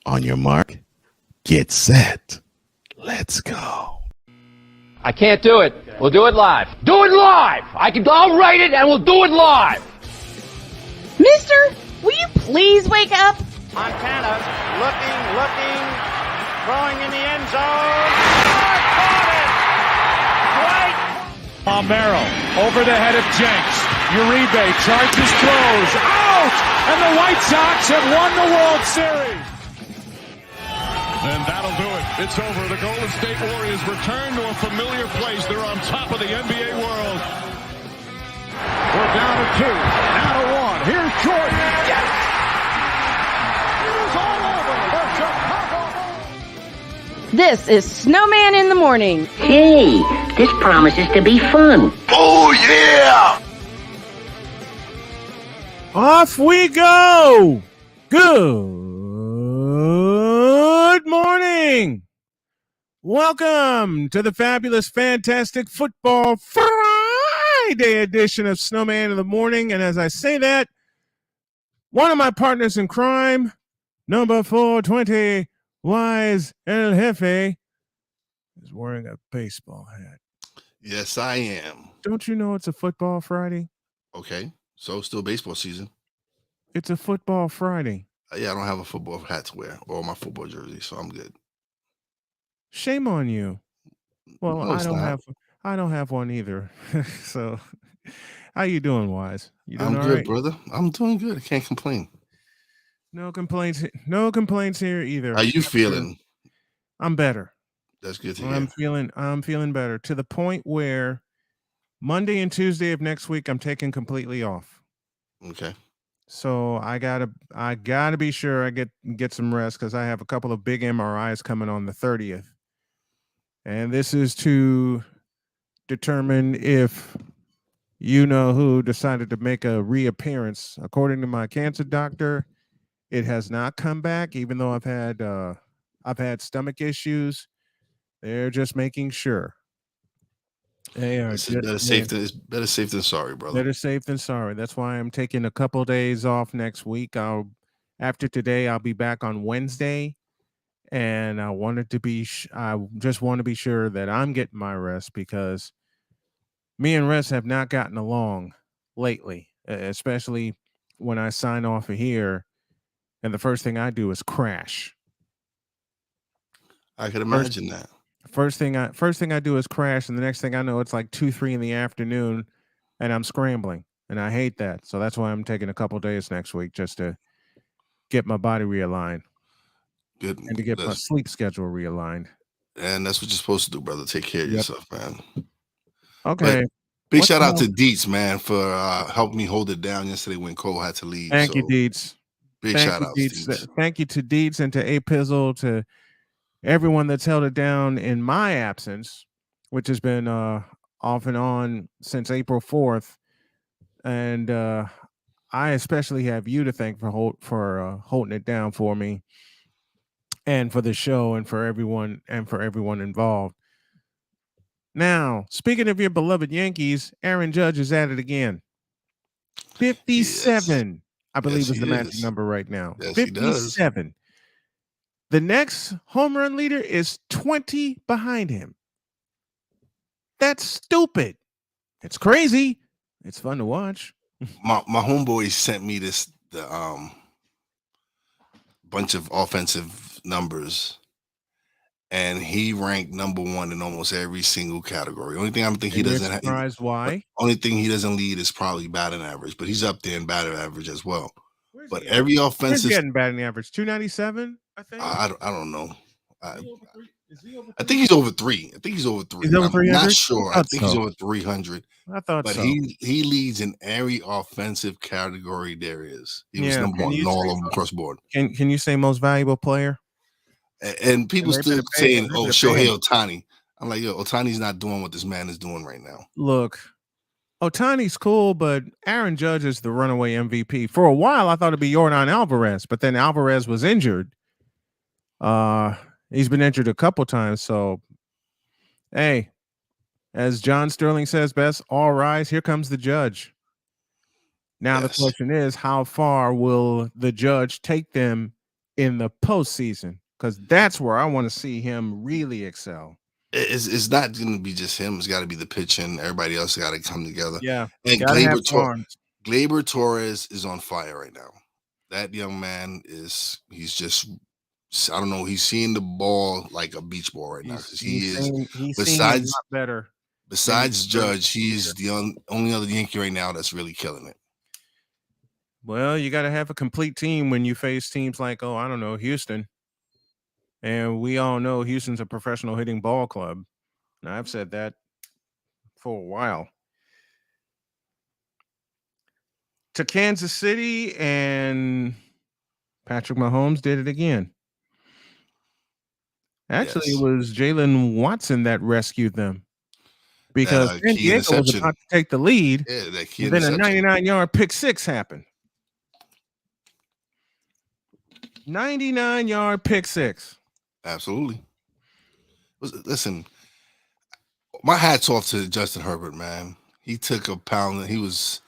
On your mark, get set. Let's go. I can't do it. We'll do it live. Do it live! I'll write it and we'll do it live! Mister, will you please wake up? Montana looking, throwing in the end zone. Caught it! Right. Palmero over the head of Jenks. Uribe charges, throws, out! And the White Sox have won the World Series. And that'll do it. It's over. The Golden State Warriors return to a familiar place. They're on top of the NBA world. We're down to 2, now to 1. Here's Jordan. Yes! It's all over. The Chicago Bulls. This is Snowman in the Morning. Hey, this promises to be fun. Oh, yeah! Off we go! Good morning! Welcome to the fabulous, fantastic Football Friday edition of Snowman in the Morning. And as I say that, one of my partners in crime, number 420, Wise El Jefe, is wearing a baseball hat. Yes, I am. Don't you know it's a Football Friday? Okay, so still baseball season. It's a Football Friday. Yeah, I don't have a football hat to wear or my football jersey, so I'm good. Shame on you. Well, No, I don't have one either. So, how you doing, Wise? You doing I'm all good, right? brother. I'm doing good. I can't complain. No complaints. No complaints here either. How you feeling? I'm better. That's good to hear. I'm feeling better to the point where Monday and Tuesday of next week I'm taking completely off. Okay. So I gotta be sure I get some rest because I have a couple of big MRIs coming on the 30th. And this is to determine if you know who decided to make a reappearance. According to my cancer doctor, it has not come back, even though I've had stomach issues. They're just making sure. They are Better safe than sorry, brother. Better safe than sorry. That's why I'm taking a couple of days off next week. After today, I'll be back on Wednesday. And I just want to be sure that I'm getting my rest because me and Rest have not gotten along lately, especially when I sign off of here. And the first thing I do is crash. I could imagine that. First thing I do is crash, and the next thing I know, it's like 2-3 in the afternoon, and I'm scrambling, and I hate that. So that's why I'm taking a couple days next week just to get my body realigned. Good. And to get my sleep schedule realigned. And that's what you're supposed to do, brother. Take care of yourself, man. Okay. But big shout out to Dietz, man, for helping me hold it down yesterday when Cole had to leave. Thank you, Dietz. Big shout out, Dietz. Thank you to Dietz and to A Pizzle, to everyone that's held it down in my absence, which has been off and on since April 4th. And I especially have you to thank for holding it down for me. And for the show and for everyone involved. Now, speaking of your beloved Yankees, Aaron Judge is at it again. 57, yes. I believe is the magic number right now. Yes, 57. The next home run leader is 20 behind him. That's stupid. It's crazy. It's fun to watch. My homeboy sent me the bunch of offensive numbers, and he ranked number 1 in almost every single category. Only thing he doesn't have. Surprised why? Only thing he doesn't lead is probably batting average, but he's up there in batting average as well. But every offensive, where's he getting batting average? 297, I think. I don't know. I think he's over 3. He's over 300? I'm not sure. I think he's over 300. I thought but so. He leads in every offensive category there is. He was number 1 in all of them across the board. Can you say most valuable player? And people still saying, "Oh, Shohei Ohtani." I'm like, yo, Ohtani's not doing what this man is doing right now. Look, Ohtani's cool, but Aaron Judge is the runaway MVP. For a while, I thought it'd be Yordan Alvarez, but then Alvarez was injured. He's been injured a couple times, so hey, as John Sterling says best, all rise, here comes the Judge. Now the question is, how far will the Judge take them in the postseason, because that's where I want to see him really excel. It's not going to be just him. It's got to be the pitching. Everybody else got to come together. Yeah, And gotta have arms. Gleyber Torres is on fire right now. That young man he's just, I don't know, he's seeing the ball like a beach ball right now, because He's seeing a besides lot better. besides Judge, he's the only other Yankee right now that's really killing it. Well, you got to have a complete team when you face teams like, I don't know, Houston. And we all know Houston's a professional hitting ball club. And I've said that for a while. To Kansas City, and Patrick Mahomes did it again. Actually, Yes. it was Jalen Watson that rescued them, because San Diego was about to take the lead. Yeah, that key and then a interception. 99-yard pick six happened. 99-yard pick six. Absolutely. Listen, my hat's off to Justin Herbert, man. He took a pound. He was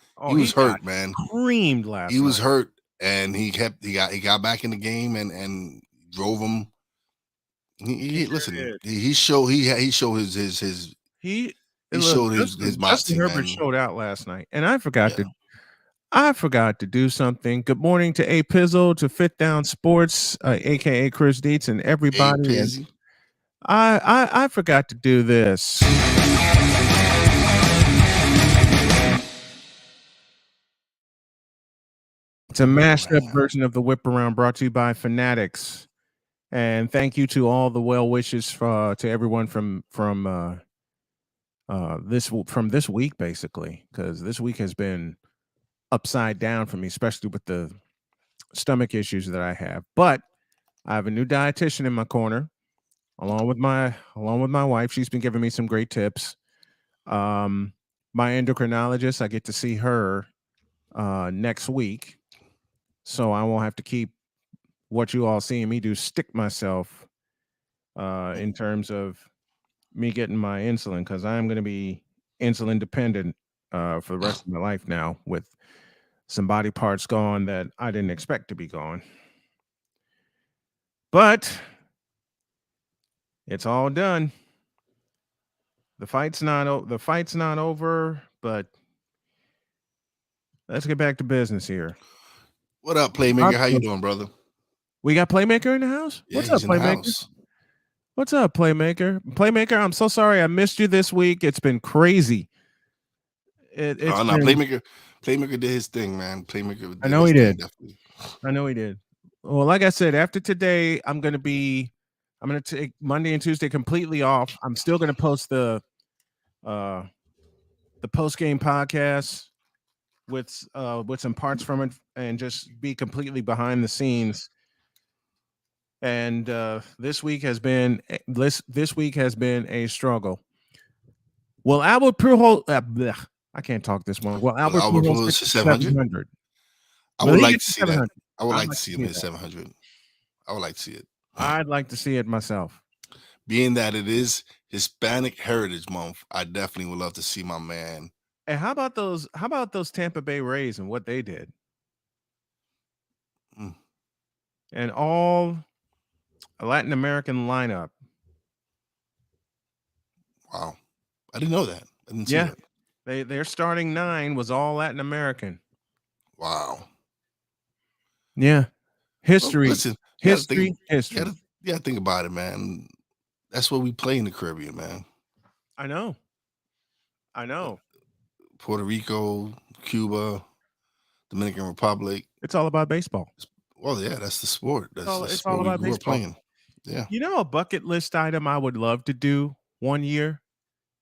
hurt, man. Creamed last He was night. hurt, and he got back in the game and drove him. He showed his Justin Herbert man. showed out last night, and I forgot to do something. Good morning to A Pizzle, to Fit Down Sports, aka Chris Dietz, and everybody. And I forgot to do this. It's a mashed up version of the Whip Around, brought to you by Fanatics. And thank you to all the well wishes to everyone from this week, basically, because this week has been upside down for me, especially with the stomach issues that I have. But I have a new dietitian in my corner, along with my wife. She's been giving me some great tips. My endocrinologist, I get to see her next week, so I won't have to keep what you all seeing me do stick myself in terms of me getting my insulin, because I'm going to be insulin dependent for the rest of my life now, with some body parts gone that I didn't expect to be gone. But it's all done. The fight's not over, but let's get back to business here. What up, Playmaker? How you doing, brother? We got Playmaker in the house? Yeah, What's up, Playmaker? What's up, Playmaker? Playmaker, I'm so sorry I missed you this week. It's been crazy. Playmaker did his thing, man. Playmaker did I know he did. Definitely. I know he did. Well, like I said, after today, I'm going to take Monday and Tuesday completely off. I'm still going to post the post-game podcast with some parts from it, and just be completely behind the scenes. And this week has been a struggle. Well, Albert Pujols, I can't talk this morning. Well, Albert Pujols 700. I would like to see that. I would like to see him at 700. I would like to see it. I'd like to see it myself. Being that it is Hispanic Heritage Month, I definitely would love to see my man. And how about those Tampa Bay Rays and what they did? And all a Latin American lineup. Wow. I didn't know that. I didn't see that. Their starting 9 was all Latin American. Wow. Yeah. History. Well, listen, history. Yeah, think about it, man. That's what we play in the Caribbean, man. I know. Puerto Rico, Cuba, Dominican Republic. It's all about baseball. Well, yeah, that's the sport. That's the it's sport all about we grew baseball. up playing. Yeah. You know, a bucket list item I would love to do one year?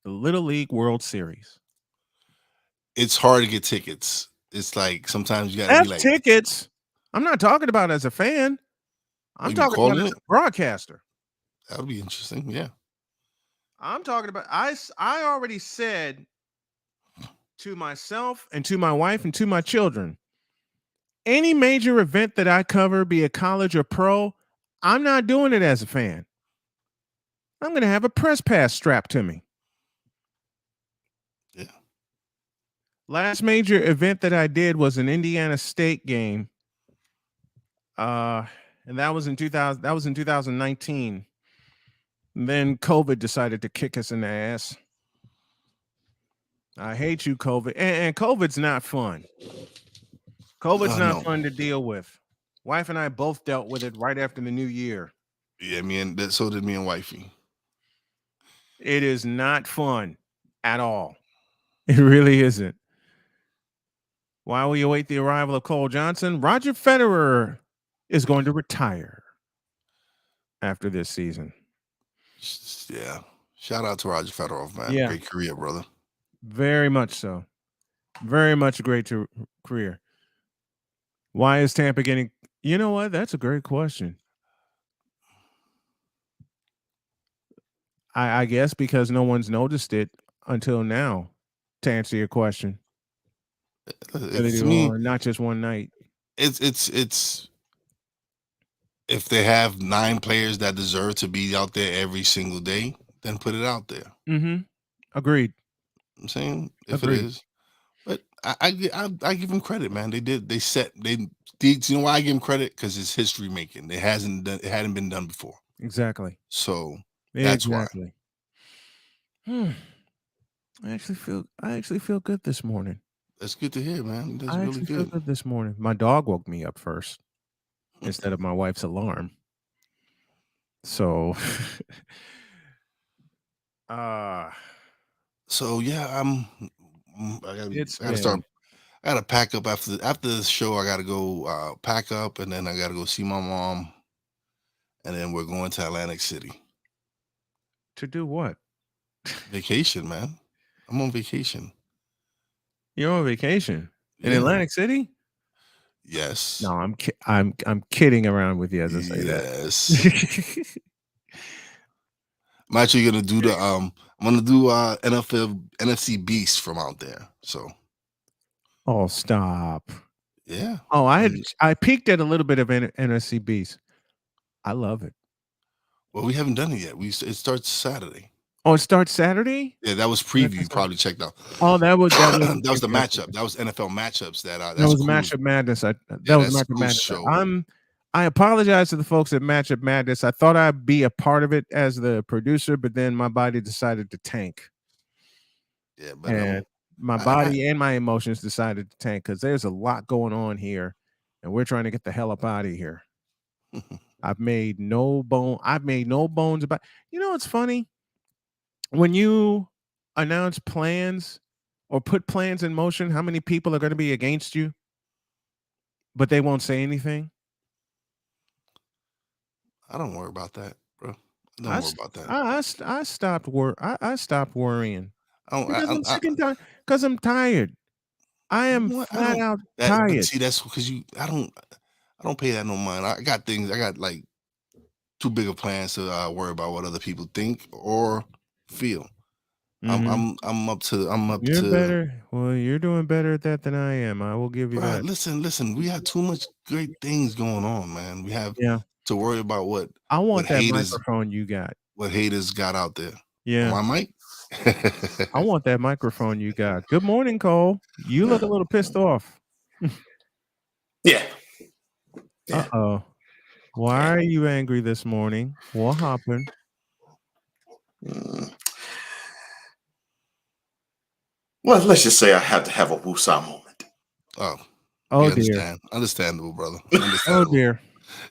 The Little League World Series. It's hard to get tickets. It's like sometimes you got to be like tickets. I'm not talking about as a fan. I'm talking about as a broadcaster. That would be interesting. Yeah. I'm talking about. I already said to myself and to my wife and to my children, any major event that I cover, be it college or pro, I'm not doing it as a fan. I'm going to have a press pass strapped to me. Yeah. Last major event that I did was an Indiana State game. and that was in 2000. That was in 2019. And then COVID decided to kick us in the ass. I hate you, COVID, and COVID's not fun. COVID's not No. fun to deal with. Wife and I both dealt with it right after the new year. Yeah, so did me and wifey. It is not fun at all. It really isn't. While we await the arrival of Cole Johnson, Roger Federer is going to retire after this season. Yeah. Shout out to Roger Federer, man. Yeah. Great career, brother. Very much so. Very much a great career. Why is Tampa getting... You know what? That's a great question. I guess because no one's noticed it until now, to answer your question. To me, not just one night. It's if they have 9 players that deserve to be out there every single day, then put it out there. Mm-hmm. Agreed. I'm saying if Agreed. it is, but I give them credit, man. You know why I give them credit? Because it's history making. It hadn't been done before. Exactly. So that's exactly. Why. I actually feel good this morning. That's good to hear, man. That's I really actually feel good. good this morning. My dog woke me up first instead of my wife's alarm. So, so yeah, I gotta pack up after the show. I gotta go pack up, and then I gotta go see my mom, and then we're going to Atlantic City. To do what? Vacation, man. I'm on vacation. You're on vacation in Atlantic City? Yes. No, I'm kidding around with you as I say that. I'm actually gonna do I'm gonna do NFC Beast from out there. So. Oh, stop. Yeah. Oh, I peeked at a little bit of NFC Beast. I love it. Well, we haven't done it yet. It starts Saturday. Oh, it starts Saturday? Yeah, that was preview. You probably checked out. Oh, that was that was the matchup. That was NFL matchups. That was cool. Matchup Madness. That was Matchup cool Madness. Show. I apologize to the folks at Matchup Madness. I thought I'd be a part of it as the producer, but then my body decided to tank. Yeah, but and my body and my emotions decided to tank because there's a lot going on here, and we're trying to get the hell up out of here. I've made no bones about. You know, it's funny when you announce plans or put plans in motion. How many people are going to be against you, but they won't say anything? I don't worry about that, bro. Don't worry about that. I stopped worrying. Because I'm sick and tired. Because I'm tired. I am flat out tired. But see, that's because I don't pay that no mind. I got like too big of plans to worry about what other people think or feel. I'm up to. You're better. Well, you're doing better at that than I am. I will give you that. Listen. We have too much great things going on, man. We have to worry about what I want that microphone you got. What haters got out there. Yeah. My mic. I want that microphone you got. Good morning, Cole. You look a little pissed off. Yeah. Uh-oh. Why are you angry this morning? What happened? Well, let's just say I had to have a woosah moment. Oh dear. Understandable, brother. Oh dear.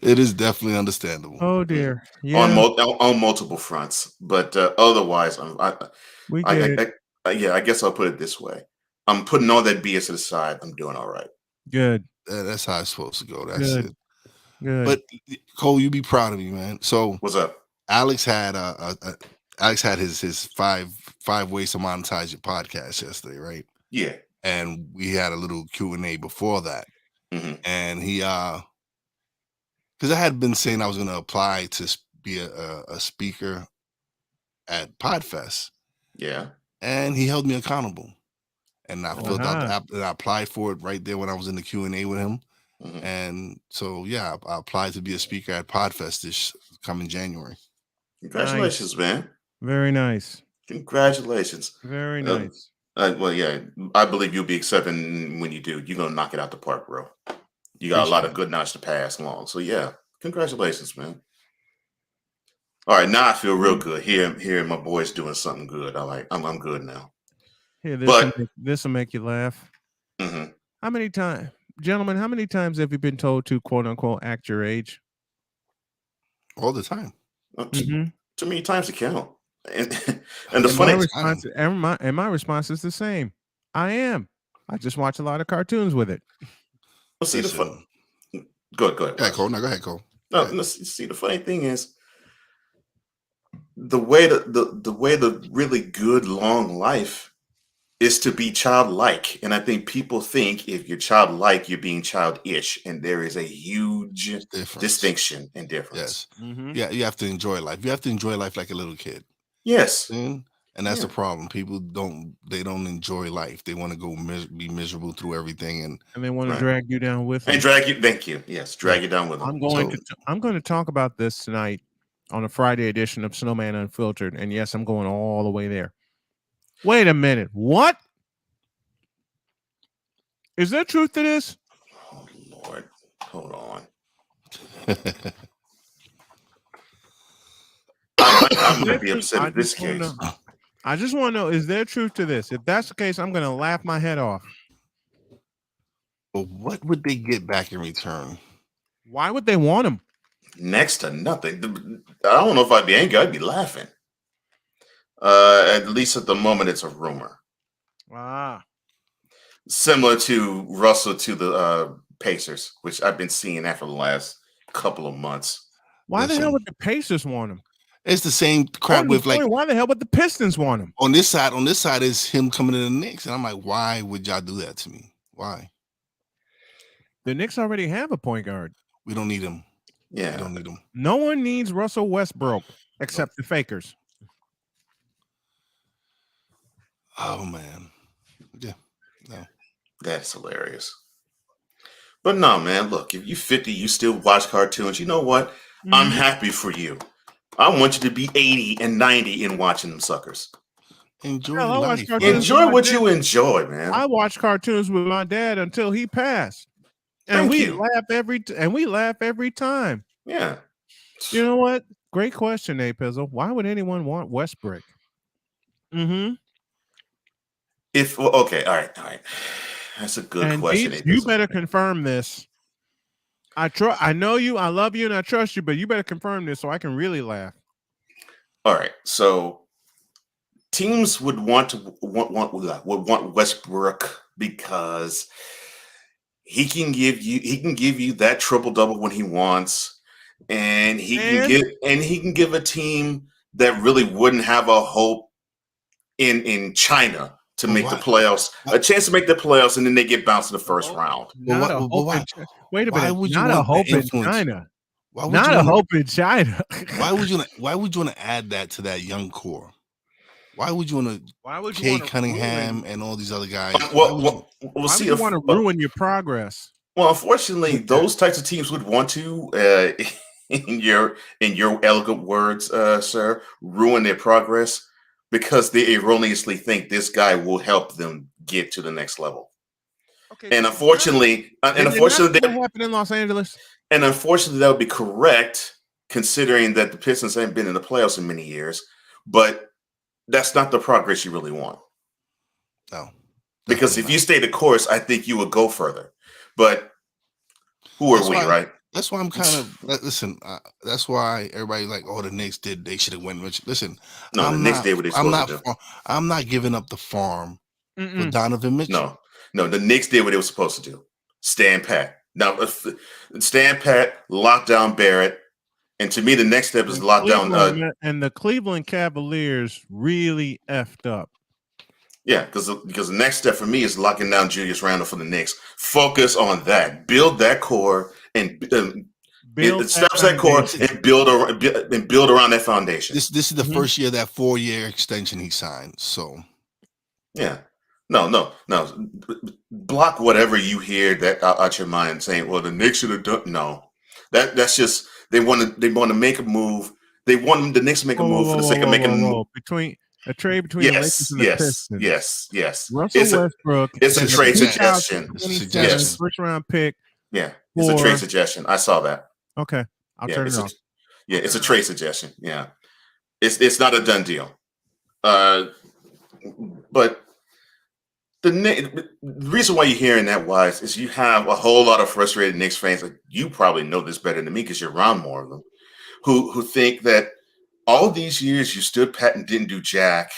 It is definitely understandable. Oh dear. Yeah. On multiple fronts, but otherwise, I guess I'll put it this way: I'm putting all that BS to the side. I'm doing all right. Good. That's how it's supposed to go. That's it. Good. But Cole, you be proud of me, man. So what's up? Alex had his five ways to monetize your podcast yesterday, right? Yeah. And we had a little Q&A before that, and he because I had been saying I was going to apply to be a speaker at Podfest. Yeah. And he held me accountable. And I filled out the app, and I applied for it right there when I was in the Q&A with him. And so, yeah, I applied to be a speaker at Podfest this coming January. Congratulations, man. Very nice. Congratulations. Very nice. Well, yeah, I believe you'll be accepting when you do. You're going to knock it out the park, bro. You got a lot of good knowledge to pass along. So, yeah, Congratulations, man. All right, now I feel real good. Hearing my boys doing something good. I'm good now. Here, But this will make you laugh. mm-hmm. How many times, gentlemen? How many times have you been told to quote unquote act your age? All the time. Too many times to count. And the funny my response is the same. I am. I just watch a lot of cartoons with it. Well, see the fun. Go ahead. Go ahead, Cole. No, go ahead, Cole. No, see the funny thing is the way the really good long life is to be childlike. And I think people think if you're childlike, you're being childish. And there is a huge distinction and difference. Yes. Yeah, you have to enjoy life. You have to enjoy life like a little kid. Yes. And that's the problem. People don't enjoy life. They want to go be miserable through everything, and they want to drag you down with them. And drag you. Thank you. Yes, drag you down with them. I'm going to talk about this tonight on a Friday edition of Snowman Unfiltered. And yes, I'm going all the way there. Wait a minute. What? Is there truth to this? Oh, Lord. Hold on. I'm going to be upset in this case. I just want to know, is there truth to this? If that's the case, I'm going to laugh my head off. But what would they get back in return? Why would they want him? Next to nothing. I don't know if I'd be angry. I'd be laughing. At least at the moment, it's a rumor. Similar to Russell to the Pacers, which I've been seeing that for the last couple of months. Why the hell would the Pacers want him? It's the same crap with why the hell would the Pistons want him? On this side is him coming to the Knicks. And I'm like, why would y'all do that to me? Why? The Knicks already have a point guard. We don't need him. Yeah. We don't need him. No one needs Russell Westbrook except the fakers. Oh, man. Yeah. No. That's hilarious. But no, man, look, if you're 50, you still watch cartoons. You know what? I'm happy for you. I want you to be 80 and 90 in watching them suckers. Enjoy life. Enjoy what you enjoy, man. I watched cartoons with my dad until he passed. And we laugh every time. Yeah. You know what? Great question, Pizzle. Why would anyone want Westbrook? Okay, all right. That's a good question. Deeps, you better confirm this. I know you, I love you, and I trust you, but you better confirm this so I can really laugh. All right. So teams would want Westbrook because he can give you that triple double when he wants, and he can give a team that really wouldn't have a hope in China to make the playoffs, a chance to make the playoffs, and then they get bounced in the first round. Wait a minute. Not a hope in China. Not a hope in China. Why would you want to add that to that young core? Why would you want to Kay Cunningham and all these other guys? Why would you want to ruin your progress? Well, unfortunately, those types of teams would want to, in your elegant words, sir, ruin their progress because they erroneously think this guy will help them get to the next level. Okay, and unfortunately, that happened in Los Angeles. And unfortunately, that would be correct, considering that the Pistons haven't been in the playoffs in many years. But that's not the progress you really want. No, because if you stay the course, I think you would go further. But who are we, right? That's why I'm kind of listen. That's why everybody like, oh, the Knicks did. They should have won. Listen, no, the Knicks did what they supposed to do. I'm not giving up the farm for Donovan Mitchell. No, the Knicks did what they were supposed to do. Stand pat. Now, stand pat, lock down Barrett, and to me, the next step is lock down. And the Cleveland Cavaliers really effed up. Yeah, because the next step for me is locking down Julius Randle for the Knicks. Focus on that. Build that core and establish that core and build around that foundation. This is the first year of that 4-year extension he signed. So, yeah. No. Block whatever you hear that out your mind saying, "Well, the Knicks should have done." No, that's just they want to make a move. They want the Knicks to make a move for the sake of making a move. Between a trade between the Lakers and the Pistons. Yes. Russell Westbrook. It's a trade suggestion. First round pick. Yeah, it's a trade suggestion. I saw that. Okay, I'll turn it off. It's a trade suggestion. Yeah, it's not a done deal. But the reason why you're hearing that, Wise, is you have a whole lot of frustrated Knicks fans. Like, you probably know this better than me because you're around more of them, who think that all these years you stood pat and didn't do jack,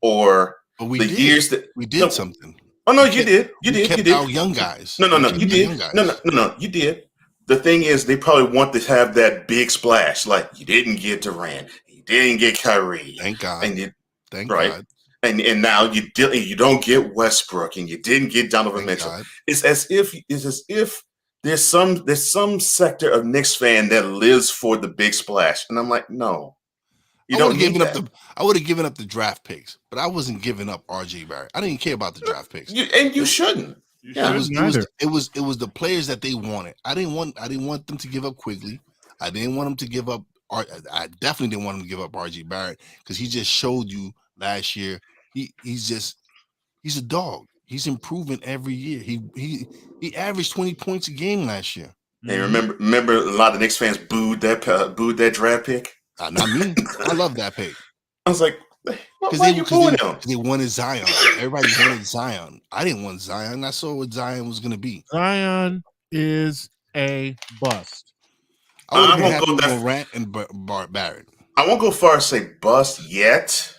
or but we the did. years that we did something. Oh no, you did. You we did. kept You did. our young guys. No, you did. No, you did. The thing is, they probably want to have that big splash. Like, you didn't get Durant, you didn't get Kyrie. Thank God. And Thank God. And now you don't get Westbrook, and you didn't get Donovan Mitchell. God. It's as if there's some sector of Knicks fan that lives for the big splash, and I'm like, no, you don't need that. I would have given up the draft picks, but I wasn't giving up RJ Barrett. I didn't care about the draft picks, and you shouldn't. It was the players that they wanted. I didn't want them to give up Quigley. I didn't want them to give up. I definitely didn't want them to give up RJ Barrett, because he just showed you last year. He's a dog. He's improving every year. He averaged 20 points a game last year. And remember, a lot of Knicks fans booed that draft pick. Not me. I love that pick. I was like, why are you booing him? They wanted Zion. Everybody wanted Zion. I didn't want Zion. I saw what Zion was going to be. Zion is a bust. I would have been happy with Morant and Barrett. I won't go far as say bust yet,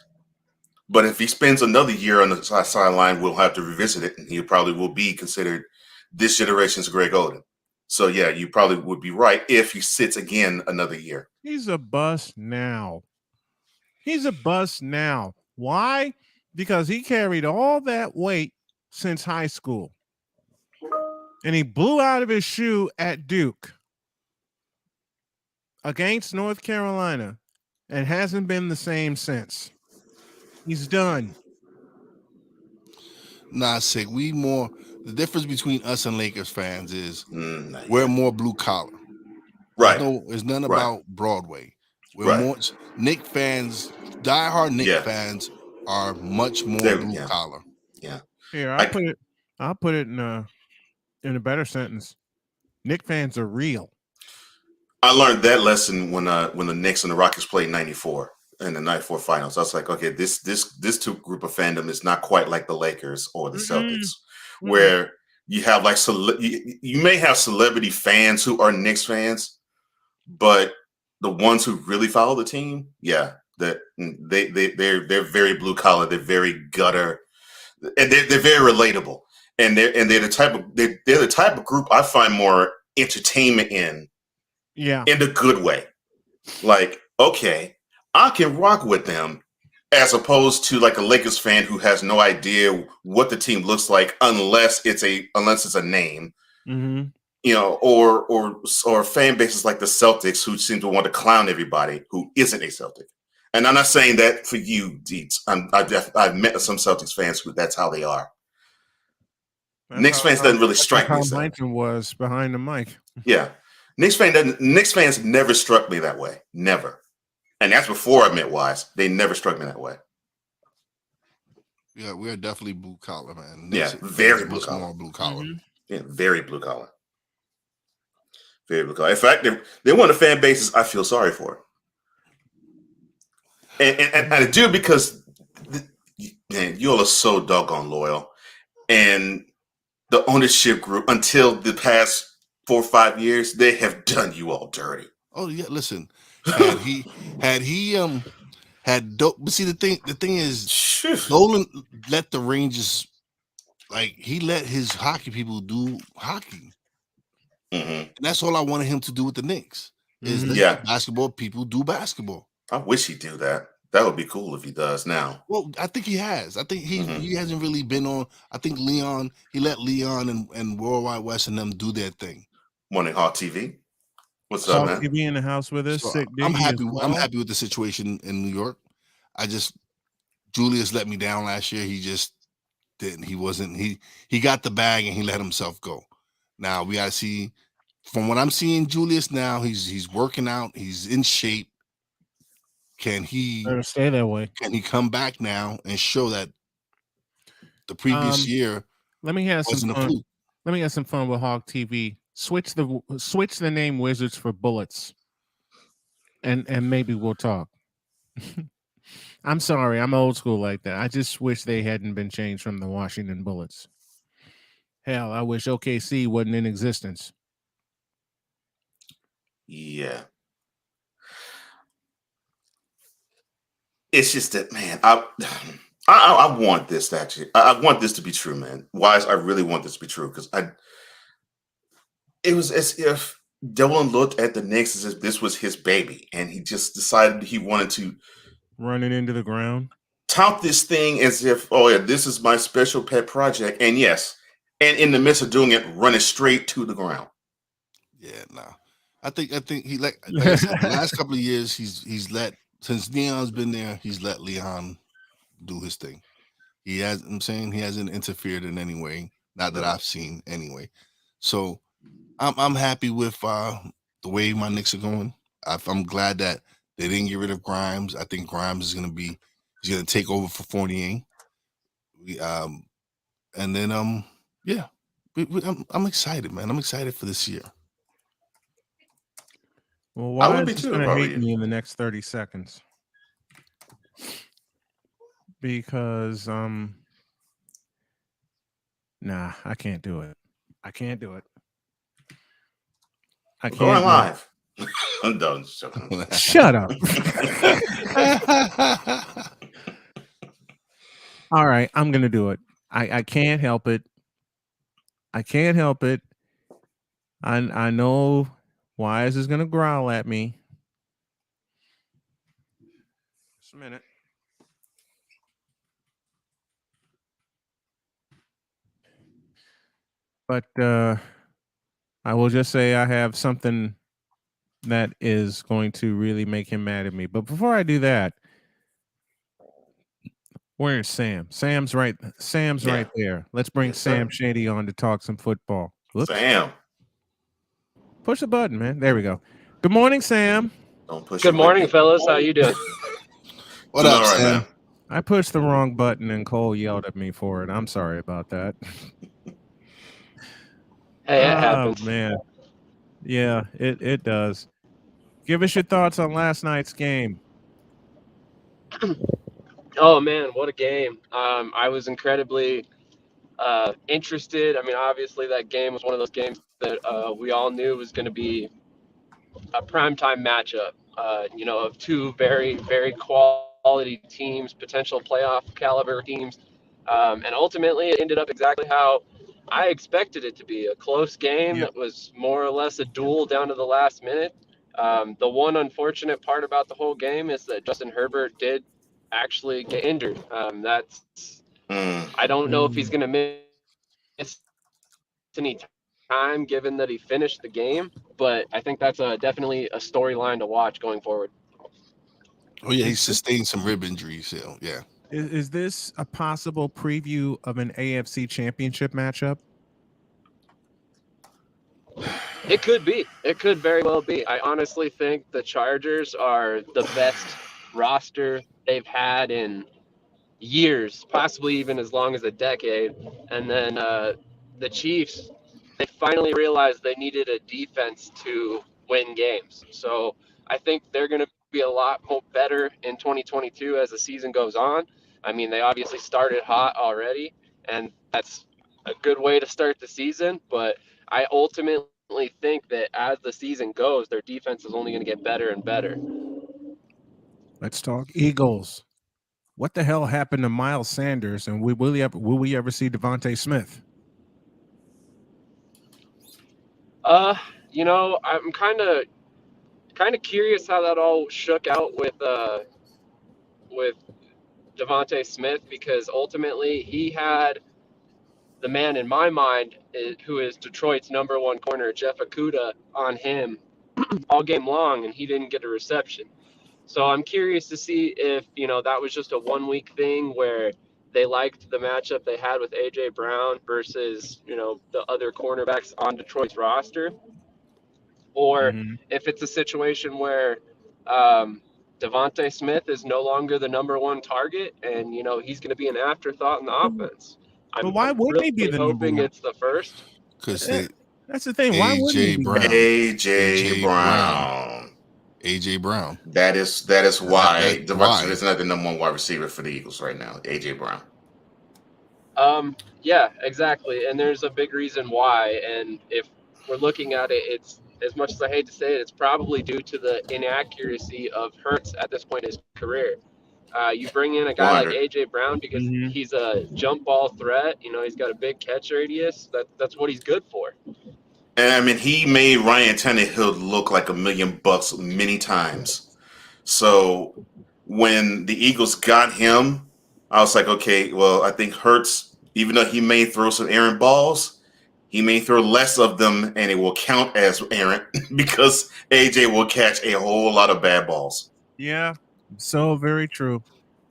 but if he spends another year on the sideline, we'll have to revisit it, and he probably will be considered this generation's Greg Oden. So yeah, you probably would be right if he sits again another year. He's a bust now. Why? Because he carried all that weight since high school, and he blew out of his shoe at Duke against North Carolina, and hasn't been the same since. He's done. Nah, sick. The difference between us and Lakers fans is we're more blue collar. Right. There's none about Broadway. We're more Knick fans. Diehard Knick fans are much more blue collar. Yeah. Here, I'll put it in a better sentence. Knick fans are real. I learned that lesson when the Knicks and the Rockets played '94 in the '94 finals. I was like, okay, this two group of fandom is not quite like the Lakers or the Celtics, where you have like you may have celebrity fans who are Knicks fans, but the ones who really follow the team, they're very blue collar, they're very gutter, and they're very relatable, and they're the type of group I find more entertainment in. Yeah. In a good way. Like, okay, I can rock with them, as opposed to like a Lakers fan who has no idea what the team looks like unless it's a name. Mm-hmm. You know, or fan bases like the Celtics who seem to want to clown everybody who isn't a Celtic. And I'm not saying that for you, Deets. I've met some Celtics fans who that's how they are. Knicks fans doesn't really strike me. Tom Hinton was behind the mic. Yeah. Knicks fans never struck me that way. Never. And that's before I met Wise. They never struck me that way. Yeah, we're definitely blue collar, man. Knicks, very blue collar. More blue collar. Mm-hmm. Yeah, very blue collar. Very blue collar. In fact, they're one of the fan bases I feel sorry for. And I do, because you all are so doggone loyal. And the ownership group, until the past 4 or 5 years, they have done you all dirty. Oh yeah, listen. But see, the thing is, Nolan let the Rangers, like, he let his hockey people do hockey. Mm-hmm. And that's all I wanted him to do with the Knicks. Is let basketball people do basketball. I wish he'd do that. That would be cool if he does now. Well, I think he has. I think he hasn't really been on. I think he let Leon and Worldwide West and them do their thing. Morning Hawk TV. What's up, man? TV in the house with us. So I'm happy. I'm happy with the situation in New York. Julius let me down last year. He just didn't. He wasn't. He got the bag and he let himself go. Now we gotta see. From what I'm seeing, Julius now, he's working out. He's in shape. Can he stay that way? Can he come back now and show that the previous year? Let me have some fun. Let me have some fun with Hawk TV. Switch the name Wizards for Bullets. and maybe we'll talk. I'm sorry, I'm old school like that. I just wish they hadn't been changed from the Washington Bullets. Hell, I wish OKC wasn't in existence. Yeah. It's just that, man, I want this actually. I want this to be true, man. Wise, I really want this to be true because it was as if Dylan looked at the Knicks as if this was his baby, and he just decided he wanted to run it into the ground, tout this thing as if, oh yeah, this is my special pet project, and yes, and in the midst of doing it, run it straight to the ground. Yeah, nah. I think he like I said, the last couple of years he's let, since Leon's been there, he's let Leon do his thing. He hasn't interfered in any way, not that I've seen anyway. So I'm happy with the way my Knicks are going. I'm glad that they didn't get rid of Grimes. I think Grimes is he's gonna take over for Fournier. And then yeah, I'm excited, man. I'm excited for this year. Well, why is going to hate me in the next 30 seconds? Because nah, I can't do it. I can't do it. I can't. Going live. I'm done. Shut up. All right, I'm gonna do it. I can't help it. I can't help it. I know Wise is gonna growl at me. Just a minute. But I will just say I have something that is going to really make him mad at me. But before I do that, where's Sam? Sam's right. Sam's right there. Let's bring Sam Shady on to talk some football. Whoops. Sam. Push the button, man. There we go. Good morning, Sam. Don't push Good morning, fellas. How you doing? What up, Sam? Man. I pushed the wrong button and Cole yelled at me for it. I'm sorry about that. Hey, it happens. Man. Yeah, it does. Give us your thoughts on last night's game. Oh man, what a game! I was incredibly interested. I mean, obviously that game was one of those games that we all knew was going to be a primetime matchup. Of two very, very quality teams, potential playoff caliber teams, and ultimately it ended up exactly how I expected it to be, a close game that was more or less a duel down to the last minute. The one unfortunate part about the whole game is that Justin Herbert did actually get injured. I don't know if he's going to miss any time given that he finished the game, but I think that's definitely a storyline to watch going forward. Oh yeah, he sustained some rib injuries. So yeah. Is this a possible preview of an AFC championship matchup? It could be. It could very well be. I honestly think the Chargers are the best roster they've had in years, possibly even as long as a decade. And then the Chiefs, they finally realized they needed a defense to win games. So I think they're going to be a lot more better in 2022 as the season goes on. I mean, they obviously started hot already, and that's a good way to start the season. But I ultimately think that as the season goes, their defense is only going to get better and better. Let's talk Eagles. What the hell happened to Miles Sanders, and will we ever see Devontae Smith? I'm kind of curious how that all shook out with Devontae Smith, because ultimately he had the man in my mind who is Detroit's number one corner, Jeff Okudah, on him all game long, and he didn't get a reception. So I'm curious to see if, that was just a 1 week thing where they liked the matchup they had with A.J. Brown versus, the other cornerbacks on Detroit's roster. Or if it's a situation where Devontae Smith is no longer the number one target and, he's going to be an afterthought in the offense. But why wouldn't he be the number one? It's the first. Because that's the thing. Why wouldn't he be A.J. Brown. A.J. Brown. That is why That's why. Devontae is not the number one wide receiver for the Eagles right now. A.J. Brown. Yeah, exactly. And there's a big reason why. And if we're looking at it, it's, as much as I hate to say it, it's probably due to the inaccuracy of Hurts at this point in his career. You bring in a guy like 100. A.J. Brown because he's a jump ball threat. You know, he's got a big catch radius. That's what he's good for. And I mean, he made Ryan Tannehill look like $1 million many times. So when the Eagles got him, I was like, okay, well, I think Hurts, even though he may throw some errant balls, he may throw less of them, and it will count as errant because AJ will catch a whole lot of bad balls. Yeah, so very true.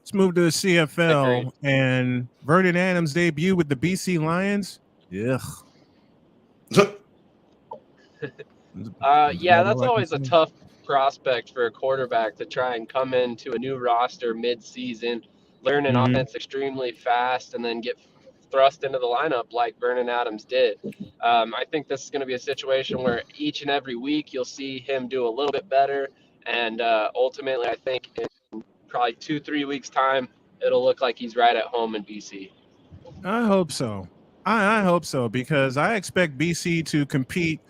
Let's move to the CFL. Agreed. And Vernon Adams' debut with the BC Lions. Yeah. Yeah, that's always a tough prospect for a quarterback to try and come into a new roster mid-season, learn an offense extremely fast, and then get thrust into the lineup like Vernon Adams did. I think this is going to be a situation where each and every week you'll see him do a little bit better, and ultimately I think in probably 2-3 weeks' time, it'll look like he's right at home in BC. I hope so. I hope so, because I expect BC to compete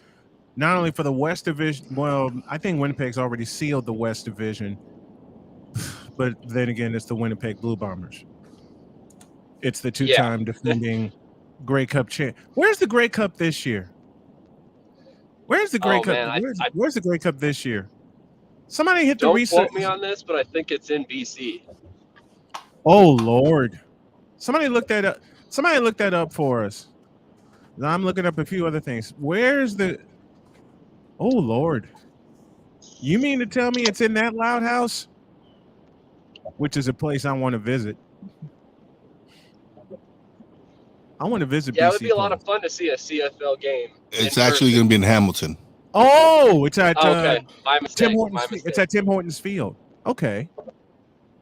not only for the West Division. Well, I think Winnipeg's already sealed the West Division, but then again, it's the Winnipeg Blue Bombers. It's the two-time defending Grey Cup champ. Where's the Grey Cup this year? Where's the Grey Cup? Man, where's the Grey Cup this year? Somebody hit the don't research. quote me on this, but I think it's in BC. Oh Lord! Somebody look that up. Somebody look that up for us. I'm looking up a few other things. Where's the? Oh Lord! You mean to tell me it's in that Loud House? Which is a place I want to visit. I want to visit. Yeah, BC it would be a lot of fun to see a CFL game. It's actually going to be in Hamilton. Oh, it's at okay. My mistake. Tim Hortons. It's at Tim Hortons Field. Okay,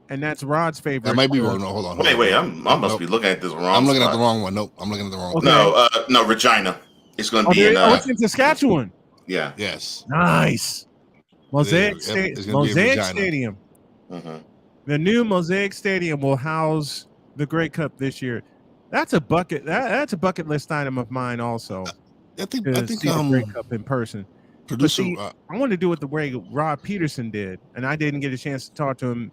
and that's Rod's favorite. I might be wrong. No, hold on. Wait. I must be looking at this wrong. I'm looking spot. at the wrong one. Nope, I'm looking at the wrong one. No, Regina. It's going to be in. It's in Saskatchewan. Yeah. Yes. Nice. Mosaic Stadium. Mm-hmm. The new Mosaic Stadium will house the Grey Cup this year. That's a bucket. That's a bucket list item of mine. Also, I think the Grey Cup in person. Producer, I want to do it the way Rob Peterson did, and I didn't get a chance to talk to him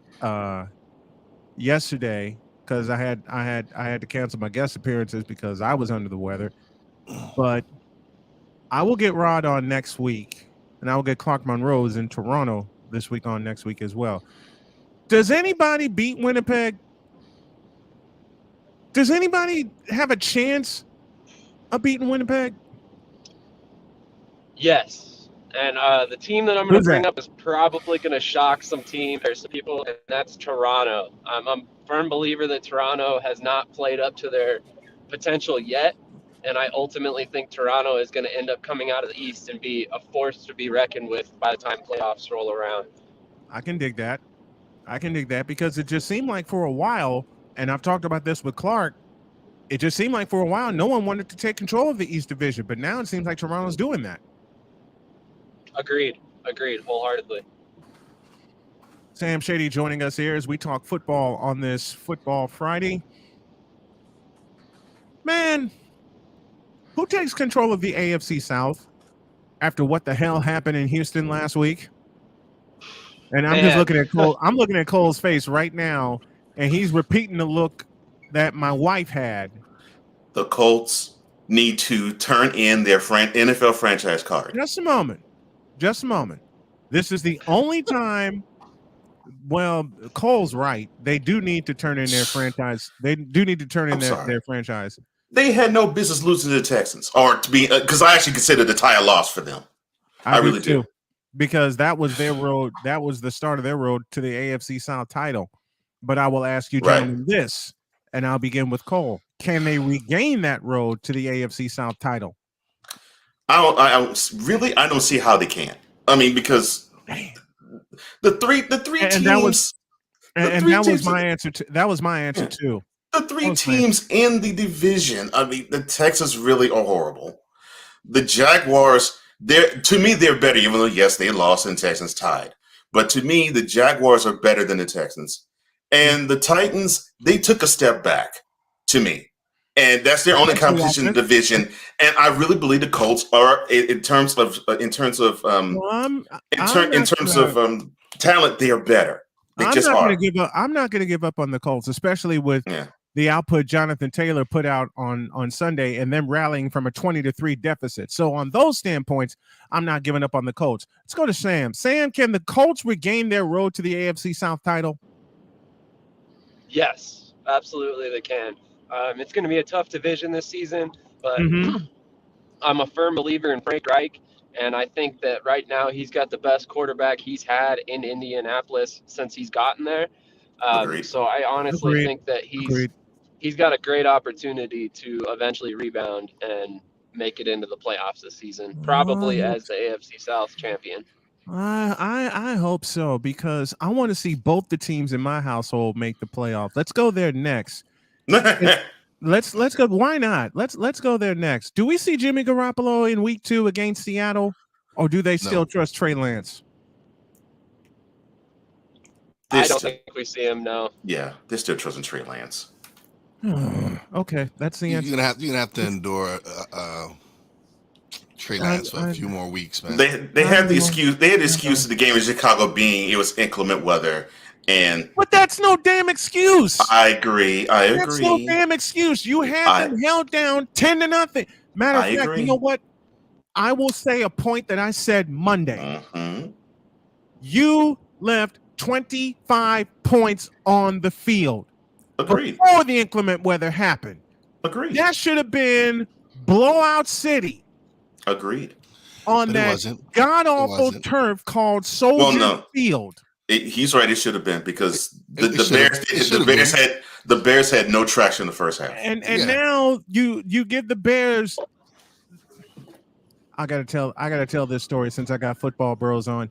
yesterday because I had to cancel my guest appearances because I was under the weather. But I will get Rod on next week, and I will get Clark Monroe's in Toronto this week on next week as well. Does anybody beat Winnipeg? Does anybody have a chance of beating Winnipeg? Yes. And the team that I'm going to bring up is probably going to shock some people, and that's Toronto. I'm a firm believer that Toronto has not played up to their potential yet, and I ultimately think Toronto is going to end up coming out of the East and be a force to be reckoned with by the time playoffs roll around. I can dig that. Because it just seemed like for a while, and I've talked about this with Clark, it just seemed like for a while no one wanted to take control of the East Division, but now it seems like Toronto's doing that. Agreed, wholeheartedly. Sam Shady joining us here as we talk football on this Football Friday. Man, who takes control of the AFC South after what the hell happened in Houston last week? And I'm just looking at Cole. I'm looking at Cole's face right now, and he's repeating the look that my wife had. The Colts need to turn in their NFL franchise card. Just a moment. This is the only time. Well, Cole's right. They do need to turn in their franchise. They do need to turn in their franchise. They had no business losing to the Texans, or to be because I actually consider the tie a loss for them. I really do. Because that was their road. That was the start of their road to the AFC South title. But I will ask you, gentlemen, this, and I'll begin with Cole. Can they regain that road to the AFC South title? I don't see how they can. I mean, because the three teams, that was my answer too. The three teams in the division. I mean, the Texans really are horrible. The Jaguars, to me, they're better, even though yes, they lost and Texans tied. But to me, the Jaguars are better than the Texans. And the Titans, they took a step back to me. And that's their only competition in the division. And I really believe the Colts are, in terms of talent, they are better. They just are. I'm not going to give up on the Colts, especially with the output Jonathan Taylor put out on Sunday and them rallying from a 20-3 deficit. So on those standpoints, I'm not giving up on the Colts. Let's go to Sam. Sam, can the Colts regain their road to the AFC South title? Yes, absolutely they can. It's going to be a tough division this season, but I'm a firm believer in Frank Reich, and I think that right now he's got the best quarterback he's had in Indianapolis since he's gotten there. So I honestly think that he's got a great opportunity to eventually rebound and make it into the playoffs this season, probably as the AFC South champion. I hope so, because I want to see both the teams in my household make the playoffs. Let's go there next. Let's go. Why not? Let's go there next. Do we see Jimmy Garoppolo in week 2 against Seattle, or do they still trust Trey Lance? I don't think we see him. No. Yeah, they're still trusting Trey Lance. Okay, that's the answer. You're gonna have to endure Trey Lance for a few more weeks, man. They had the excuse. They had the excuse of the game in Chicago being it was inclement weather. But that's no damn excuse. I agree. That's no damn excuse. You had them held down 10-0. Matter of fact, you know what? I will say a point that I said Monday. You left 25 points on the field. Agreed. Before the inclement weather happened. Agreed. That should have been blowout city. Agreed. On that god-awful turf called Soldier Field. He's right. It should have been, because the Bears had no traction in the first half. And now you give the Bears. I gotta tell this story since I got Football Bros on.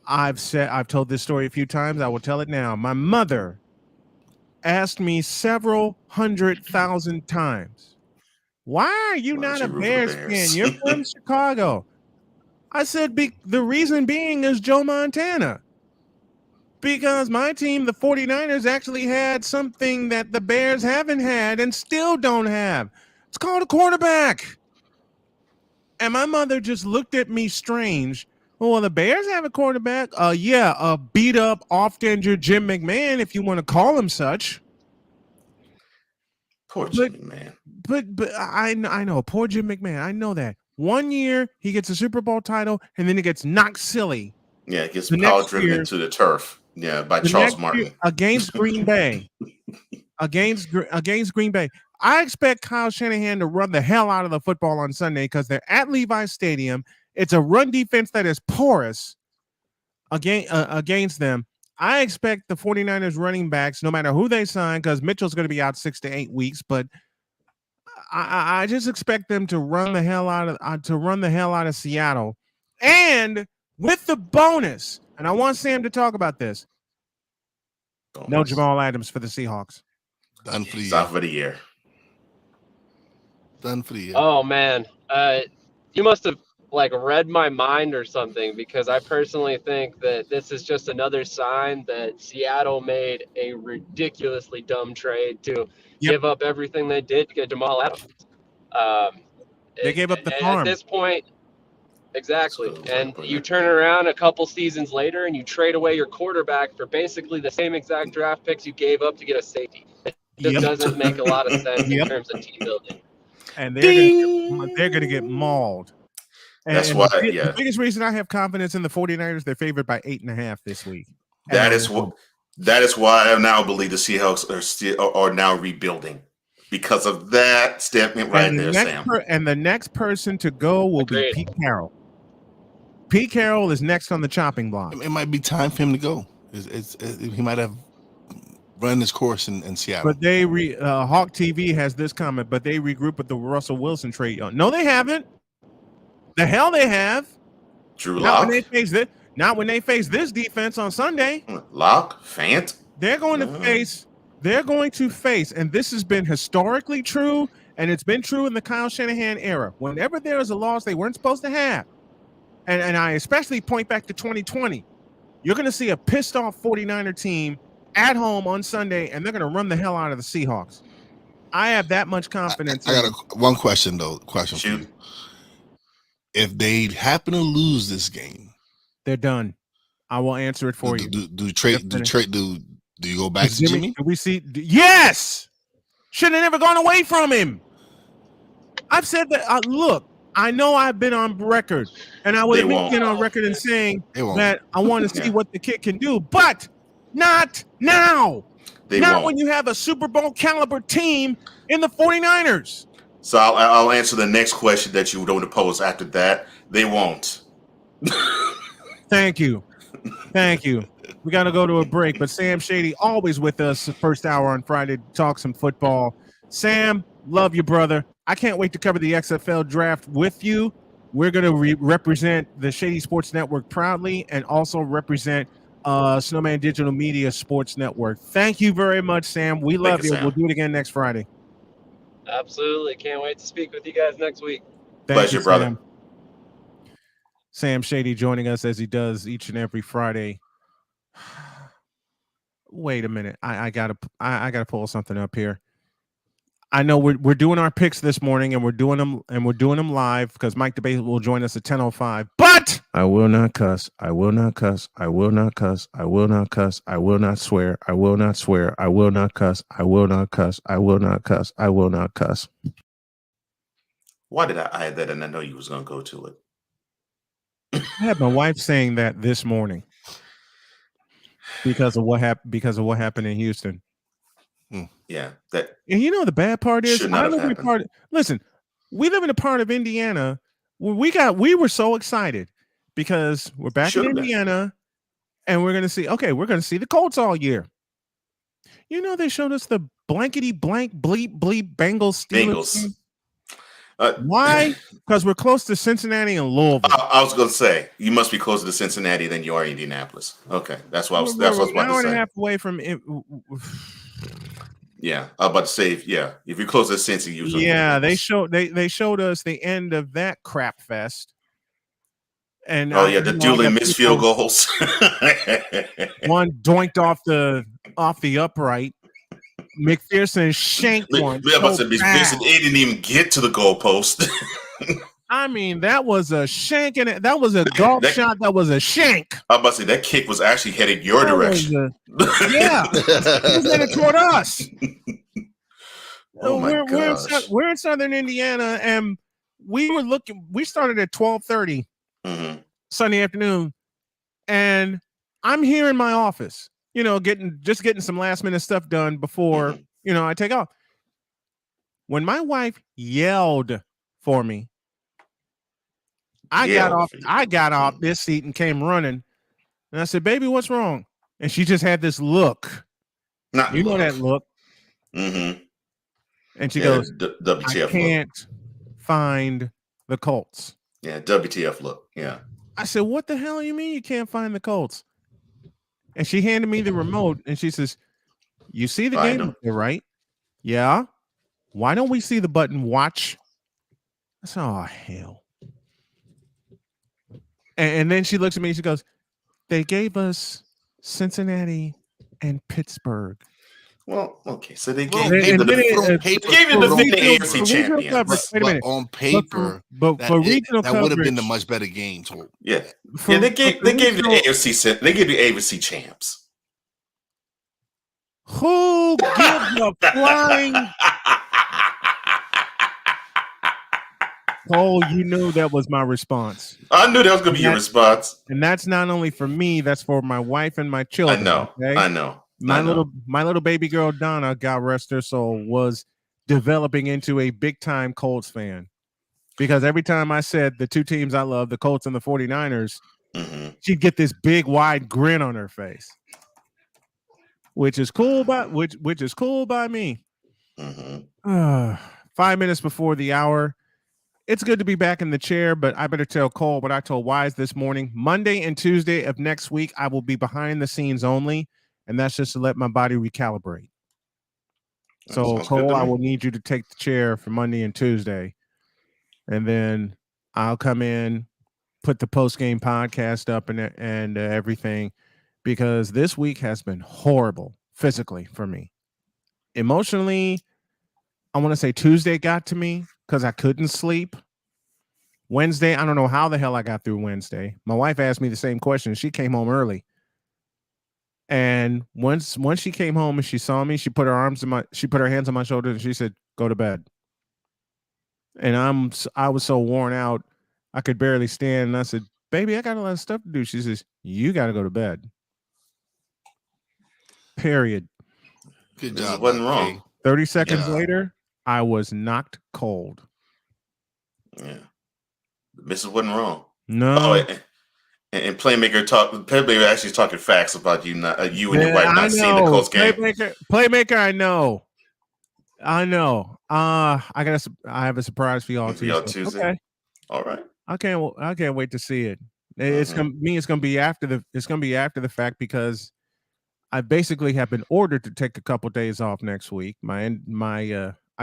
I've told this story a few times. I will tell it now. My mother asked me several 100,000 times, "Why are you not a Bears fan? You're from Chicago." I said, the reason being is Joe Montana. Because my team, the 49ers, actually had something that the Bears haven't had and still don't have. It's called a quarterback. And my mother just looked at me strange. Well, the Bears have a quarterback. Yeah, a beat-up, oft-injured Jim McMahon, if you want to call him such. Poor Jim McMahon. But I know, poor Jim McMahon. I know that. 1 year, he gets a Super Bowl title, and then he gets knocked silly. Yeah, it gets power-driven into the turf. Yeah, by Charles Martin. Against Green Bay. against Green Bay. I expect Kyle Shanahan to run the hell out of the football on Sunday because they're at Levi's Stadium. It's a run defense that is porous against them. I expect the 49ers running backs, no matter who they sign, because Mitchell's going to be out 6 to 8 weeks, but I just expect them to run the hell out of Seattle. And with the bonus, and I want Sam to talk about this. No Jamal Adams for the Seahawks. Done for the year. Done for the year. Done for the year. Oh man, you must have read my mind or something, because I personally think that this is just another sign that Seattle made a ridiculously dumb trade to give up everything they did to get Jamal Adams. They gave up the farm. At this point, exactly. And you turn around a couple seasons later and you trade away your quarterback for basically the same exact draft picks you gave up to get a safety. It just doesn't make a lot of sense in terms of team building. And they're going to get mauled. And that's why, the biggest reason I have confidence in the 49ers, they're favored by 8.5 this week. That is why I now believe the Seahawks are now rebuilding, because of that statement right there, Sam. And the next person to go will be Pete Carroll. Pete Carroll is next on the chopping block. It might be time for him to go. He might have run his course in Seattle. But Hawk TV has this comment, but they regroup with the Russell Wilson trade. No, they haven't. The hell they have. Drew Lock. Not when they face this defense on Sunday. Lock, Fant. They're going to face, and this has been historically true, and it's been true in the Kyle Shanahan era. Whenever there is a loss they weren't supposed to have, and I especially point back to 2020, You're going to see a pissed off 49er team at home on Sunday, and they're going to run the hell out of the Seahawks. I have that much confidence. I got one question though. Question for you: if they happen to lose this game, they're done. I will answer it for you. Do you go back to Jimmy? Do we see? Yes. Should have never gone away from him. I've said that. Look, I know I've been on record, and I would have been on record in saying that I want to see what the kid can do, but not now. Not when you have a Super Bowl caliber team in the 49ers. So I'll answer the next question that you don't pose after that. They won't. Thank you. We got to go to a break, but Sam Shady always with us the first hour on Friday to talk some football. Sam, love you, brother. I can't wait to cover the XFL draft with you. We're going to represent the Shady Sports Network proudly and also represent Snowman Digital Media Sports Network. Thank you very much, Sam. We love you. We'll do it again next Friday. Absolutely. Can't wait to speak with you guys next week. Pleasure, brother. Sam Shady joining us as he does each and every Friday. Wait a minute. I gotta pull something up here. I know we're doing our picks this morning, and we're doing them live because Mike DeBate will join us at 10:05. But I will not cuss. I will not cuss. I will not cuss. I will not cuss. I will not swear. I will not swear. I will not cuss. I will not cuss. I will not cuss. I will not cuss. Why did I add that? And I know you was gonna go to it. I had my wife saying that this morning because of what happened in Houston. Yeah, that. And you know the bad part is, listen, we live in a part of Indiana where we were so excited because we're back in Indiana, and we're gonna see the Colts all year. You know they showed us the blankety blank bleep bleep Bengals Steelers. Why? Because we're close to Cincinnati and Louisville. I was going to say you must be closer to Cincinnati than you are Indianapolis. Okay, that's what I was about to say. An hour and a half away from it. Yeah, I was about to say, if you're close to Cincy, usually. Yeah, they showed us the end of that crap fest. And the duly missed field goals. One doinked off the upright. McPherson shanked one. McPherson didn't even get to the goalpost. I mean, that was a shank, and that was a golf shot. That was a shank. I was about to say that kick was actually headed your direction. Yeah, it was headed toward us. Oh my gosh. We're in Southern Indiana, and we started at 12:30 Sunday afternoon, and I'm here in my office. You know, getting some last minute stuff done before I take off. When my wife yelled for me, I got off this seat and came running, and I said, "Baby, what's wrong?" And she just had this look. Know that look. Mm-hmm. And she goes, WTF "I can't find the Colts." Yeah, WTF look. Yeah. I said, "What the hell you mean you can't find the Colts?" And she handed me the remote, and she says, "You see the game up there, right?" "Yeah." "Why don't we see the button watch?" I said, "Oh, hell." And then she looks at me and she goes, "They gave us Cincinnati and Pittsburgh." Well, okay. So they gave you the defending AFC champions. But on paper, that would have been the much better game. Yeah. They gave you the AFC. They gave you AFC champs. Who gives a flying? Oh, you knew that was my response. I knew that was going to be your response. And that's not only for me, that's for my wife and my children. I know. My little baby girl, Donna, God rest her soul, was developing into a big-time Colts fan. Because every time I said the two teams I love, the Colts and the 49ers, she'd get this big, wide grin on her face. Which is cool by me. 5 minutes before the hour. It's good to be back in the chair, but I better tell Cole what I told Wise this morning. Monday and Tuesday of next week, I will be behind the scenes only, and that's just to let my body recalibrate. So, Cole, I will need you to take the chair for Monday and Tuesday, and then I'll come in, put the post-game podcast up and everything. because this week has been horrible physically for me. Emotionally, I want to say Tuesday got to me because I couldn't sleep. Wednesday, I don't know how the hell I got through Wednesday. My wife asked me the same question. She came home early. And once she came home and she saw me, she put her hands on my shoulders and she said, "Go to bed." And I was so worn out, I could barely stand. And I said, "Baby, I got a lot of stuff to do." She says, "You got to go to bed." Period. Good This job, wasn't Doc wrong. K. 30 seconds Yeah. later, I was knocked cold. Yeah. The missus wasn't wrong. No. Oh, and Playmaker actually talking facts about you, you and your wife not seeing the Colts game. Playmaker, I know. I have a surprise for y'all Tuesday. Okay. All right. I can't wait to see it. It's gonna be after the fact because I basically have been ordered to take a couple days off next week. I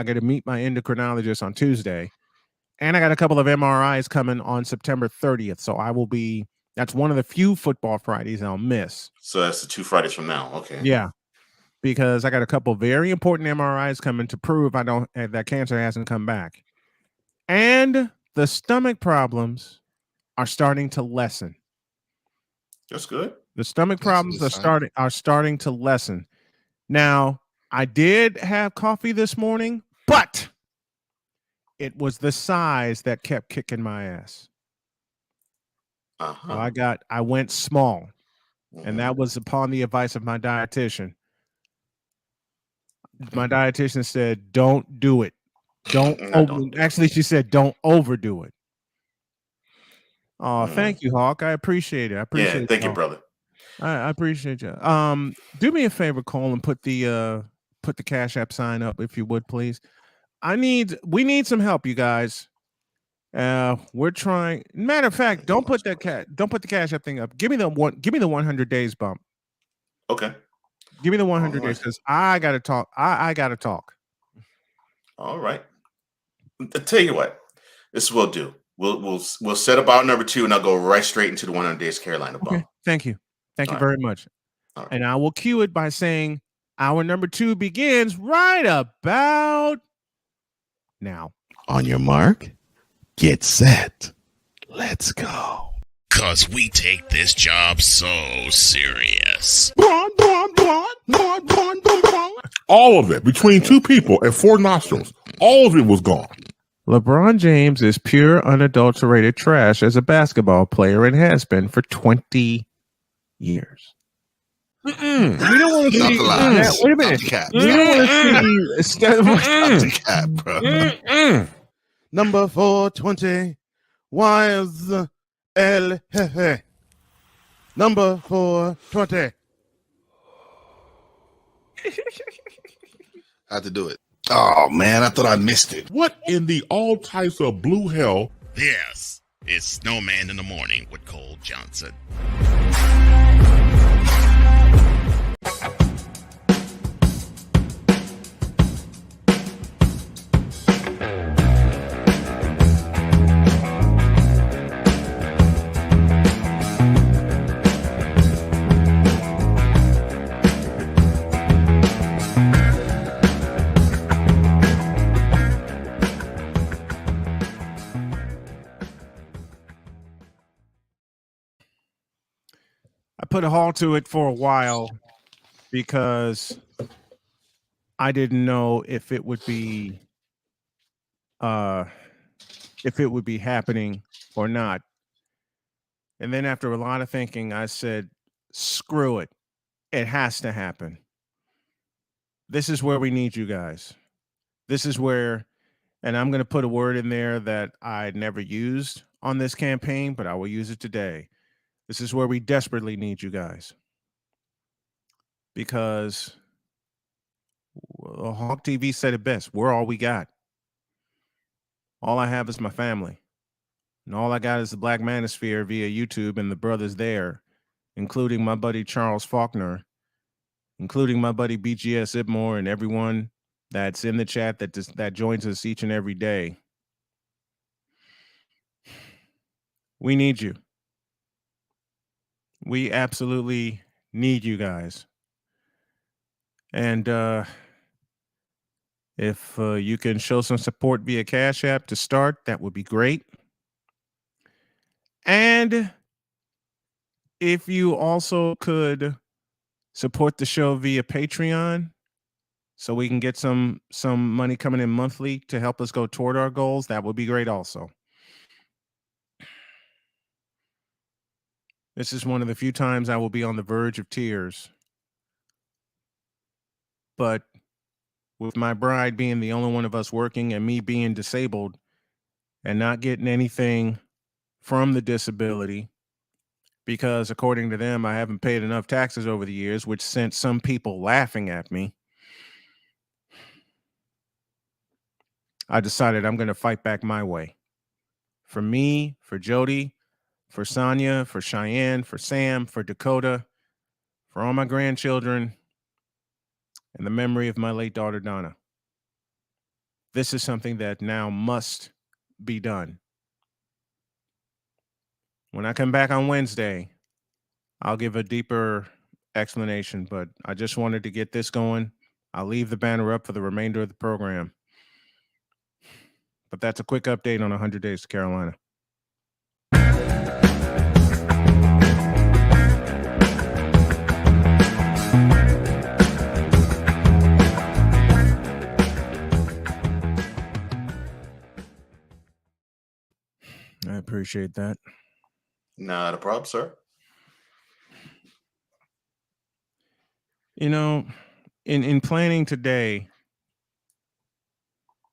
got to meet my endocrinologist on Tuesday, and I got a couple of MRIs coming on September 30th. So that's one of the few football Fridays I'll miss. So that's the 2 Fridays from now. Okay. Yeah, because I got a couple very important MRIs coming to prove that cancer hasn't come back, and the stomach problems are starting to lessen. That's good. The stomach problems are starting to lessen. Now, I did have coffee this morning, but it was the size that kept kicking my ass. So I went small, and that was upon the advice of my dietitian. My dietitian said, "Don't do it. Actually, she said, don't overdo it." Oh, thank you, Hawk. I appreciate it. Thank you, brother. I appreciate you. Do me a favor, Cole, and put the Cash App sign up if you would, please. We need some help, you guys. We're trying. Matter of fact, don't put the Cash App thing up. Give me the 100 days bump. Okay. Give me the 100 days because I gotta talk. I gotta talk. All right. I'll tell you what. This is what we'll do. We'll set up our number 2, and I'll go right straight into the 100 Days Carolina bump. Okay. Thank you very much. Right. And I will cue it by saying our number 2 begins right about now. On your mark, get set, let's go. 'Cause we take this job so serious. All of it, between 2 people and 4 nostrils, all of it was gone. LeBron James is pure, unadulterated trash as a basketball player and has been for 20 years. We don't want to see. Wait a minute. We don't want to see. Cap, bro. Number 420. Wise El Jefe. Number 420. I had to do it. Oh man, I thought I missed it. What in the all types of blue hell? Yes, it's Snowman in the Morning with Cole Johnson. I put a halt to it for a while because I didn't know if it would be happening or not. And then after a lot of thinking, I said, screw it. It has to happen. This is where we need you guys. This is where, and I'm going to put a word in there that I never used on this campaign, but I will use it today. This is where we desperately need you guys. Because Hawk TV said it best. We're all we got. All I have is my family. And all I got is the Black Manosphere via YouTube and the brothers there, including my buddy Charles Faulkner, including my buddy BGS Ibmore, and everyone that's in the chat that joins us each and every day. We need you. We absolutely need you guys. And if you can show some support via Cash App to start, that would be great. And if you also could support the show via Patreon, so we can get some money coming in monthly to help us go toward our goals, that would be great also. This is one of the few times I will be on the verge of tears. But with my bride being the only one of us working and me being disabled and not getting anything from the disability, because according to them, I haven't paid enough taxes over the years, which sent some people laughing at me, I decided I'm going to fight back my way. For me, for Jody, for Sonia, for Cheyenne, for Sam, for Dakota, for all my grandchildren, and the memory of my late daughter, Donna. This is something that now must be done. When I come back on Wednesday, I'll give a deeper explanation, but I just wanted to get this going. I'll leave the banner up for the remainder of the program. But that's a quick update on 100 Days to Carolina. I appreciate that. Not a problem, sir. You know, in planning today,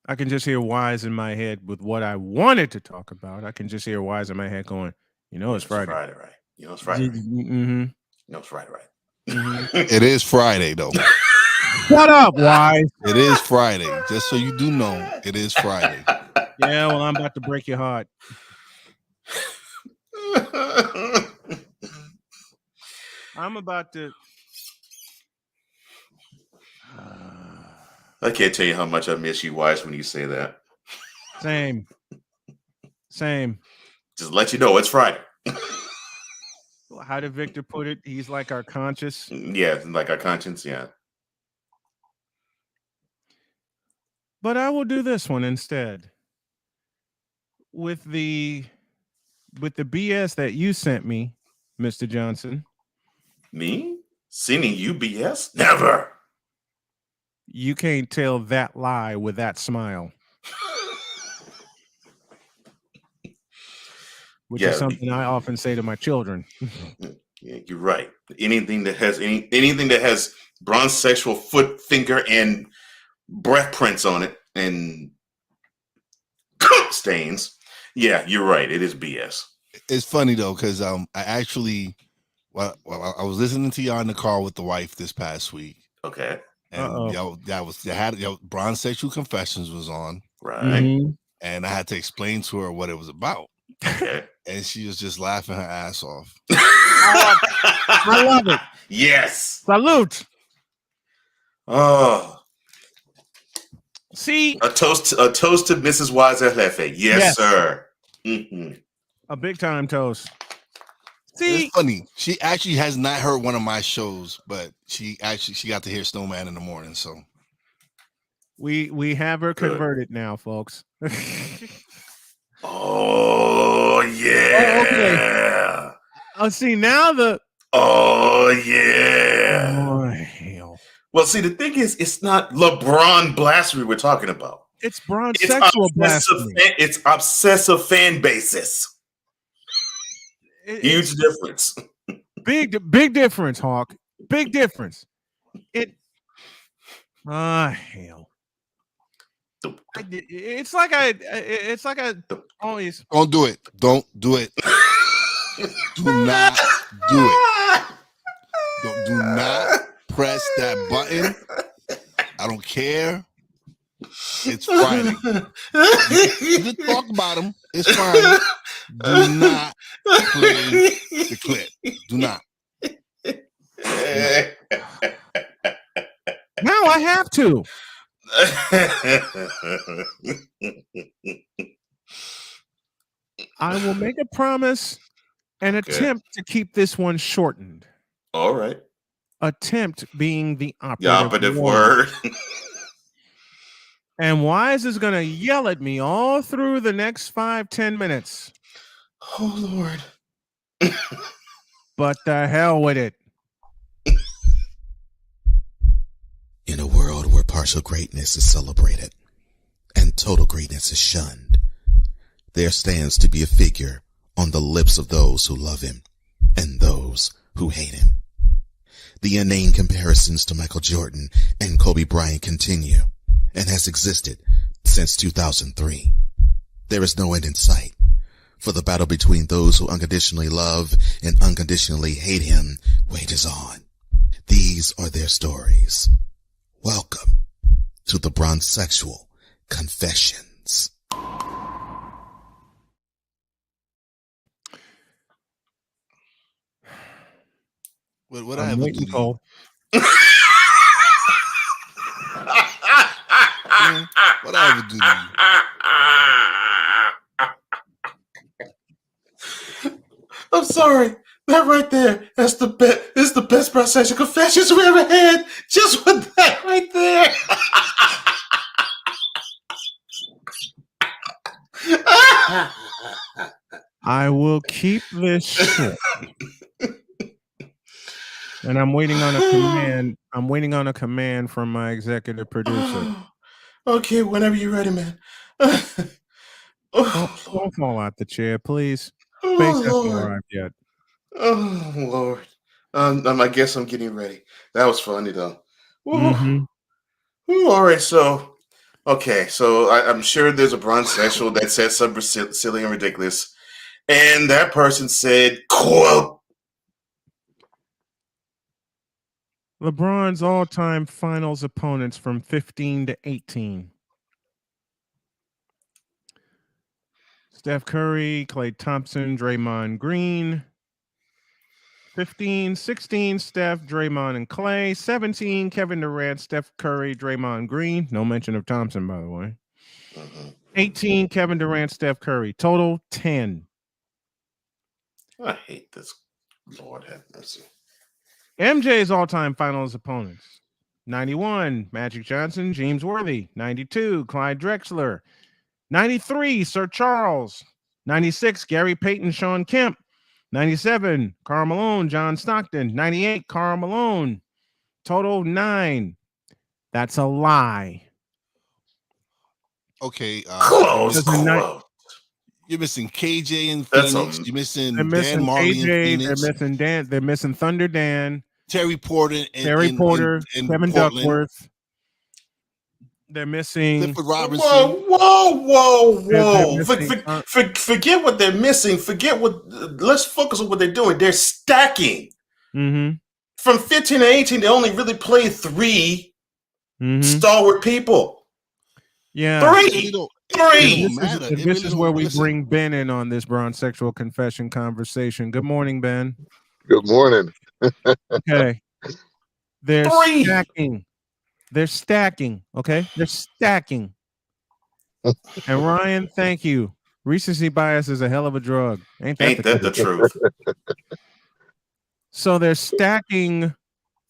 I can just hear Wise in my head with what I wanted to talk about. I can just hear Wise in my head going, it's Friday. Friday, right? It's Friday, right? Mm-hmm. It's Friday, right? Mm-hmm. It is Friday, though. Shut up, Wise. It is Friday. Just so you do know, it is Friday. Yeah, well, I'm about to break your heart. I'm about to. I can't tell you how much I miss you, Wise, when you say that. Same. Just let you know it's Friday. How did Victor put it? He's like our conscience. Yeah, like our conscience, yeah. But I will do this one instead. With the BS that you sent me, Mr. Johnson. Me? Sending you BS? Never. You can't tell that lie with that smile. Which is something I often say to my children. Yeah, you're right. Anything that has bronze sexual foot, finger, and breath prints on it and stains. Yeah, you're right. It is BS. It's funny though, because I actually, I was listening to y'all in the car with the wife this past week. Okay. And Bronze Sexual Confessions was on. Right. Mm-hmm. And I had to explain to her what it was about. Okay. And she was just laughing her ass off. I love it. Yes. Salute. Oh. See, a toast to Mrs. Wise Jefe. Yes, sir. Mm-hmm. A big time toast. See, it's funny. She actually has not heard one of my shows, but she got to hear Snowman in the morning. So we have her converted now, folks. Oh yeah. Oh, okay. Oh, see now the. Oh yeah. Oh hell. Well, see, the thing is, it's not LeBron blasphemy we're talking about. It's bronze sexual blasphemy. It's obsessive fan bases. Huge difference. Big difference, Hawk. Big difference. Hell. It's like a always. Don't do it. Don't do it. Do not do it. Do not press that button. I don't care. It's Friday. You can talk about them. It's fine. Do not play the clip. Do not. Now I have to. I will make a promise and attempt to keep this one shortened. All right. Attempt being the The operative, operative word. And Wise is going to yell at me all through the next 5-10 minutes. Oh, Lord. But the hell with it. In a world where partial greatness is celebrated and total greatness is shunned, there stands to be a figure on the lips of those who love him and those who hate him. The inane comparisons to Michael Jordan and Kobe Bryant continue and has existed since 2003. There is no end in sight, for the battle between those who unconditionally love and unconditionally hate him wages on. These are their stories. Welcome to the Bronzexual Confessions. What I have to do to Cole. What I have to do to you? I'm sorry. That right there, that's the best. This is the best Bronzexual Confessions we ever had. Just with that right there. I will keep this short. And I'm waiting on a command. I'm waiting on a command from my executive producer. Okay, whenever you're ready, man. Don't fall out the chair, please. Space hasn't arrived yet. Oh, Lord. I guess I'm getting ready. That was funny, though. Mm-hmm. Ooh, all right, so, okay, so I'm sure there's a Bronzexual that said something silly and ridiculous. And that person said, quote, LeBron's all-time finals opponents from 15 to 18. Steph Curry, Klay Thompson, Draymond Green. 15, 16, Steph, Draymond, and Klay. 17, Kevin Durant, Steph Curry, Draymond Green. No mention of Thompson, by the way. 18, Kevin Durant, Steph Curry. Total 10. I hate this. Lord have mercy. MJ's all-time finals opponents. 91, Magic Johnson, James Worthy. 92, Clyde Drexler. 93, Sir Charles. 96, Gary Payton, Sean Kemp. 97, Karl Malone, John Stockton. 98, Karl Malone. Total 9. That's a lie. Okay. Close. You're missing KJ in Phoenix. You're missing Dan Marley in Phoenix. They're missing Thunder Dan. Terry Porter and Kevin Portland. Duckworth. They're missing Clifford Robinson. Whoa. Forget what they're missing. Let's focus on what they're doing. They're stacking. Mm-hmm. From 15 to 18, they only really played 3 stalwart people. Yeah. 3. This is where we bring Ben in on this Bronzexual Confession conversation. Good morning, Ben. Good morning. Okay. They're stacking. They're stacking. Okay. They're stacking. And Ryan, thank you. Recency bias is a hell of a drug. Ain't that the truth? So they're stacking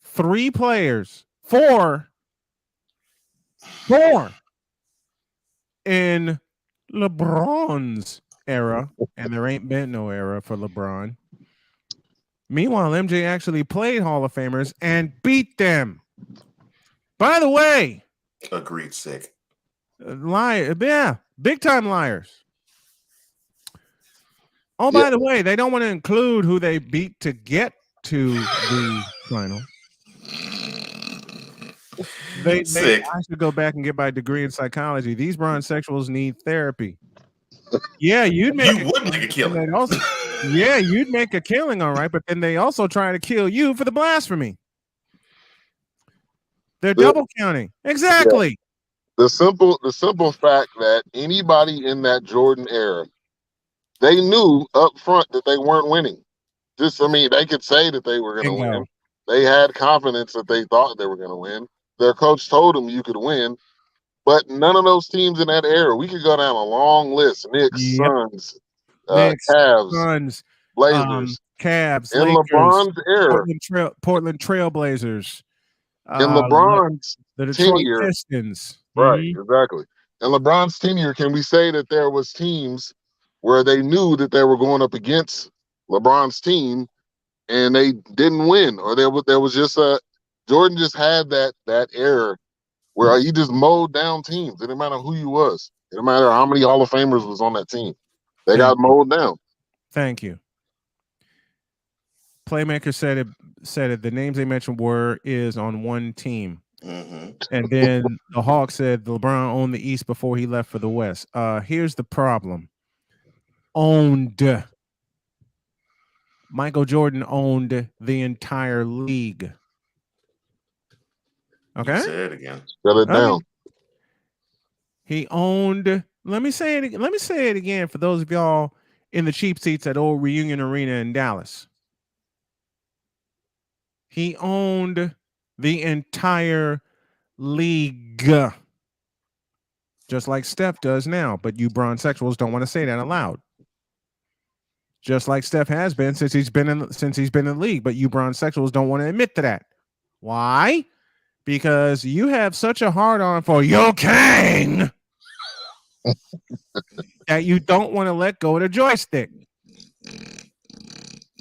3 players. 4 in LeBron's era, and there ain't been no era for LeBron. Meanwhile, MJ actually played Hall of Famers and beat them. By the way, agreed, sick. Big time liars. Oh, by the way, they don't want to include who they beat to get to the final. I should go back and get my degree in psychology. These Bronzexuals need therapy. Yeah, you'd make a killing. You'd make a killing, all right, but then they also try to kill you for the blasphemy. They're double counting. Exactly. Yeah. The simple fact that anybody in that Jordan era, they knew up front that they weren't winning. They could say that they were going to win. They had confidence that they thought they were going to win. Their coach told them you could win, but none of those teams in that era, we could go down a long list. Knicks, Suns, Cavs, Suns, Blazers. Cavs, In Lakers, LeBron's era, Portland Trailblazers, in LeBron's the Detroit tenure, Pistons. right? Exactly. In LeBron's tenure, can we say that there was teams where they knew that they were going up against LeBron's team and they didn't win, or there was just Jordan just had that era where he just mowed down teams. It didn't matter who you was. It didn't matter how many Hall of Famers was on that team. They got mowed down. Thank you. Playmaker said it. The names they mentioned is on one team. And then the Hawks said LeBron owned the East before he left for the West. Here's the problem. Owned. Michael Jordan owned the entire league. Okay? Say it again. Shut it down. He owned. Let me say it again for those of y'all in the cheap seats at Old Reunion Arena in Dallas. He owned the entire league. Just like Steph does now, but you bronsexuals don't want to say that aloud. Just like Steph has been since he's been in the league, but you bronsexuals don't want to admit to that. Why? Because you have such a hard on for your king that you don't want to let go of the joystick.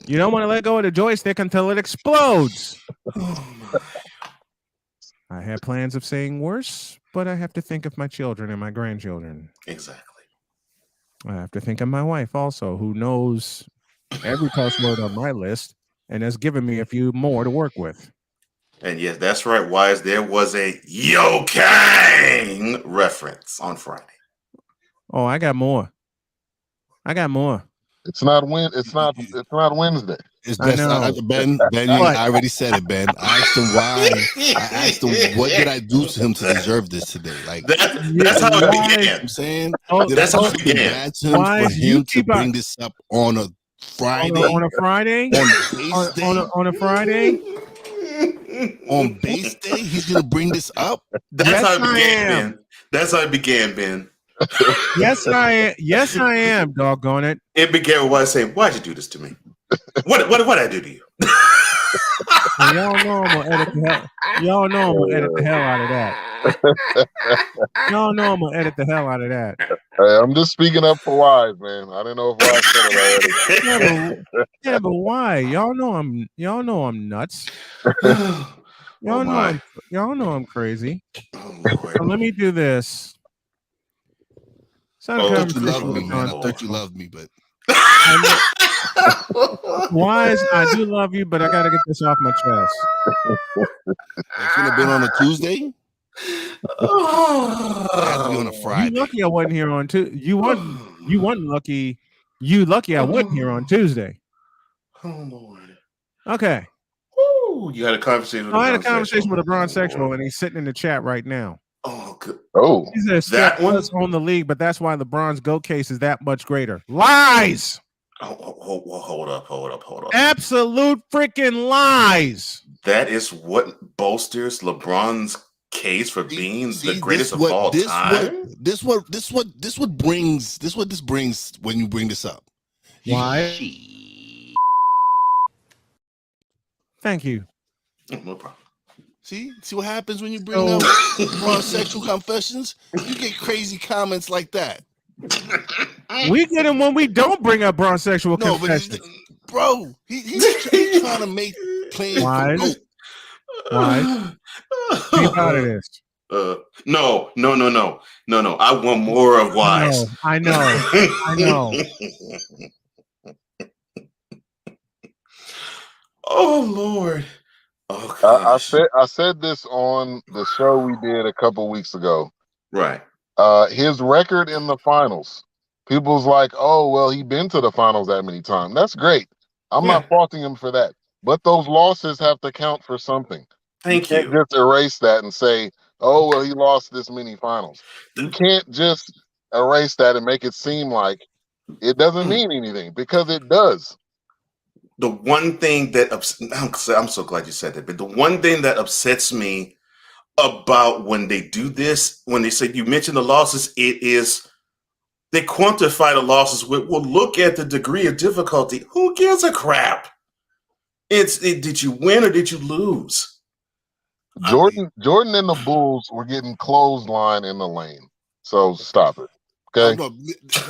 You don't want to let go of the joystick until it explodes. I have plans of saying worse, but I have to think of my children and my grandchildren. Exactly. I have to think of my wife also, who knows every cuss word on my list and has given me a few more to work with. And yes, that's right, Wise. There was a Yo Kang reference on Friday. Oh, I got more. It's not Wednesday. It's best. Ben, I already said it, Ben. I asked him why. I asked him what did I do to him to deserve this today. Like that's how it began. I'm saying that's how it began. For him to bring this up on a Friday. On a Friday. On a Friday. On base day, he's gonna bring this up. That's how it began, Ben. That's how it began, Ben. Yes, I am. Doggone it! It began with Wise saying, "Why'd you do this to me? What did I do to you?" Y'all know I'm gonna edit the hell. Y'all know I'm gonna edit the hell out of that. Y'all know I'm gonna edit the hell out of that. Hey, I'm just speaking up for Wise, man. I didn't know if Wise said it already. Yeah, but why? Y'all know I'm nuts. Y'all know I'm crazy. So let me do this. I thought you loved me, man. I thought you loved me, but Wise, I do love you, but I gotta get this off my chest. It should have been on a Tuesday. On a Friday. You lucky I wasn't here on Tuesday. You wasn't lucky. You lucky I wasn't here on Tuesday. Oh Lord. Okay. Ooh, you had a conversation with I had a conversation with a bronsexual, and he's sitting in the chat right now. Oh, good. Oh, he says Steph was on the league, but that's why LeBron's GOAT case is that much greater. Lies. Hold up. Absolute freaking lies. That is what bolsters LeBron's case for being the greatest of all time. This brings when you bring this up. Why? Thank you. No problem. See what happens when you bring up sexual confessions? You get crazy comments like that. We get them when we don't bring up bronsexual confessions. Bro, he's trying to make claims. Why? Be proud of this. No. I want more of Wise. I know. Oh Lord. Oh, I said this on the show we did a couple weeks ago. Right. His record in the finals. People's like, oh, well, he's been to the finals that many times. That's great. I'm not faulting him for that. But those losses have to count for something. Thank you. You can't just erase that and say, oh, well, he lost this many finals. You can't just erase that and make it seem like it doesn't mean anything, because it does. The one thing that I'm so glad you said that, but the one thing that upsets me about when they do this, when they say, you mentioned the losses, they quantify the losses with, well, look at the degree of difficulty. Who gives a crap? Did you win or did you lose? Jordan and the Bulls were getting clothesline in the lane. So stop it. Okay. Oh, no,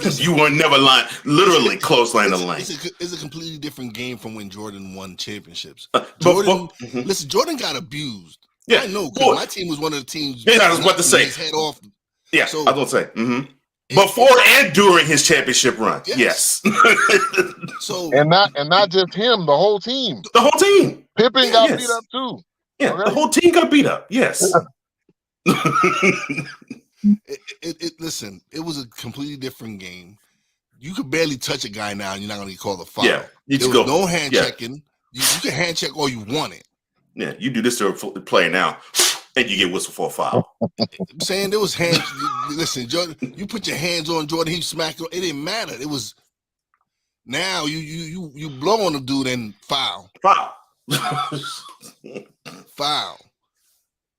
listen, you were never lying. Literally clothesline in the lane. It's a completely different game from when Jordan won championships. Jordan got abused. Yeah, I know, because my team was one of the teams. Yeah, I was about to say. His head off. Yeah, so, I was going to say. Before and during his championship run. Yes. So and not just him, the whole team. The whole team. Pippen got beat up too. Yeah, okay? The whole team got beat up. Yes. Listen, it was a completely different game. You could barely touch a guy now, and you're not going to call the foul. Yeah, there was no hand checking. You can hand check all you wanted. Yeah, you do this to a player now, and you get whistled for a foul. I'm saying there was hands. Listen, Jordan, you put your hands on Jordan, he smacked. It didn't matter. It was now you blow on the dude and foul. Foul.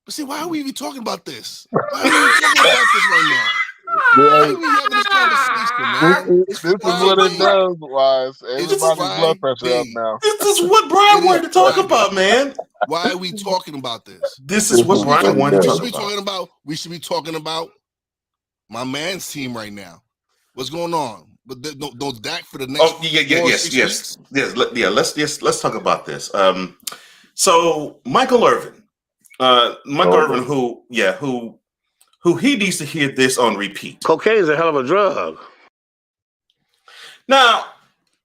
But see, why are we even talking about this? Why are we even talking about this right now? Why are we having this conversation, man? This is what it does, Wise. Everybody's blood pressure up now. This is what Brian wanted to talk about, man. Why are we talking about this? This is what Brian wanted to talk about. We should be talking about my man's team right now. What's going on? But no Dak for the next. Oh yes. Let's talk about this. So Michael Irvin, who he needs to hear this on repeat. Cocaine is a hell of a drug. Now,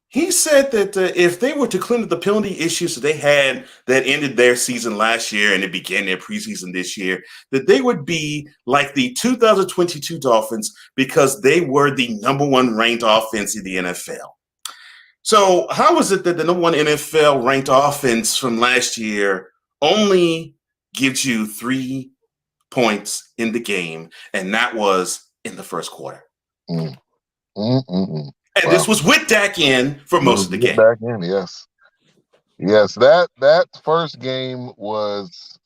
he said that if they were to clean up the penalty issues that they had that ended their season last year and it began their preseason this year, that they would be like the 2022 Dolphins because they were the number one ranked offense in the NFL. So how is it that the number one NFL ranked offense from last year only gives you 3 points in the game, and that was in the first quarter? And this was with Dak in for most of the game. Dak in, yes. That first game was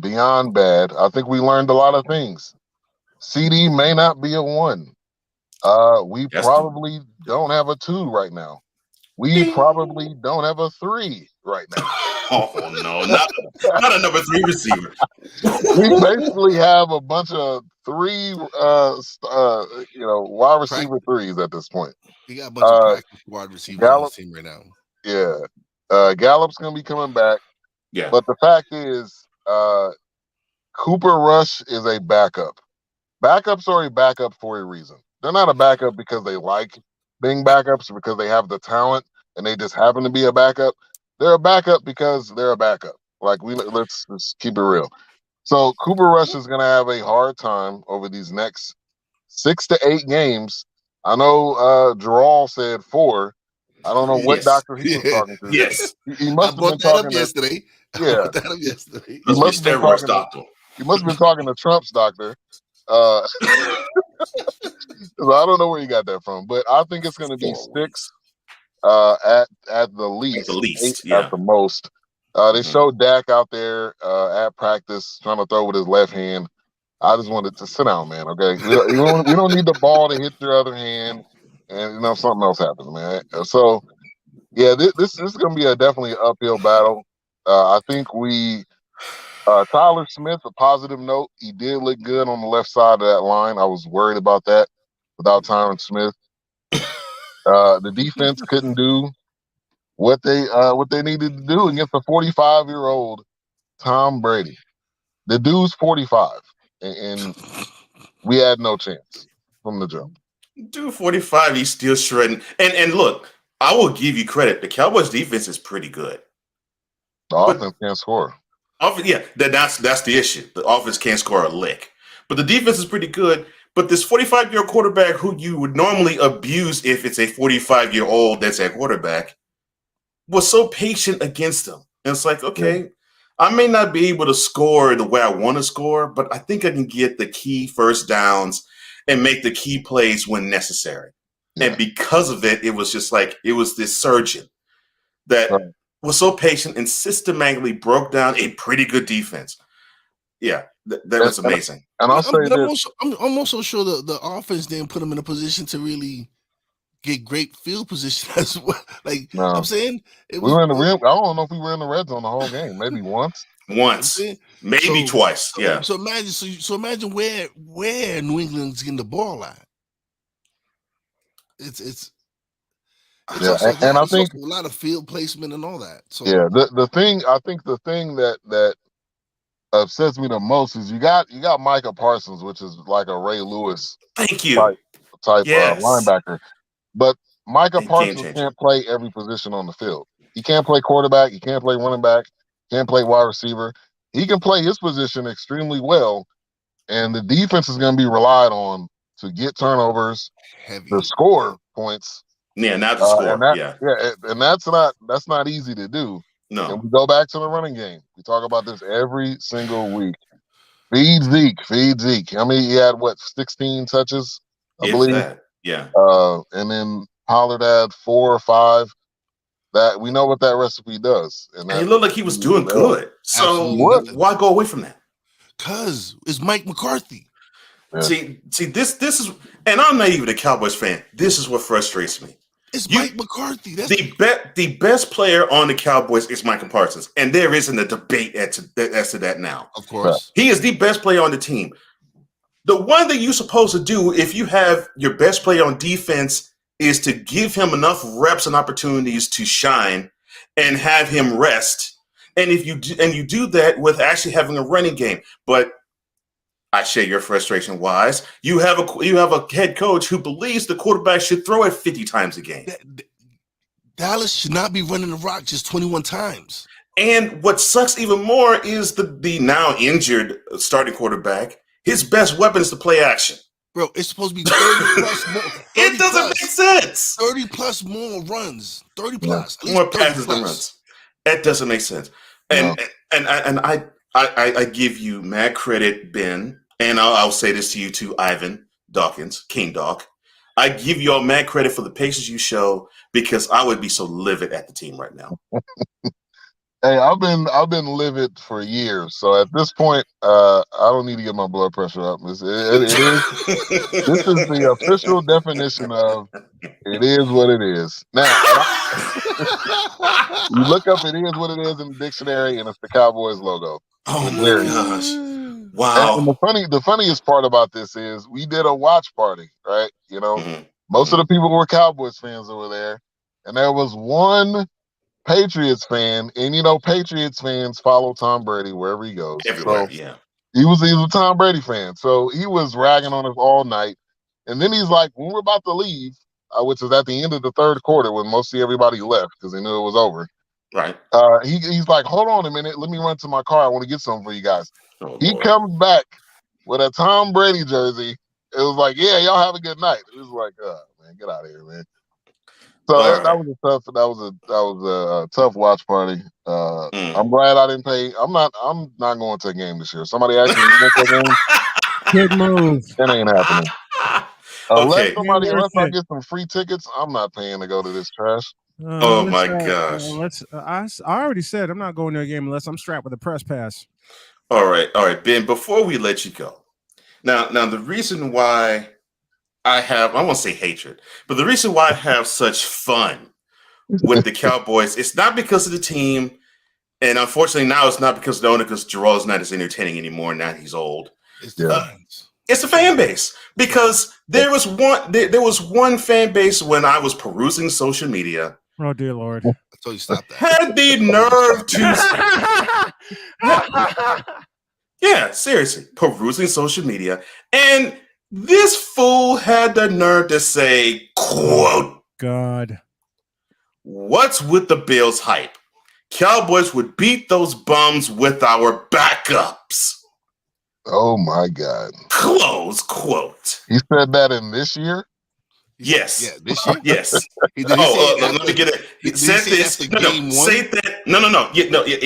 beyond bad. I think we learned a lot of things. CD may not be a 1. We probably don't have a 2 right now. We probably don't have a 3 right now. Oh no, not a number 3 receiver. We basically have a bunch of 3 wide receiver 3s at this point. You got a bunch of practice wide receivers on the team right now. Yeah. Gallup's gonna be coming back. Yeah. But the fact is, Cooper Rush is a backup. Backups are a backup for a reason. They're not a backup because they like being backups or because they have the talent and they just happen to be a backup. They're a backup because they're a backup. Like let's keep it real. So Cooper Rush is gonna have a hard time over these next 6 to 8 games. I know Gerald said 4. I don't know what doctor he was talking to. Yes. He must have been talking yesterday. Yeah. Yesterday. He must have been doctor. He must have been talking to Trump's doctor. So I don't know where you got that from, but I think it's going to be 6 at the least, 8 at the most. They showed Dak out there at practice trying to throw with his left hand. I just wanted to sit down, man. Okay, we don't need the ball to hit your other hand, and something else happens, man. So yeah, this is going to be definitely an uphill battle. I think Tyler Smith, a positive note, he did look good on the left side of that line. I was worried about that without Tyron Smith. The defense couldn't do what they needed to do against a 45-year-old Tom Brady. The dude's 45, and we had no chance from the jump. Dude, 45, he's still shredding. And look, I will give you credit. The Cowboys defense is pretty good. The offense can't score. Yeah, that's the issue. The offense can't score a lick. But the defense is pretty good. But this 45-year-old quarterback who you would normally abuse if it's a 45-year-old that's at quarterback was so patient against them. And it's like, okay, I may not be able to score the way I want to score, but I think I can get the key first downs and make the key plays when necessary. Yeah. And because of it, it was just like it was this surgeon that was so patient and systematically broke down a pretty good defense. Yeah, that was amazing. And I'll say I'm this. also sure the offense didn't put him in a position to really get great field position as well. Like No. I'm saying, I don't know if we were in the red zone the whole game. Maybe once. Maybe twice. Yeah. So imagine where New England's getting the ball at. It's also and I think also a lot of field placement and all that. So the thing that upsets me the most is you got Micah Parsons, which is like a Ray Lewis type linebacker, but Micah Parsons can't play every position on the field. He can't play quarterback. He can't play running back. Can't play wide receiver. He can play his position extremely well, and the defense is going to be relied on to get turnovers, to score points. Yeah, not to score. And that's not easy to do. No. And we go back to the running game. We talk about this every single week. Feed Zeke. I mean, he had 16 touches, I believe. That. Yeah. And then Pollard had 4 or 5. That we know what that recipe does. And he looked like he was doing good. So why go away from that? Because it's Mike McCarthy. Yeah. See, this is, and I'm not even a Cowboys fan. This is what frustrates me. It's Mike McCarthy. That's the best player on the Cowboys is Micah Parsons, and there isn't a debate as to that now. Of course, he is the best player on the team. The one thing you're supposed to do if you have your best player on defense is to give him enough reps and opportunities to shine, and have him rest. And if you do that with actually having a running game, but I share your frustration. Wise, you have a head coach who believes the quarterback should throw it 50 times a game. Dallas should not be running the rock just 21 times. And what sucks even more is the now injured starting quarterback. His best weapon is the play action. Bro, it's supposed to be 30 plus more. It doesn't make sense. 30 plus more runs. 30 plus. Yeah. More passes than runs. That doesn't make sense. And I give you mad credit, Ben, and I'll say this to you too, Ivan Dawkins, King Doc. I give you all mad credit for the patience you show, because I would be so livid at the team right now. Hey, I've been livid for years, so at this point, I don't need to get my blood pressure up. This is the official definition of it is what it is. Now, you look up "it is what it is" in the dictionary, and it's the Cowboys logo. Oh my gosh! Wow. And the funniest part about this is we did a watch party, right? You know, most of the people were Cowboys fans over there, and there was one Patriots fan, and you know, Patriots fans follow Tom Brady wherever he goes. Everywhere, so he was a Tom Brady fan, so he was ragging on us all night. And then he's like, when we're about to leave, which is at the end of the third quarter when mostly everybody left because they knew it was over. Right. He's like, hold on a minute, let me run to my car. I want to get something for you guys. He Lord. comes back with a Tom Brady jersey. It was like, yeah, y'all have a good night. It was like, man, get out of here, man. So that was a tough watch party. I'm glad I didn't pay. I'm not going to a game this year. Somebody asked me to go to a game. Good move. That ain't happening. Unless I get some free tickets, I'm not paying to go to this trash. Oh my gosh! I already said I'm not going to a game unless I'm strapped with a press pass. All right, Ben. Before we let you go, now the reason why I won't say hatred, but the reason why I have such fun with the Cowboys, it's not because of the team, and unfortunately now it's not because of the owner, because Jarrell's not as entertaining anymore. Now he's old. It's the fans. It's a fan base, because there was one fan base when I was perusing social media. Oh dear Lord! I told you stop that. Had the nerve to, yeah, seriously, perusing social media, and this fool had the nerve to say, quote, God, what's with the Bills hype? Cowboys would beat those bums with our backups. Oh my God. Close quote. He said that in this year? Yes. Yeah, this year? Yes. Let me get it. He said this.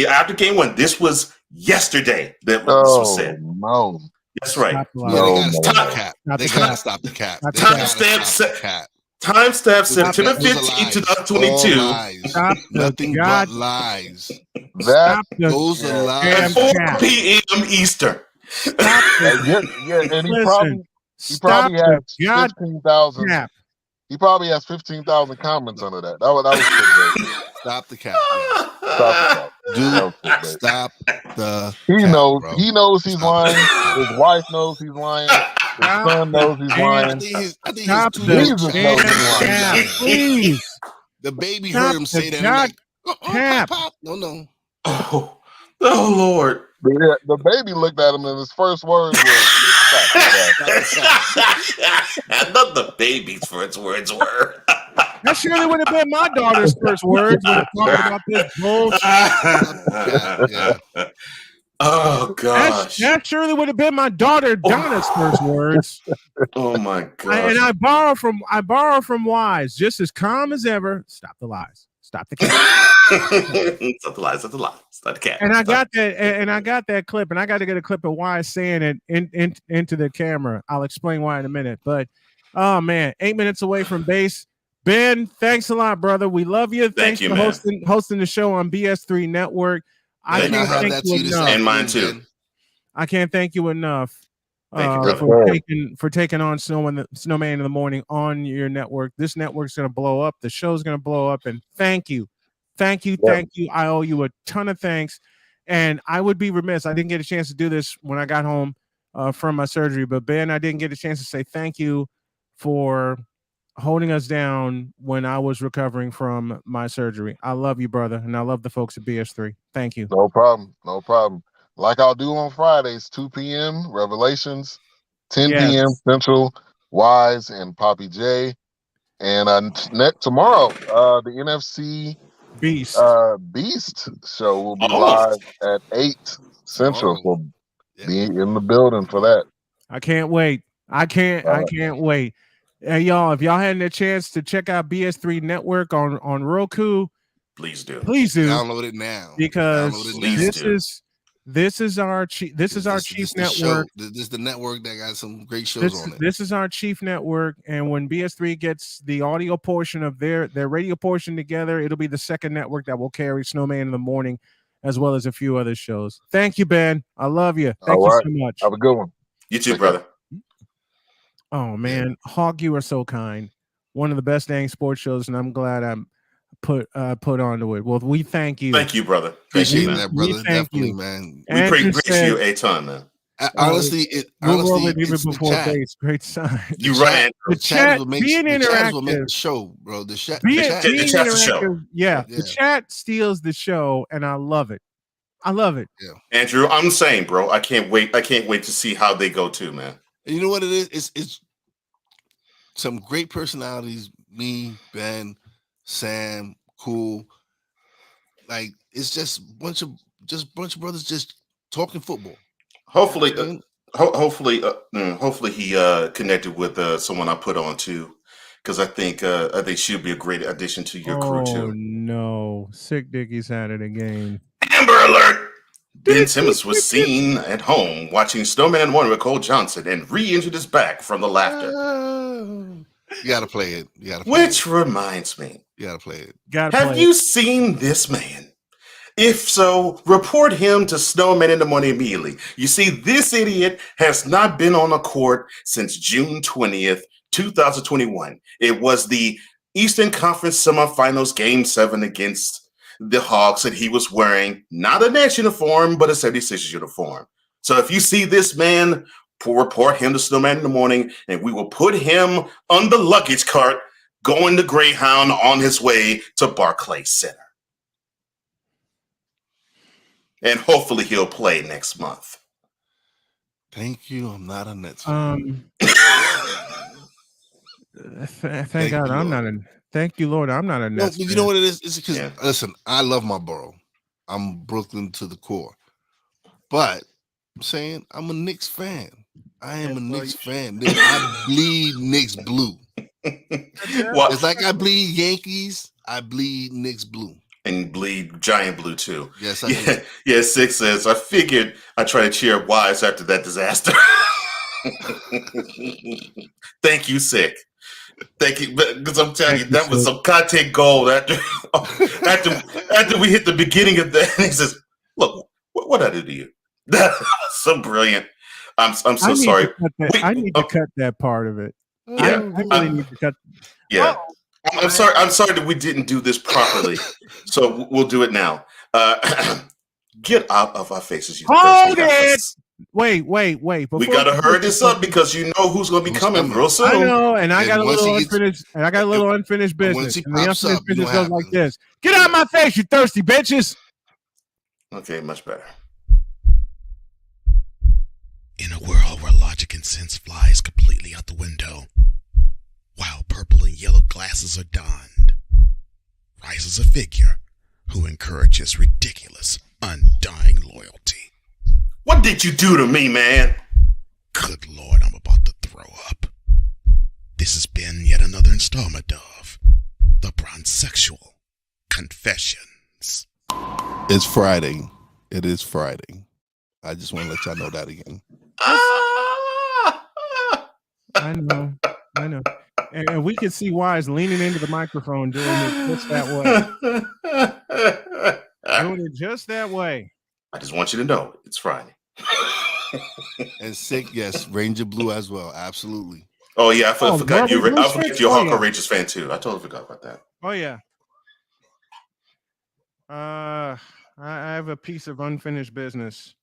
After game one. This was yesterday that this was said. No. That's right. They gotta stop the cap. They gotta stop the cap. Timestamp. Timestamp Stop September that. Those are 15, lies. 2022. All lies. Stop the Nothing God. but lies. Stop the Those are At lies. 4 cap. p.m. Eastern. Stop the Yeah, and he listen. probably Stop has the God 15,000. cap. He probably has 15,000 comments under that. That was clickbait. Stop the cap. Yes. Stop the cap. Dude, That was clickbait. stop the He cap, knows. bro. He knows he's Stop lying. it. His wife knows he's lying. His Stop son knows he's the lying. I think his Stop 2-year-old the Jesus child knows damn he's lying. cap, please. The baby Stop heard him the say that. And God like, cap. pop. No. Oh Lord. Yeah, the baby looked at him and his first words were, Not the baby's first words were. That surely would have been my daughter's first words when talking about this bullshit. Yeah. Oh gosh. That surely would have been my daughter Donna's first words. Oh my gosh. And I borrow from Wise, just as calm as ever. Stop the lies. Stop the cap. Stop the lies. Stop the lies. Stop the cap. And I got that. And I got that clip. And I got to get a clip of Wise saying it into the camera. I'll explain why in a minute. But oh man, 8 minutes away from base. Ben, thanks a lot, brother. We love you. Thanks for hosting the show on BS3 Network. I can't thank you enough. And mine too. I can't thank you enough Thank you, for taking on Snowman in the Morning on your network. This network's going to blow up. The show's going to blow up. And thank you. Thank you. I owe you a ton of thanks. And I would be remiss. I didn't get a chance to do this when I got home from my surgery. But Ben, I didn't get a chance to say thank you for holding us down when I was recovering from my surgery. I love you, brother. And I love the folks at BS3. Thank you. No problem. No problem. Like I'll do on Fridays, 2 p.m. Revelations, 10 p.m. Central, Wise and Poppy J. And tomorrow, the NFC Beast show will be live at 8 Central. So be in the building for that. I can't wait. I can't wait. Hey, y'all, if y'all hadn't a chance to check out BS3 Network on Roku, please do. Download it now. Because this is our chief network. This is the network that got some great shows on it. This is our chief network, and when BS3 gets the audio portion of their radio portion together, it'll be the second network that will carry Snowman in the Morning, as well as a few other shows. Thank you, Ben. I love you. Thank you so much. Have a good one. You too, brother. Oh man, Hawk, you are so kind. One of the best dang sports shows, and I'm glad I'm put onto it. Well, we thank you. Thank you, brother. Appreciate that, brother. Definitely, man. We appreciate you a ton, man. Honestly, even before base, great sign. You're right. The chat will make the show, bro. The chat's the show. Yeah, the chat steals the show, and I love it. I love it. Yeah, Andrew, I'm saying, bro, I can't wait to see how they go too, man. And you know what it is? It's some great personalities. Me, Ben, Sam, Cool. Like it's just bunch of brothers just talking football. Hopefully, hopefully he connected with someone I put on too, because I think she'll be a great addition to your crew too. Oh no, Sick Dickie's had it again. Amber Alert! Ben Simmons was seen at home watching Snowman and One with Cole Johnson and re-injured his back from the laughter. You gotta play it. Which reminds me. You gotta play it. Have you seen this man? If so, report him to Snowman in the Morning immediately. You see, this idiot has not been on a court since June 20th, 2021. It was the Eastern Conference Semifinals Game 7 against the Hawks, and he was wearing not a Nets uniform, but a 76ers uniform. So if you see this man, report him to Snowman in the Morning, and we will put him on the luggage cart going to Greyhound on his way to Barclays Center. And hopefully he'll play next month. Thank you. I'm not a Nets fan. Thank God I'm not a. Thank you, Lord. I'm not a Nets fan. You know what it is? It's because listen, I love my borough. I'm Brooklyn to the core. But I'm saying I'm a Knicks fan. I am a Knicks fan. I bleed Knicks blue. It's like I bleed Yankees. I bleed Knicks blue. And bleed Giant blue too. Yes, I do. Yeah, Six says, I figured I'd try to cheer Wise after that disaster. Thank you, Sick. Thank you, because I'm telling you, that was some content gold. After we hit the beginning of that, he says, "Look, what I do to you?" That was so brilliant. I'm so sorry. I need to cut that part of it. Yeah, I really need to cut. Yeah, I'm sorry. I'm sorry that we didn't do this properly. So we'll do it now. Get out of our faces, you. Hold it. Wait. We got to hurry this up because you know who's going to be coming real soon. I know, and I got a little unfinished. And I got a little unfinished business. And the unfinished business goes like this: Get out of my face, you thirsty bitches. Okay, much better. In a world where logic and sense flies completely out the window, while purple and yellow glasses are donned, rises a figure who encourages ridiculous, undying loyalty. What did you do to me, man? Good Lord, I'm about to throw up. This has been yet another installment of The Bronsexual Confessions. It's Friday. It is Friday. I just want to let y'all know that again. I know. And we can see Wise leaning into the microphone doing it just that way. Doing it just that way. I just want you to know it's Friday. And sick, yes, Ranger Blue as well. Absolutely. Oh yeah, I forgot you're a Hawk Rangers fan too. I totally forgot about that. Oh yeah. I have a piece of unfinished business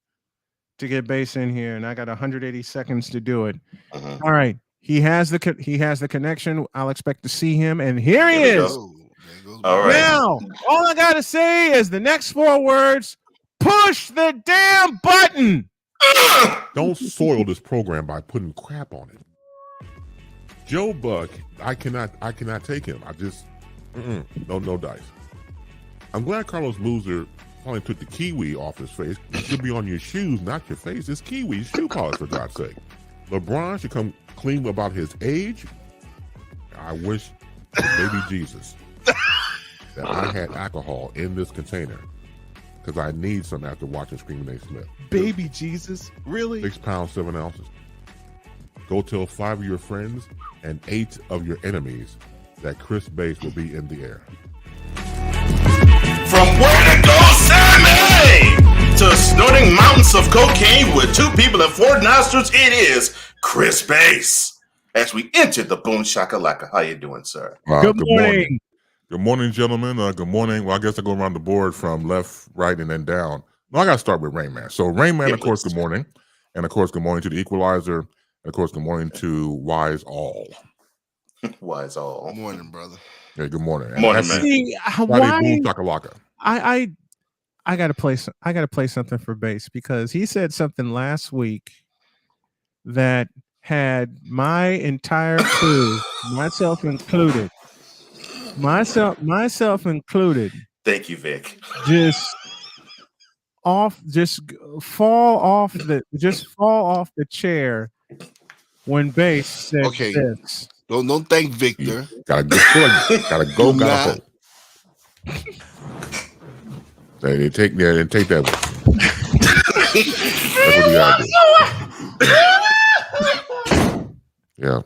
to get Base in here, and I got 180 seconds to do it. Uh-huh. All right. He has the connection. I'll expect to see him, and here he is. All right. Now, all I gotta say is the next 4 words. Push the damn button. Don't soil this program by putting crap on it. Joe Buck, I cannot take him. I just no dice. I'm glad Carlos Boozer finally took the kiwi off his face. It should be on your shoes, not your face. It's kiwi shoe polish, for God's sake. LeBron should come clean about his age. I wish baby Jesus that I had alcohol in this container, because I need some after watching Screaming A. Smith. Baby Jesus? Really? 6 pounds, 7 ounces. Go tell 5 of your friends and 8 of your enemies that Chris Base will be in the air. From where to go, Sammy, to snorting mountains of cocaine with 2 people and 4 nostrils, it is Chris Base. As we enter the Boom Shakalaka. How you doing, sir? Good morning. Good morning, gentlemen. Good morning. Well, I guess I go around the board from left, right, and then down. No, I got to start with Rain Man. So Rain Man, of course, good morning. And of course, good morning to the Equalizer. And of course, good morning to Wise All. Wise All. Morning, brother. Yeah, good morning. Morning, man. See, Boom Shakalaka. I gotta play something for Base, because he said something last week that had my entire crew, myself included. Thank you, Vic. Just fall off the chair when Base said this. Don't thank Victor. Gotta go. They take that one. That's what you gotta do. Yeah.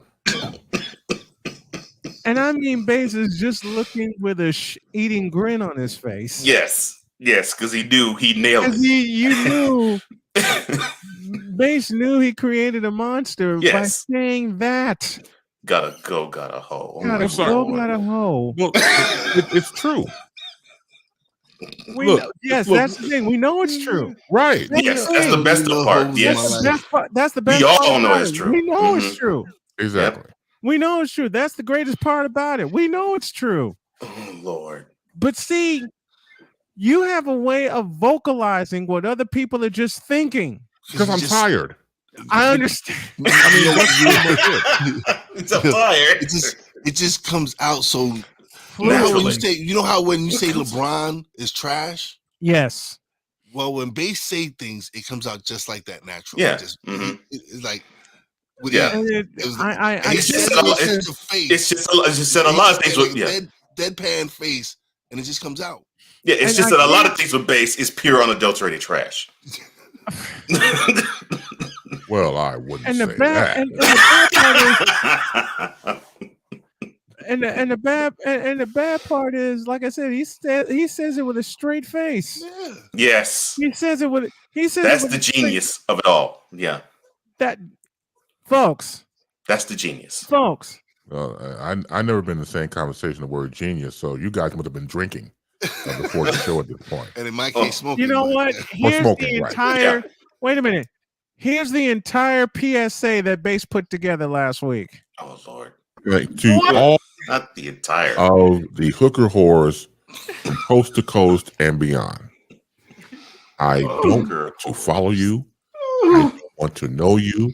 And I mean, Base is just looking with a eating grin on his face. Yes, because he knew he nailed it. You knew. Base knew he created a monster by saying that. Gotta go, gotta hoe. Gotta hoe. Well, it's true. That's the thing. We know it's true. Right. Yes, that's the best part. Yes. That's the best part. We all know it's true. We know it's true. Exactly. Yep. We know it's true. That's the greatest part about it. We know it's true. Oh, Lord. But see, you have a way of vocalizing what other people are just thinking. Because I'm tired. I understand. It's a fire. It just comes out so naturally. You know how when you say LeBron is trash? Yes. Well, when Base say things, it comes out just like that naturally. Yeah. It's like, It's just said a lot of things with deadpan face, and it just comes out. Yeah, it's just that a lot of things with Base is pure unadulterated trash. Well, I wouldn't and say the bad, that. and the bad part is, And the bad part is, like I said, he says it with a straight face. Yeah. Yes. He says it with That's the genius of it all. Yeah. That folks. That's the genius. Folks. I never been in the same conversation the word genius, so you guys must have been drinking before the show at this point. And in my case, smoking. You know what? Here's the entire. Right. Wait a minute. Here's the entire PSA that Base put together last week. Oh Lord! Right, to all not the entire of the hooker whores from coast to coast and beyond. I don't want to follow you. I don't want to know you.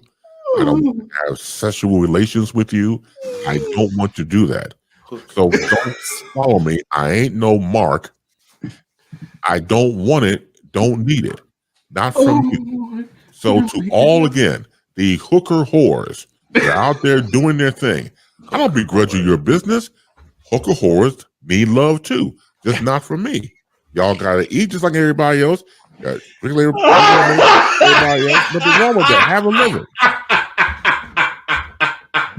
I don't want to have sexual relations with you. I don't want to do that. So don't follow me. I ain't no Mark. I don't want it. Don't need it. Not from you. So to all again, the hooker whores, they're out there doing their thing. I don't begrudge you your business. Hooker whores need love too, just not from me. Y'all gotta eat just like everybody else. Everybody else. Nothing wrong with that. Have a living.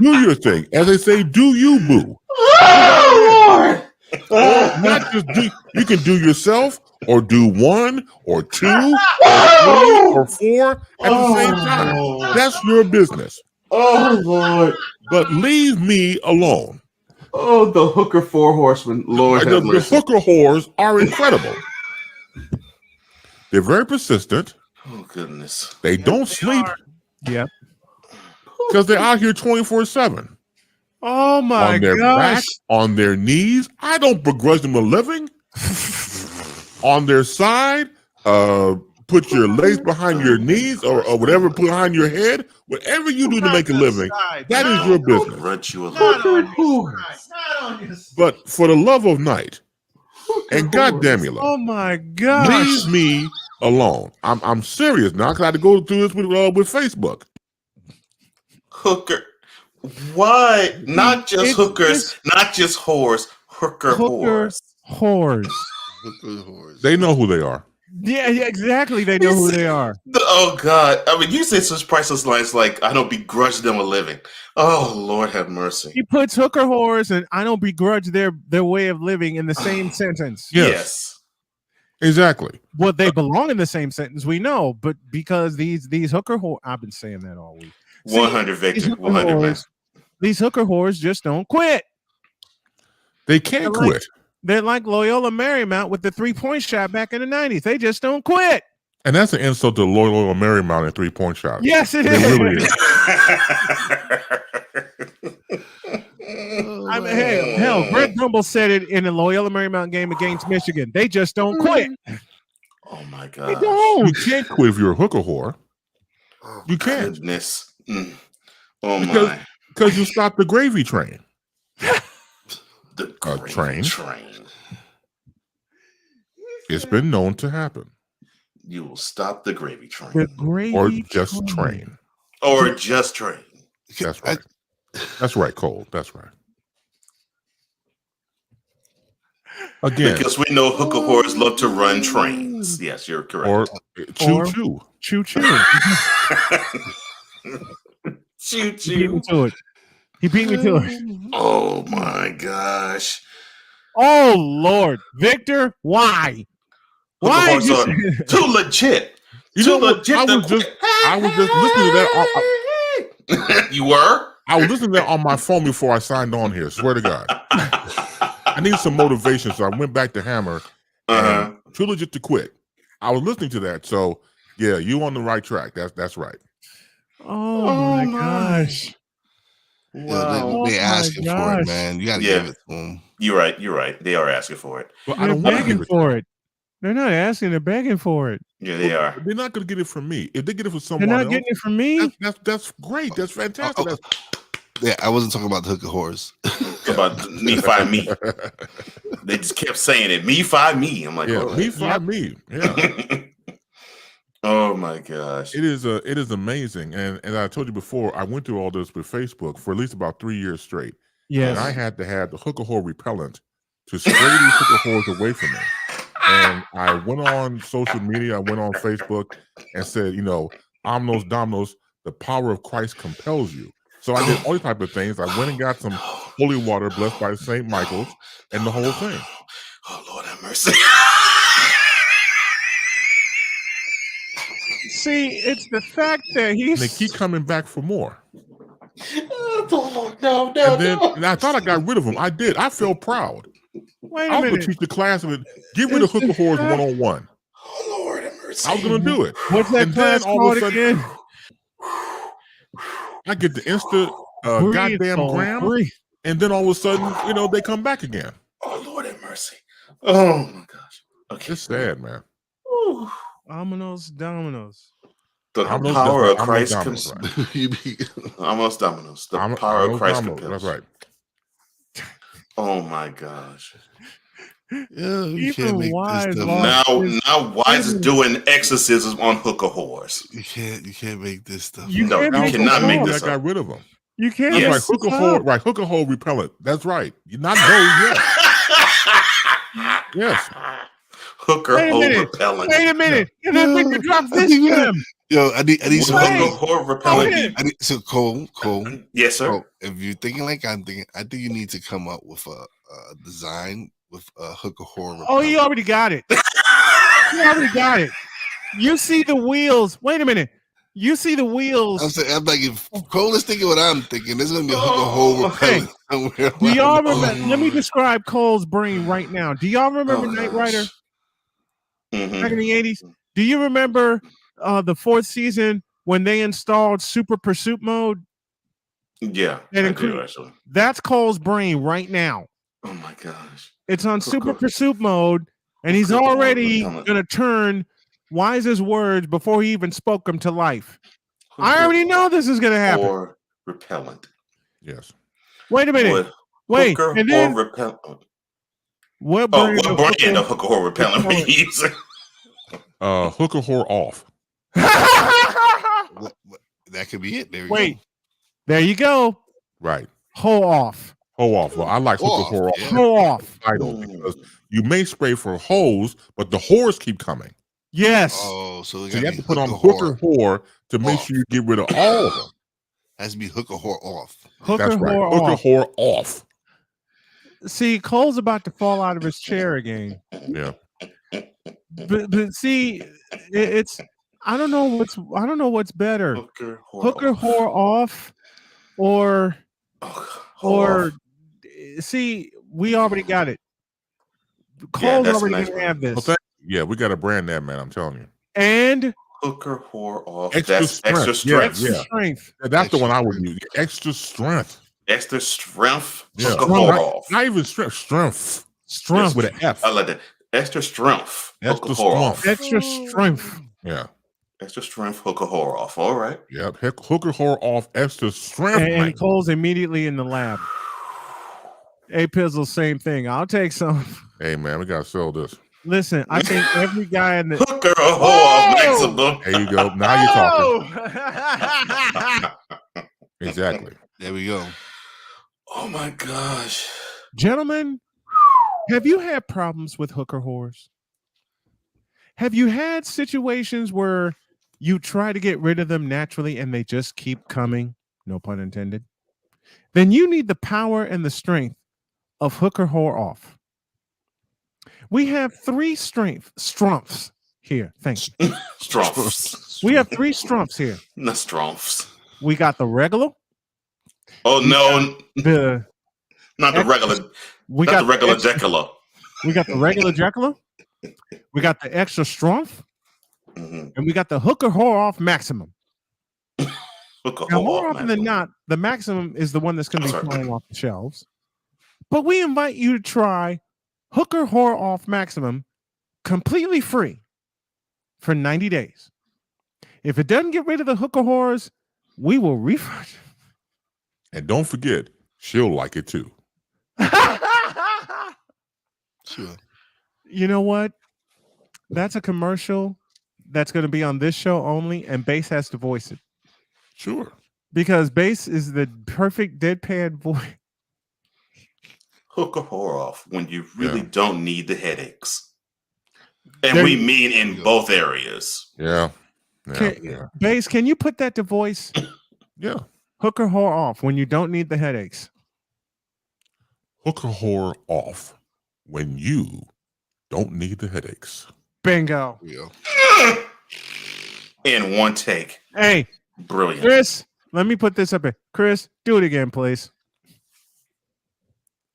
Do your thing. As they say, do you, boo. Not just do. You can do yourself, or do one, or two, or three, or four at the same time. That's your business. Oh Lord! But leave me alone. Oh, the hooker four horsemen. Lord have The mercy. hooker whores are incredible. They're very persistent. Oh goodness! They don't sleep. Yep. Because they're out here 24/7. Oh my on their back, on their knees. I don't begrudge them a living. On their side, put your legs behind your knees or whatever behind your head. Whatever you do to make a living, that is your business. But for the love of night, and goddamn you, oh my gosh, leave me alone. I'm serious now. I had to go through this with Facebook. Hooker. Why? Not just hookers, not just whores. Hooker whores. Whores. They know who they are. Yeah, exactly. They know who they are. Oh God! I mean, you say such priceless lines like "I don't begrudge them a living." Oh Lord, have mercy. He puts hooker whores and "I don't begrudge their way of living" in the same sentence. Yes. Exactly. Well, they belong in the same sentence, we know, but because these hooker whores, I've been saying that all week. 100, Victor. 100, man. These hooker whores just don't quit. They can't quit. They're like Loyola Marymount with the 3-point shot back in the 90s. They just don't quit. And that's an insult to Loyola Marymount and 3-point shot. Yes, it is. Really is. I mean, hell, Greg Gumbel said it in the Loyola Marymount game against Michigan. They just don't quit. Oh my They God! don't. You can't quit if you're a hooker whore. You can't. Goodness. Oh my! Because you stopped the gravy train. The train. Train. It's been known to happen. You will stop the gravy train. The gravy or just train. Or just train. That's right. That's right, Cole. That's right. Again. Because we know hooker whores love to run trains. Yes, you're correct. Or choo-choo. Choo-choo. Choo-choo. He beat me to it. Oh my gosh. Oh Lord. Victor, why? Why? Hooker whores are too legit. You too know what? legit. I was just listening to that. You were? I was listening to that on my phone before I signed on here. Swear to God. I need some motivation, so I went back to Hammer. Too legit to quit. I was listening to that, so yeah, you on the right track. That's right. Oh my gosh. Wow. They're asking for it, man. You got to give it to them. You're right. You're right. They are asking for it. Well, They're begging for it. They're not asking. They're begging for it. Yeah, they are. They're not going to get it from me. If they get it from someone They're not else, getting it from me. That's great. That's fantastic. Yeah, I wasn't talking about the hooker whores. About me find me. They just kept saying it. Me find me. I'm like, yeah, oh, me find me. Yeah. Oh my gosh. It is amazing. And I told you before, I went through all this with Facebook for at least about 3 years straight. Yes. And I had to have the hooker whore repellent to spray these hooker whores away from me. And I went on social media, I went on Facebook and said, Omnos Domnos, the power of Christ compels you. So I did all these type of things. I went and got some holy water blessed by St. Michael's and the whole thing. Oh, Lord have mercy. See, it's the fact that And they keep coming back for more. No. And I thought I got rid of them. I did. I felt proud. Wait I a was going minute. to teach the class of it. Get rid of hooker whores 101. Oh, Lord have mercy. I was going to do it. What's that And class then all called of a sudden, again? I get the Insta Breathe, goddamn soul, gram. breathe. And then all of a sudden, they come back again. Oh, Lord have mercy. Oh, my gosh. Okay. It's sad, man. Ooh. Dominoes. The Dominoes, power that's of right. Christ Dominoes, almost dominoes. The power of Christ compels. That's right. Oh my gosh. Yeah, you can't Even make Wise this stuff lost up. Now Wise is doing exorcisms on hooker whores. You can't make this stuff You up. No, can't you make cannot this make up. this I got up. rid of them. You can't That's make right. this Hooker up. hole, right? Hooker hole repellent. That's right. You're not those yet. Yes. Hooker Wait a hole minute. repellent. Wait a minute. And I think to drop I this think we got- gem. Yo, I need some Hooker homies. hole repellent. ahead. So Cole. Yes, sir. Cole, if you're thinking like I'm thinking, I think you need to come up with a design with a hooker horror. Oh, he already got it. He already got it. You see the wheels. Wait a minute. You see the wheels. I'm saying, I'm like, if Cole is thinking what I'm thinking, there's gonna be a hooker hole repellent somewhere. Do y'all remember? Let me describe Cole's brain right now. Do y'all remember Knight Rider back in the 80s? Do you remember the 4th season when they installed Super Pursuit mode? Yeah, And I do actually. That's Cole's brain right now. Oh my gosh. It's on Super Pursuit mode, and he's already gonna turn Wise's words before he even spoke them to life. I already know this is gonna happen. Or repellent. Yes. Wait a minute. Wait, hooker and then or repellent. what What brand brand of hooker or repellent are you using? Hooker whore off. That could be it. There we Wait. go. There you go. Right. Hoe off. Hoe off. Well, I like hooker Off, whore off. yeah. Hoe off. Title because you may spray for hoes, but the whores keep coming. Yes. Oh, so, So you have to put on hooker whore to make sure you get rid of all of them. Has to be hooker whore off. Hooker That's right. whore Hooker off. whore off. See, Cole's about to fall out of his chair again. Yeah. But see, it's I don't know what's better. Hooker Whore off or see, we already got it. Cole's that's already nice, gonna have this. Well, yeah, we got to brand that, man. I'm telling you. And hooker whore off. Extra That's strength. extra strength. Yeah. strength. Yeah, that's the one I would use. Extra strength. Extra strength. Yeah. Hooker whore off. Not even strength. Strength. Strength with an F. I like that. Extra strength. Extra Hooker whore off. Extra strength. Yeah. Extra strength. Hooker whore off. All right. Yep. Hooker whore off. Extra strength. And Cole's immediately in the lab. A Pizzle, same thing. I'll take some. Hey man, we gotta sell this. Listen, I think every guy in the hooker whore off maximum. There you go. Now you're talking. Exactly. There we go. Oh my gosh. Gentlemen, have you had problems with hooker whores? Have you had situations where you try to get rid of them naturally and they just keep coming? No pun intended. Then you need the power and the strength of hooker whore off. We have 3 strumps here. Thank you. Strumps. We have 3 strumps here. The strumps. We got the regular. Oh no. Not the regular. We not got the regular extra, Jekyll. We got the regular Jekyll. We got the extra strength. And we got the hooker whore off maximum. Hooker Now, whore more off often than not, the maximum is the one that's going to be flying off the shelves. But we invite you to try hooker whore off maximum completely free for 90 days. If it doesn't get rid of the hooker whores, we will refund. And don't forget, she'll like it too. Sure. You know what? That's a commercial that's going to be on this show only, and Bass has to voice it. Sure. Because Bass is the perfect deadpan voice. Hooker whore off when you really don't need the headaches. And There we you mean in both areas. Yeah. Bass, can you put that to voice? Yeah. Hooker whore off when you don't need the headaches. Hook a whore off when you don't need the headaches. Bingo. In one take. Hey, brilliant. Chris, let me put this up here. Chris, do it again, please.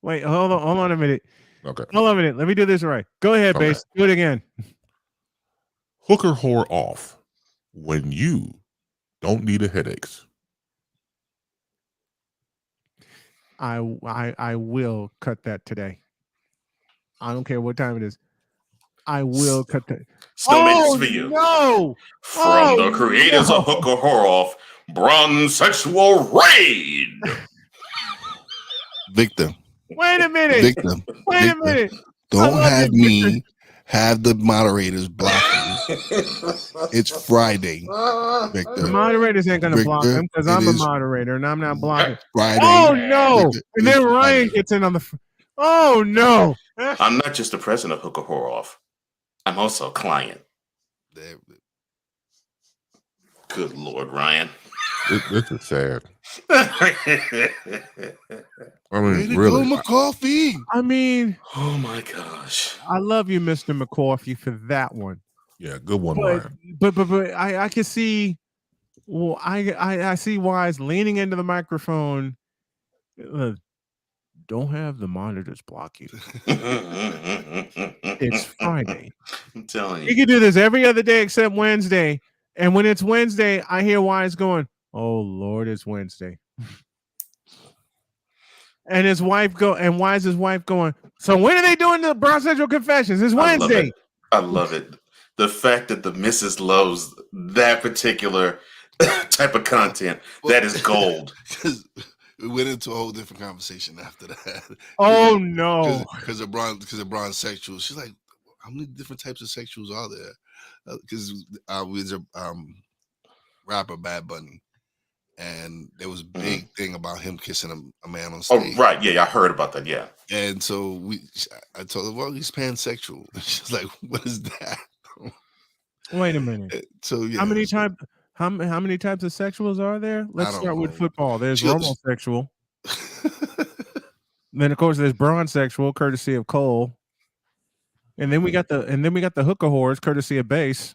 Wait, hold on a minute. Okay. Hold on a minute. Let me do this right. Go ahead, Okay. Bass. Do it again. Hook her whore off when you don't need the headaches. I will cut that today. I don't care what time it is. I will cut that. Still made this video. No! From the creators of Hook or Whore Off, Bronze Sexual Raid. Victor. Wait a minute. Victor. Wait a minute. Don't have me have the moderators block you. It's Friday, Victor. The moderators ain't gonna block Victor, him because I'm a moderator and I'm not blocking. Friday. Oh no! Victor, And then it's Ryan Friday. gets in on the. Oh no! I'm not just the president of Hook or Whore Off. I'm also a client. Good Lord, Ryan. This is sad. Way mean, to really. go, McCoffee. I mean, oh my gosh. I love you, Mr. McCoffee, for that one. Yeah, good one, But Ryan. but I can see. Well, I see Wise leaning into the microphone. Don't have the monitors block you. It's Friday. I'm telling you. You can do this every other day except Wednesday. And when it's Wednesday, I hear Wise going, "Oh Lord, it's Wednesday." And his wife Wise's wife going, "So when are they doing the Bronx Central Confessions? It's Wednesday." I love it. The fact that the missus loves that particular type of content, that is gold. We went into a whole different conversation after that. Oh no! Because of bronze sexuals. She's like, how many different types of sexuals are there? Because we was a rapper Bad Bunny, and there was a big thing about him kissing a man on stage. Oh right, yeah, I heard about that. Yeah, and so I told her, well, he's pansexual. She's like, what is that? Wait a minute. So yeah, how many types of sexuals are there? Let's start with football. There's homosexual. Then of course there's bronze-sexual, courtesy of Cole. And then we got the hooker whores, courtesy of Bass.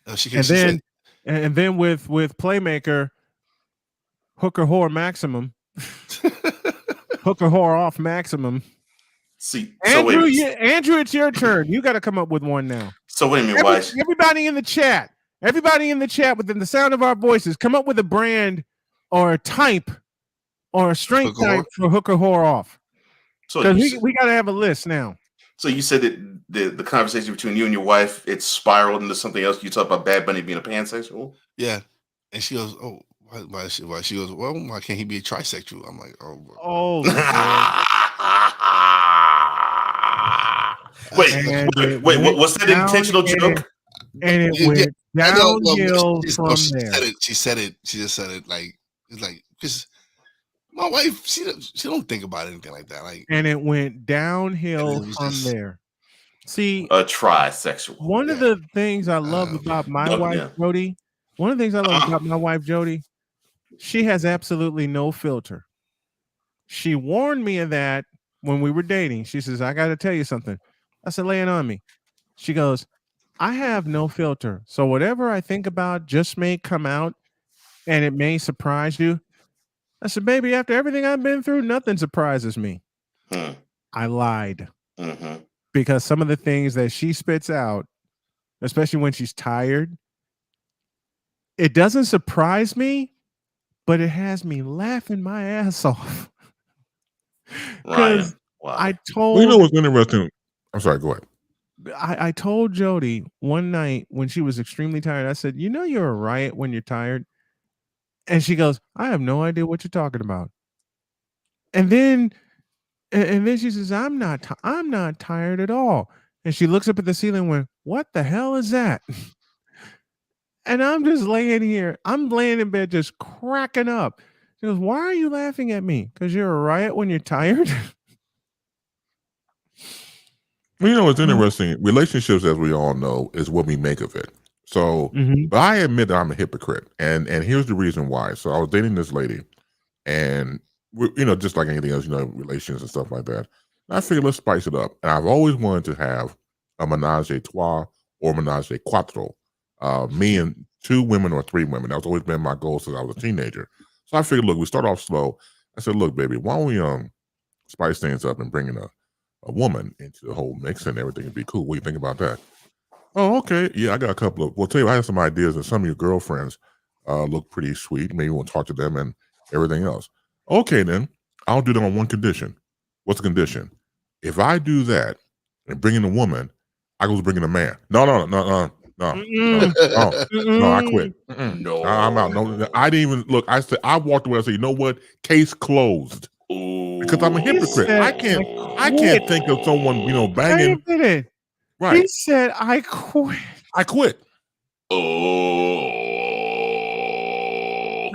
And then with Playmaker, hooker whore maximum. Hooker whore off maximum. See, Andrew, Andrew, it's your turn. You got to come up with one now. So wait a minute, why? Everybody in the chat within the sound of our voices, come up with a brand or a type or a strength type for hooker whore off. So we got to have a list now. So you said that the conversation between you and your wife, it spiraled into something else. You talk about Bad Bunny being a pansexual. Yeah, and she goes, "Oh, why?" She goes, "Well, why can't he be a trisexual?" I'm like, "Oh." Wait! Was that an intentional joke? And it went downhill from there. She said it. She just said it like it's like because my wife she don't think about anything like that. Like, and it went downhill from there. See, a trisexual. One of the things I love about my wife Jody. One of the things I love about my wife Jody. She has absolutely no filter. She warned me of that when we were dating. She says, "I got to tell you something." I said, "Lay it on me." She goes, "I have no filter. So whatever I think about just may come out and it may surprise you." I said, "Baby, after everything I've been through, nothing surprises me." I lied. Because some of the things that she spits out, especially when she's tired, it doesn't surprise me, but it has me laughing my ass off. Because I told... Well, you know what's interesting? I'm sorry, go ahead. I told Jody one night when she was extremely tired, I said, "You know you're a riot when you're tired." And she goes, "I have no idea what you're talking about." And then she says, I'm not tired at all." And she looks up at the ceiling and went, "What the hell is that?" And I'm just laying here. I'm laying in bed just cracking up. She goes, "Why are you laughing at me? Because you're a riot when you're tired?" Well, you know, it's interesting. Relationships, as we all know, is what we make of it. So, but I admit that I'm a hypocrite. And here's the reason why. So I was dating this lady and just like anything else, relations and stuff like that. And I figured let's spice it up. And I've always wanted to have a menage a trois or menage a quattro. Me and 2 women or 3 women. That's always been my goal since I was a teenager. So I figured, look, we start off slow. I said, look, baby, why don't we spice things up and bring in a woman into the whole mix and everything would be cool. What do you think about that? Oh, okay. Yeah, I got a couple of, tell you, I have some ideas and some of your girlfriends look pretty sweet. Maybe we'll talk to them and everything else. Okay, then I'll do them on one condition. What's the condition? If I do that and bring in a woman, I go to bring in a man. No, I quit. No, I'm out. No, I didn't even look. I walked away. I said, you know what? Case closed. Because I'm a hypocrite. I can't think of someone, banging. Wait a minute. Right. He said, I quit. I quit.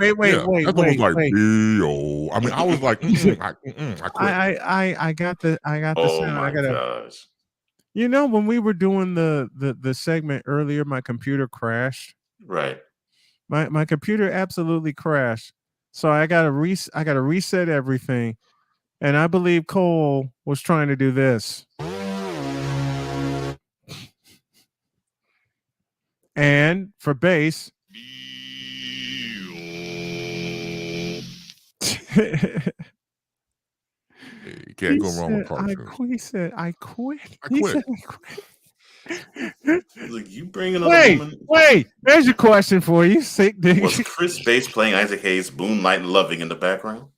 Wait. That's almost like B-O. I mean, I was like, I quit. I got the sound. I gotta. Gosh. When we were doing the segment earlier, my computer crashed. Right. My computer absolutely crashed. So I gotta reset everything. And I believe Cole was trying to do this. And for bass. You can't go wrong with cartoons. He said, I quit. I quit. Look, you bring another woman. Wait. There's your question for you. Sick dick. Was Chris Bass playing Isaac Hayes' Moonlight Loving in the background?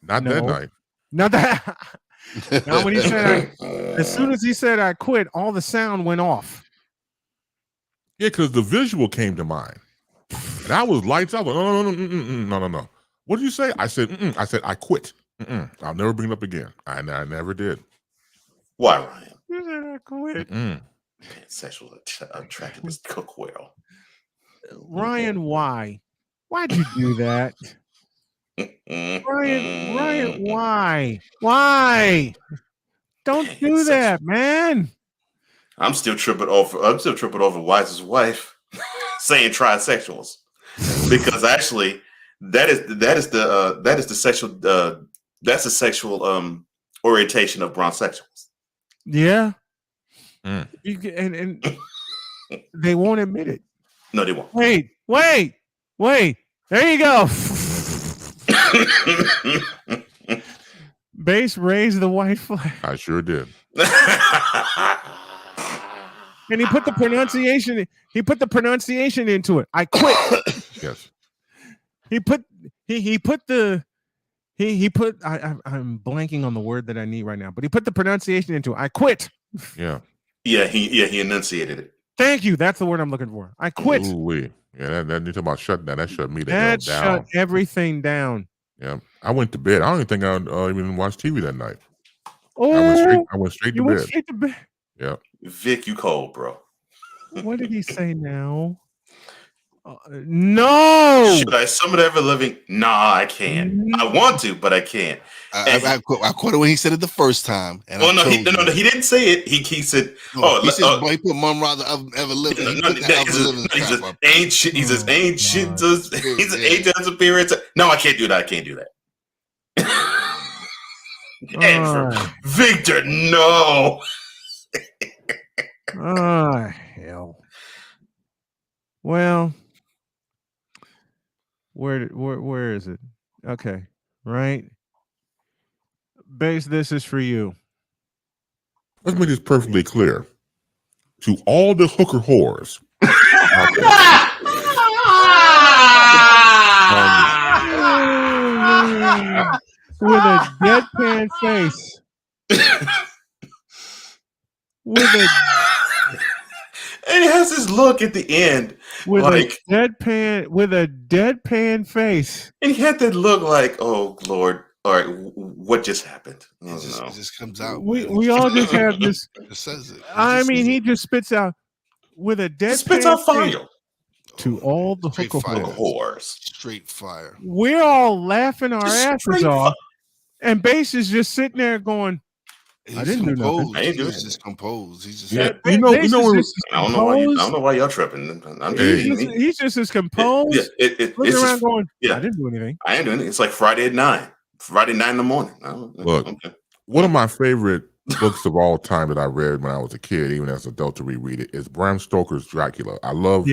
Not that night. Not that. Now when he said, as soon as he said I quit, all the sound went off. Yeah, because the visual came to mind. And I was lights out. No. What did you say? I said, I quit. I'll never bring it up again. I never did. Why, Ryan? You said I quit. Sexual attractiveness cook well. Ryan, why? Why'd you do that? Ryan, why? Why? Don't do that, man. I'm still tripping over Wise's wife saying trisexuals, because actually that is the sexual orientation of bronsexuals. Yeah. And they won't admit it. No, they won't. Wait. There you go. Bass raised the white flag. I sure did. And he put the pronunciation into it. I quit. Yes. I'm blanking on the word that I need right now, but he put the pronunciation into it. I quit. Yeah. He enunciated it. Thank you. That's the word I'm looking for. I quit. Ooh-wee. Yeah, that you talking about shutting down. That shut me down. That shut everything down. Yeah. I went to bed. I don't even think I even watched TV that night. Oh, I went straight to bed. Went straight to bed. Yeah. Vic, you cold, bro. What did he say now? No. Should I summon ever living? Nah, I can't. I want to, but I can't. I quote it when he said it the first time. And he didn't say it. He said, he put Mum rather ever living. He's as ancient as appearance. No, I can't do that. I can't do that. Victor, no. Oh, hell. Well, where is it? Okay, right. Bass, this is for you. Let's make this perfectly clear to all the hooker whores. With a deadpan face. And it has this look at the end, with a deadpan face, and he had that look like, "Oh Lord, all right, what just happened?" It just comes out. We all just have this. It says it. He just spits out with a deadpan. Spits out fire to all the hooker whores. Straight fire. We're all laughing our asses off, and Bass is just sitting there going, He's I didn't do nothing. composed. I ain't He doing was just composed. He's just Yeah. Base is just as I don't know why you. I composed. don't know why y'all tripping. I'm He's just as composed. Looking it's around just, going, yeah. I didn't do anything. I ain't doing it. It's like Friday at 9. Friday 9 in the morning. Look, Okay. one of my favorite books of all time that I read when I was a kid, even as an adult to reread it, is Bram Stoker's Dracula. I love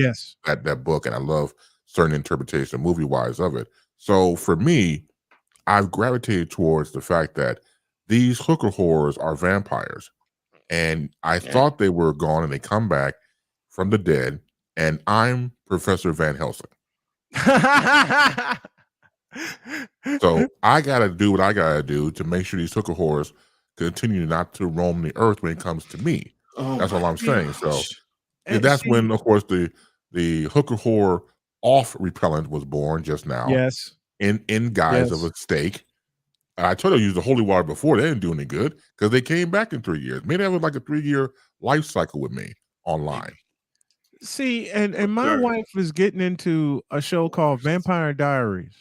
that book, and I love certain interpretation, movie-wise, of it. So for me, I've gravitated towards the fact that these hooker whores are vampires. And I thought they were gone, and they come back from the dead, and I'm Professor Van Helsing. So I got to do what I got to do to make sure these hooker whores continue not to roam the earth when it comes to me. That's all I'm saying. So that's when, of course, the hooker whore off repellent was born just now. Yes. In guise of a steak. I told you to use the holy water before. They didn't do any good because they came back in 3 years. Maybe that was like a 3-year life cycle with me online. See, and my wife is getting into a show called Vampire Diaries.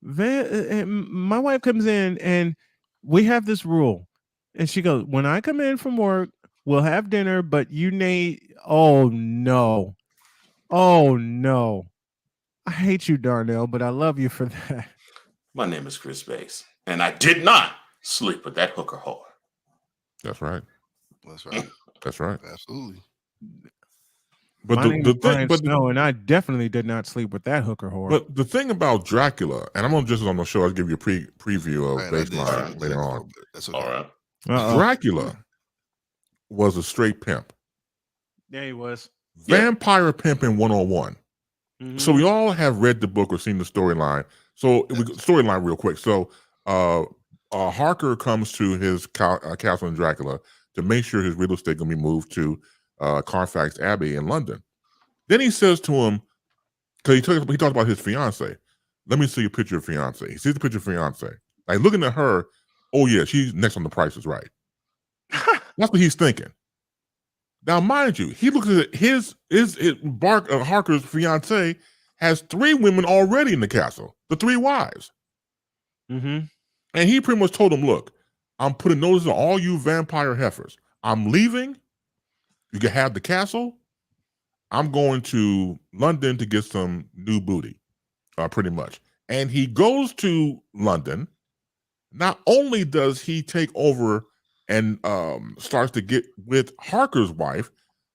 My wife comes in and we have this rule. And she goes, when I come in from work, we'll have dinner, but you need, oh no. I hate you, Darnell, but I love you for that. My name is Chris Bass, and I did not sleep with that hooker whore. That's right. That's right. That's right. Absolutely. But my name is Brian Snow, and I definitely did not sleep with that hooker whore. But the thing about Dracula, and I'm gonna just on the show, I'll give you a preview of Baseline later on. That's okay. All right. Dracula was a straight pimp. Yeah, he was. Vampire Pimping 101. So we all have read the book or seen the storyline. So storyline real quick. So Harker comes to his castle in Dracula to make sure his real estate gonna be moved to Carfax Abbey in London. Then he says to him, because he talks about his fiance. Let me see a picture of fiance. He sees the picture of fiance. Like looking at her, oh yeah, she's next on the Price is Right. That's what he's thinking. Now, mind you, he looks at Harker's fiance has 3 women already in the castle, the 3 wives. Mm-hmm. And he pretty much told him, look, I'm putting notice on all you vampire heifers. I'm leaving. You can have the castle. I'm going to London to get some new booty, pretty much. And he goes to London. Not only does he take over and starts to get with Harker's wife,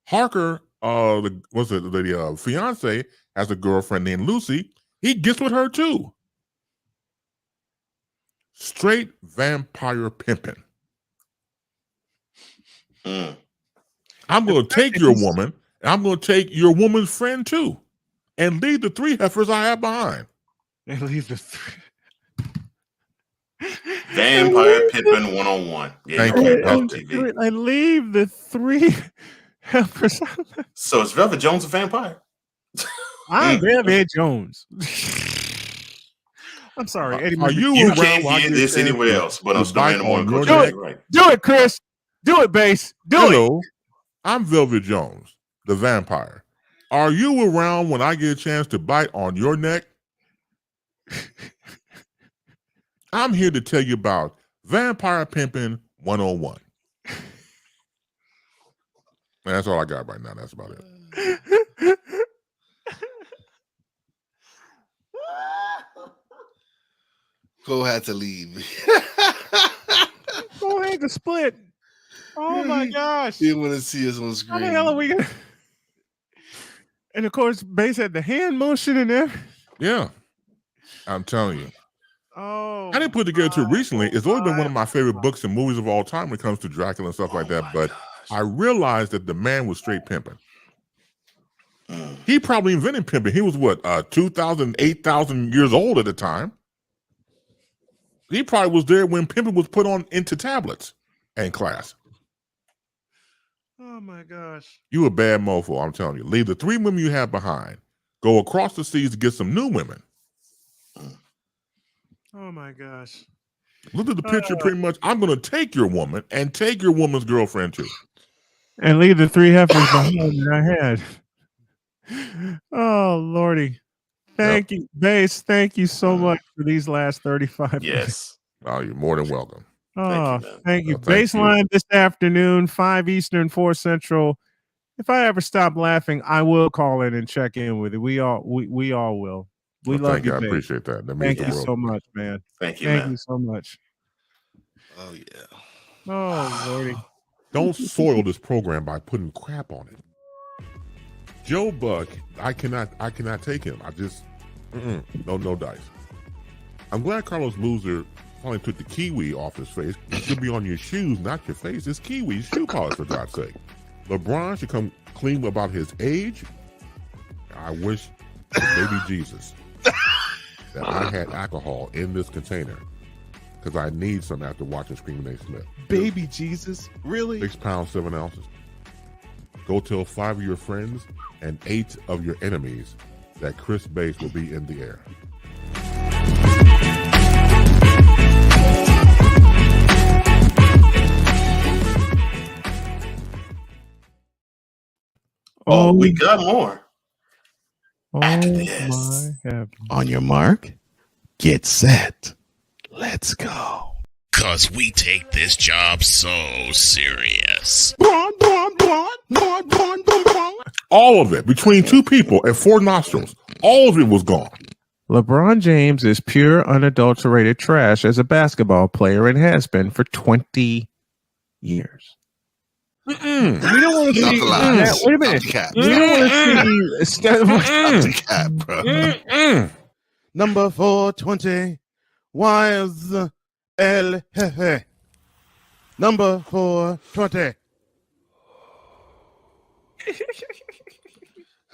Harker, the fiance, has a girlfriend named Lucy. He gets with her too. Straight vampire pimping. I'm going to take your woman, and I'm going to take your woman's friend too, and leave the 3 heifers I have behind. And leave the 3. Vampire Pimpin' 101. Yeah, Thank you're you. right. TV. I leave the 3 heifers. So is Velvet Jones a vampire? I'm Velvet Jones. I'm sorry, Eddie. Are you You can't hear this anywhere else but on Story in the Morning. Do it, right? Do it, Chris. Do it, Bass. Hello, I'm Velvet Jones, the vampire. Are you around when I get a chance to bite on your neck? I'm here to tell you about Vampire Pimpin' 101. And that's all I got right now. That's about it. Go had to leave. Go ahead to split. Oh my gosh. You want to see us on screen. How the hell are we going to? And of course, Bass had the hand motion in there. Yeah. I'm telling you. Oh. I didn't put it together too recently. It's always been one of my favorite books and movies of all time when it comes to Dracula and stuff like that. But I realized that the man was straight pimping. He probably invented pimping. He was what, 2,000, 8,000 years old at the time. He probably was there when pimping was put on into tablets and class. Oh my gosh. You a bad mofo, I'm telling you. Leave the 3 women you have behind. Go across the seas to get some new women. Oh my gosh. Look at the picture pretty much. I'm going to take your woman and take your woman's girlfriend too. And leave the 3 heifers behind that I had. Oh, Lordy. Thank you, Bass. Thank you so much for these last 35 minutes. Yes. Oh, you're more than welcome. Oh, man. thank you. Oh, thank you. Baseline this afternoon, 5 Eastern, 4 Central. If I ever stop laughing, I will call in and check in with you. We all will. We Well, love thank you, you. I babe. appreciate that. That means Thank the you world so to me. much, man. Thank you, Thank man. you so much. Oh yeah. Oh, Lordy. Don't soil this program by putting crap on it. Joe Buck, I cannot take him. I just no dice. I'm glad Carlos Loser finally took the kiwi off his face. It should be on your shoes, not your face. It's kiwi shoe polish, for God's sake. LeBron should come clean about his age. I wish, baby Jesus, that I had alcohol in this container, because I need some after watching Screaming Nate Smith. Baby Jesus, really? 6 pounds, 7 ounces. Go tell 5 of your friends and 8 of your enemies that Chris Bates will be in the air. Oh, we got more. Oh my heaven. On your mark, get set. Let's go. Cause we take this job so serious. All of it, between 2 people and 4 nostrils, all of it was gone. LeBron James is pure, unadulterated trash as a basketball player and has been for 20 years. We don't want to see that. Wait a minute. We don't want to see the cap, bro. Number 420. Wise El Jefe. Number 420.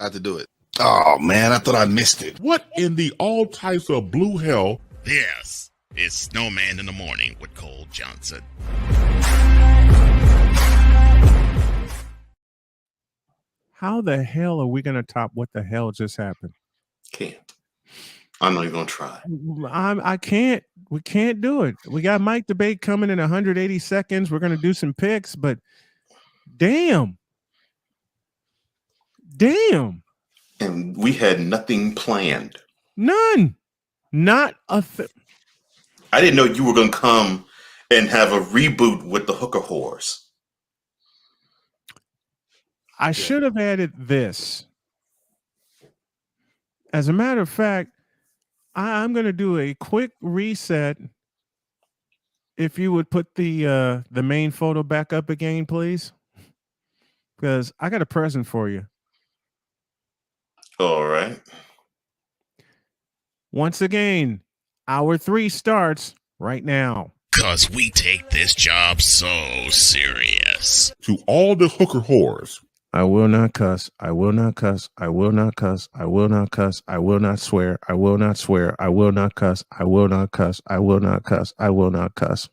I had to do it. Oh man, I thought I missed it. What in the all types of blue hell? Yes, it's Snowman in the Morning with Cole Johnson. How the hell are we going to top what the hell just happened? Can't. I'm not even going to try. I can't. We can't do it. We got Mike debate coming in 180 seconds. We're going to do some picks, but damn. And we had nothing planned. None. Not a I didn't know you were going to come and have a reboot with the hooker whores. I should have added this. As a matter of fact, I'm going to do a quick reset. If you would put the main photo back up again, please, because I got a present for you. All right. Once again, hour 3 starts right now. Cause we take this job so serious. To all the hooker whores. I will not cuss. I will not cuss. I will not cuss. I will not cuss. I will not swear. I will not swear. I will not cuss. I will not cuss. I will not cuss. I will not cuss.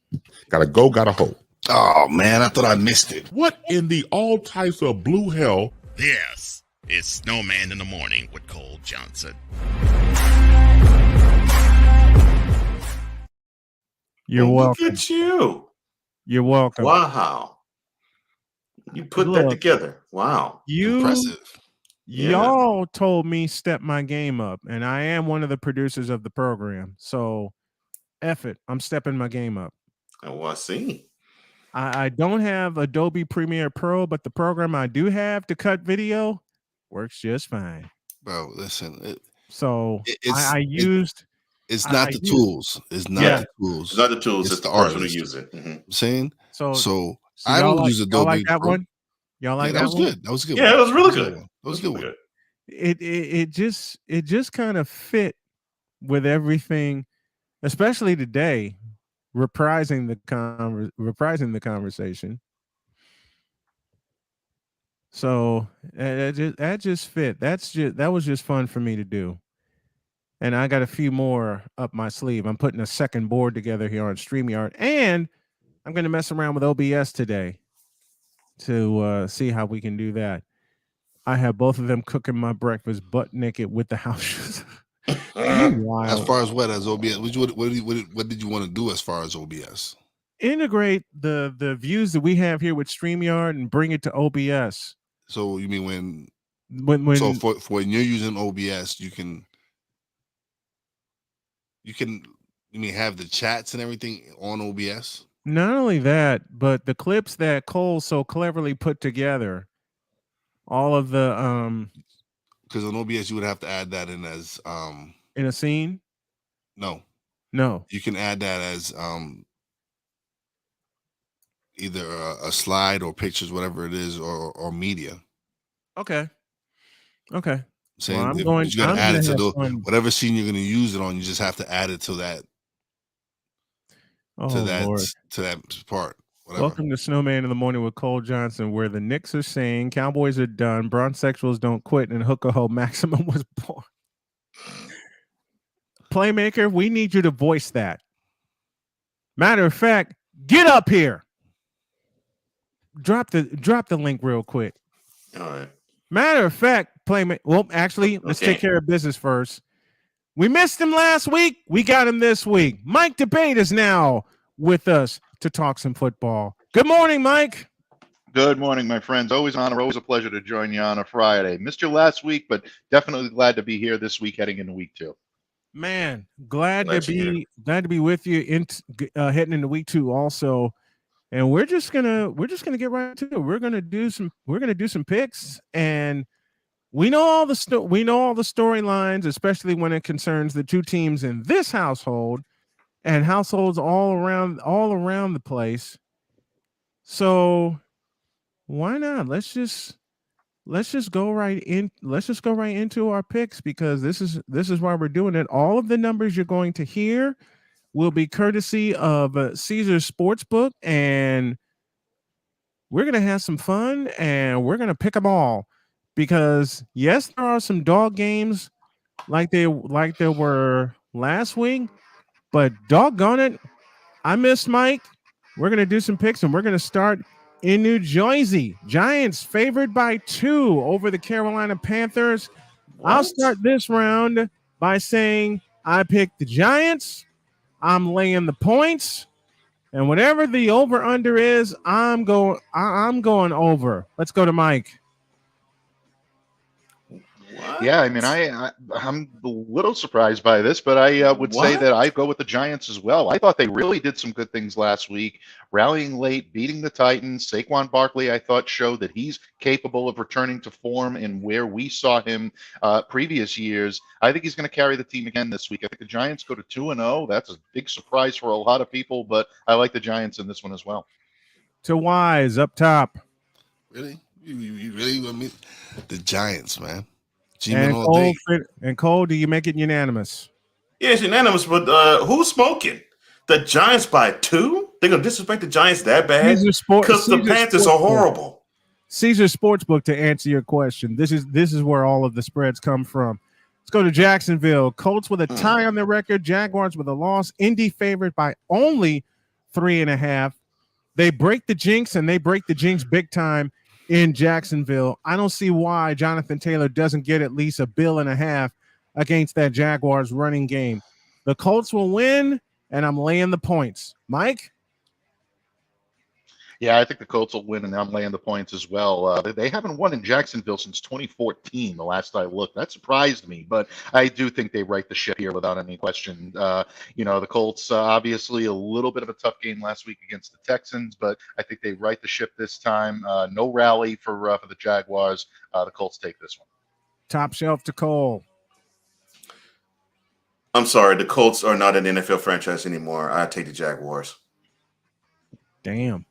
Gotta go, gotta hope. Oh man, I thought I missed it. What in the all types of blue hell? Yes, it's Snowman in the Morning with Cole Johnson. You're welcome. Look at you. You're welcome. Wow. You put that together. Wow. Impressive. Y'all told me step my game up, and I am one of the producers of the program. So, F it. I'm stepping my game up. Oh, I see. I don't have Adobe Premiere Pro, but the program I do have to cut video works just fine. Bro, listen. It's not the tools. It's not the tools. It's not the tools. It's the person who use it. I'm saying. So I don't use Adobe. Y'all like that Pro. one? Y'all like that that was one? good. That was good. Yeah, it was really good. That was a good one. It just kind of fit with everything, especially today, reprising the conversation. So that just fit. That was just fun for me to do. And I got a few more up my sleeve. I'm putting a second board together here on StreamYard, and I'm going to mess around with OBS today to see how we can do that. I have both of them cooking my breakfast butt naked with the house shoes. As far as OBS, what did you want to do as far as OBS? Integrate the views that we have here with StreamYard and bring it to OBS. So you mean when so for when you're using OBS, you mean have the chats and everything on OBS? Not only that, but the clips that Cole so cleverly put together, all of the because on OBS you would have to add that in as in a scene. No, No. you can add that as either a slide or pictures, whatever it is, or media. Okay. Okay. Saying Well, I'm you going got to add it to have the fun. whatever scene you're going to use it on. You just have to add it to that. Oh, to that Lord. to that part. Whatever. Welcome to Snowman in the Morning with Cole Johnson, where the Knicks are saying Cowboys are done, Bronxexuals don't quit, and Hooker Ho Maximum was born. Playmaker, we need you to voice that. Matter of fact, get up here. Drop the link real quick. All right. Matter of fact, Playmaker. Well, actually, let's take care of business first. We missed him last week. We got him this week. Mike Debate is now with us to talk some football. Good morning, Mike. Good morning, my friends. Always an honor, always a pleasure to join you on a Friday. Missed you last week, but definitely glad to be here this week, heading into week 2. Man, glad to be with you in heading into week 2 also. And we're just gonna get right to it. We're gonna do some picks, and we know all the storylines, especially when it concerns the two teams in this household and households all around the place. So why not? Let's just go right in. Let's just go right into our picks, because this is why we're doing it. All of the numbers you're going to hear will be courtesy of Caesar Sportsbook, and we're going to have some fun, and we're going to pick them all, because yes, there are some dog games like there were last week, but doggone it, I missed Mike. We're going to do some picks, and we're going to start in New Jersey. Giants favored by 2 over the Carolina Panthers. What? I'll start this round by saying I picked the Giants. I'm laying the points, and whatever the over/under is, I'm going over. Let's go to Mike. What? Yeah, I mean, I'm a little surprised by this, but I would say that I go with the Giants as well. I thought they really did some good things last week, rallying late, beating the Titans. Saquon Barkley, I thought, showed that he's capable of returning to form and where we saw him previous years. I think he's going to carry the team again this week. I think the Giants go to 2-0. That's a big surprise for a lot of people, but I like the Giants in this one as well. To Wise up top. Really? You really want me? The Giants, man. And Cole, do you make it unanimous? Yeah, it's unanimous, but who's smoking? The Giants by 2? They're going to disrespect the Giants that bad? Because the Panthers are horrible. Caesar Sportsbook, to answer your question. This is where all of the spreads come from. Let's go to Jacksonville. Colts with a tie on their record. Jaguars with a loss. Indy favored by only 3.5. They break the jinx, and they break the jinx big time in Jacksonville. I don't see why Jonathan Taylor doesn't get at least $1.5 billion against that Jaguars running game. The Colts will win, and I'm laying the points. Mike? Yeah, I think the Colts will win, and I'm laying the points as well. They haven't won in Jacksonville since 2014, the last I looked. That surprised me, but I do think they right the ship here without any question. The Colts, obviously a little bit of a tough game last week against the Texans, but I think they right the ship this time. No rally for the Jaguars. The Colts take this one. Top shelf to Cole. I'm sorry, the Colts are not an NFL franchise anymore. I take the Jaguars. Damn.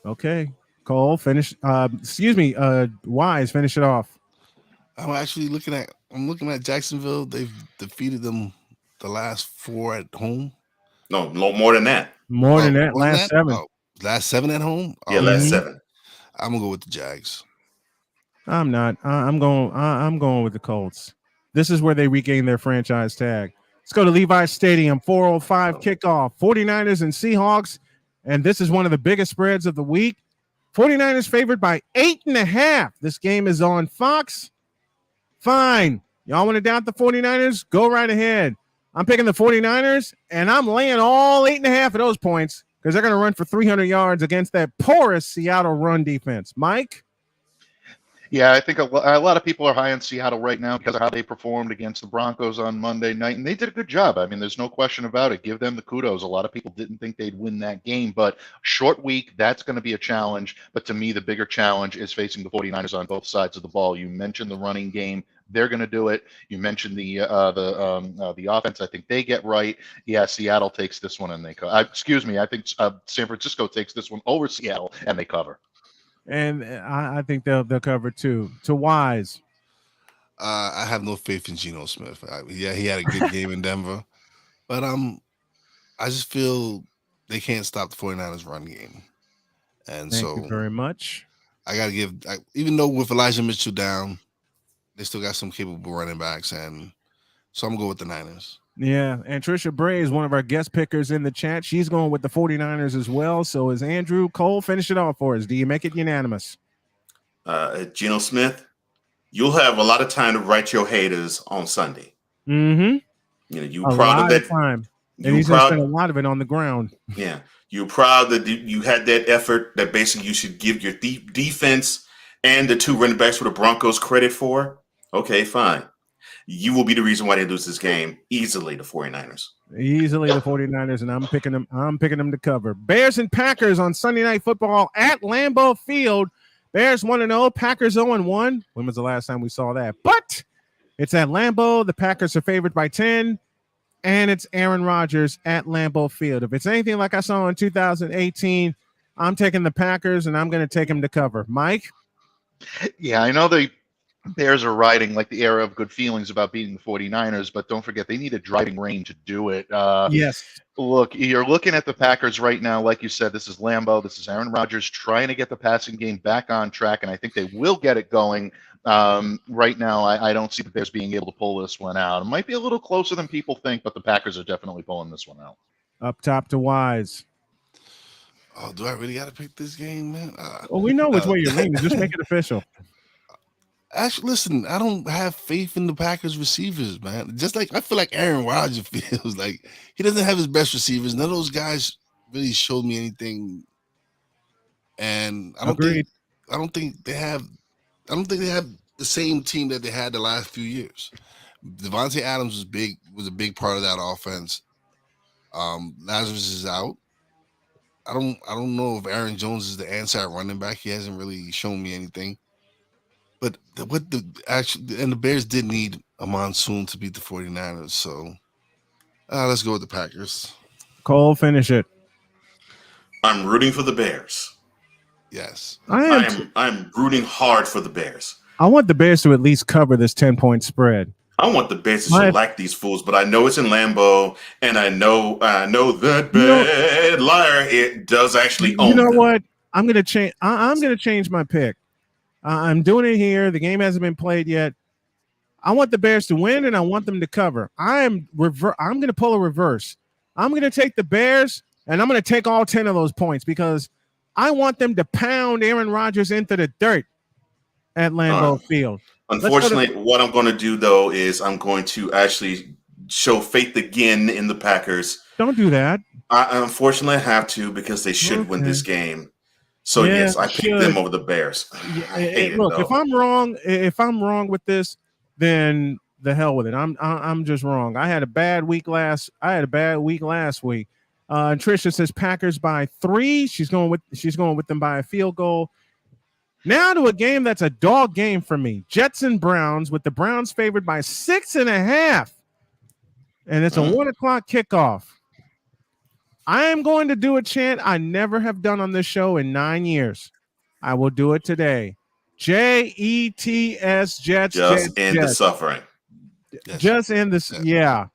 Okay, Cole, finish. Wise, finish it off. I'm actually looking at Jacksonville. They've defeated them the last 4 at home. No, more than that. More than that. Last 7. Oh, last 7 at home. Yeah, last 7. I'm gonna go with the Jags. I'm not. I'm going with the Colts. This is where they regain their franchise tag. Let's go to Levi's Stadium. 4:05 kickoff. 49ers and Seahawks. And this is one of the biggest spreads of the week. 49ers favored by 8.5. This game is on Fox. Fine. Y'all want to doubt the 49ers? Go right ahead. I'm picking the 49ers, and I'm laying all 8.5 of those points because they're going to run for 300 yards against that porous Seattle run defense. Mike? Yeah, I think a lot of people are high on Seattle right now because of how they performed against the Broncos on Monday night, and they did a good job. I mean, there's no question about it. Give them the kudos. A lot of people didn't think they'd win that game, but short week, that's going to be a challenge. But to me, the bigger challenge is facing the 49ers on both sides of the ball. You mentioned the running game. They're going to do it. You mentioned the offense. I think they get right. Yeah, Seattle takes this one and they cover. Excuse me. I think San Francisco takes this one over Seattle and they cover. And I think they'll cover too. To Wise. I have no faith in Geno Smith. He had a good game in Denver, but I just feel they can't stop the 49ers run game. And Thank you very much. I got to give, even though with Elijah Mitchell down, they still got some capable running backs, and so I'm going to go with the Niners. Yeah, and Trisha Bray is one of our guest pickers in the chat. She's going with the 49ers as well. So is Andrew. Cole, finish it off for us. Do you make it unanimous? Geno Smith, you'll have a lot of time to write your haters on Sunday. Mm-hmm. You know, you proud of that time. And he's going to spend a lot of it on the ground. Yeah. You're proud that you had that effort that basically you should give your defense and the 2 running backs for the Broncos credit for. Okay, fine. You will be the reason why they lose this game easily, the 49ers. Easily the 49ers, and I'm picking them to cover. Bears and Packers on Sunday Night Football at Lambeau Field. Bears 1-0, Packers 0-1. When was the last time we saw that? But it's at Lambeau. The Packers are favored by 10, and it's Aaron Rodgers at Lambeau Field. If it's anything like I saw in 2018, I'm taking the Packers, and I'm going to take them to cover. Mike? Yeah, I know the Bears are riding like the era of good feelings about beating the 49ers, but don't forget they need a driving rain to do it. Yes. Look, you're looking at the Packers right now. Like you said, this is Lambeau. This is Aaron Rodgers trying to get the passing game back on track, and I think they will get it going. Right now, I don't see the Bears being able to pull this one out. It might be a little closer than people think, but the Packers are definitely pulling this one out. Up top to Wise. Oh, do I really got to pick this game, man? Well, we know which way you're leaning. Just make it official. Actually, listen, I don't have faith in the Packers receivers, man. Just like I feel like Aaron Rodgers feels like he doesn't have his best receivers. None of those guys really showed me anything. And I don't think they have the same team that they had the last few years. Devontae Adams was a big part of that offense. Lazarus is out. I don't know if Aaron Jones is the answer at running back. He hasn't really shown me anything. But the Bears did need a monsoon to beat the 49ers. So let's go with the Packers. Cole, finish it. I'm rooting for the Bears. Yes. I'm rooting hard for the Bears. I want the Bears to at least cover this 10-point spread. I want the Bears to select these fools, but I know it's in Lambeau, and I know that bad liar it does actually own. You know them. what? I'm gonna change. I'm gonna change my pick. I'm doing it here. The game hasn't been played yet. I want the Bears to win, and I want them to cover. I'm going to pull a reverse. I'm going to take the Bears, and I'm going to take all 10 of those points because I want them to pound Aaron Rodgers into the dirt at Lambeau Field. Unfortunately, what I'm going to do, though, is I'm going to actually show faith again in the Packers. Don't do that. I unfortunately have to because they should win this game. So yes, I picked them over the Bears. Look, if I'm wrong with this, then the hell with it. I'm just wrong. I had a bad week last week. Tricia says Packers by 3. She's going with them by a field goal. Now to a game that's a dog game for me. Jets and Browns, with the Browns favored by 6.5. And it's a 1:00 kickoff. I am going to do a chant I never have done on this show in 9 years. I will do it today. Jets, Jets. Just end the suffering. Just end this. Yeah.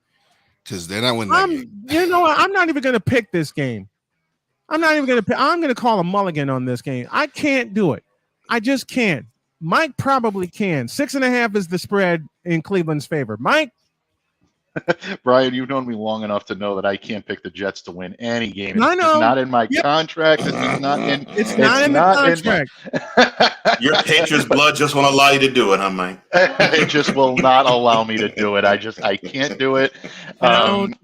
Because they're not winning that game. You know what? I'm not even going to pick this game. I'm going to call a mulligan on this game. I can't do it. I just can't. Mike probably can. 6.5 is the spread in Cleveland's favor. Mike? Brian, you've known me long enough to know that I can't pick the Jets to win any game. I know. It's not in my contract. It's not in. It's not in the contract. Your Patriots blood just won't allow you to do it, huh, Mike? It just will not allow me to do it. I can't do it. And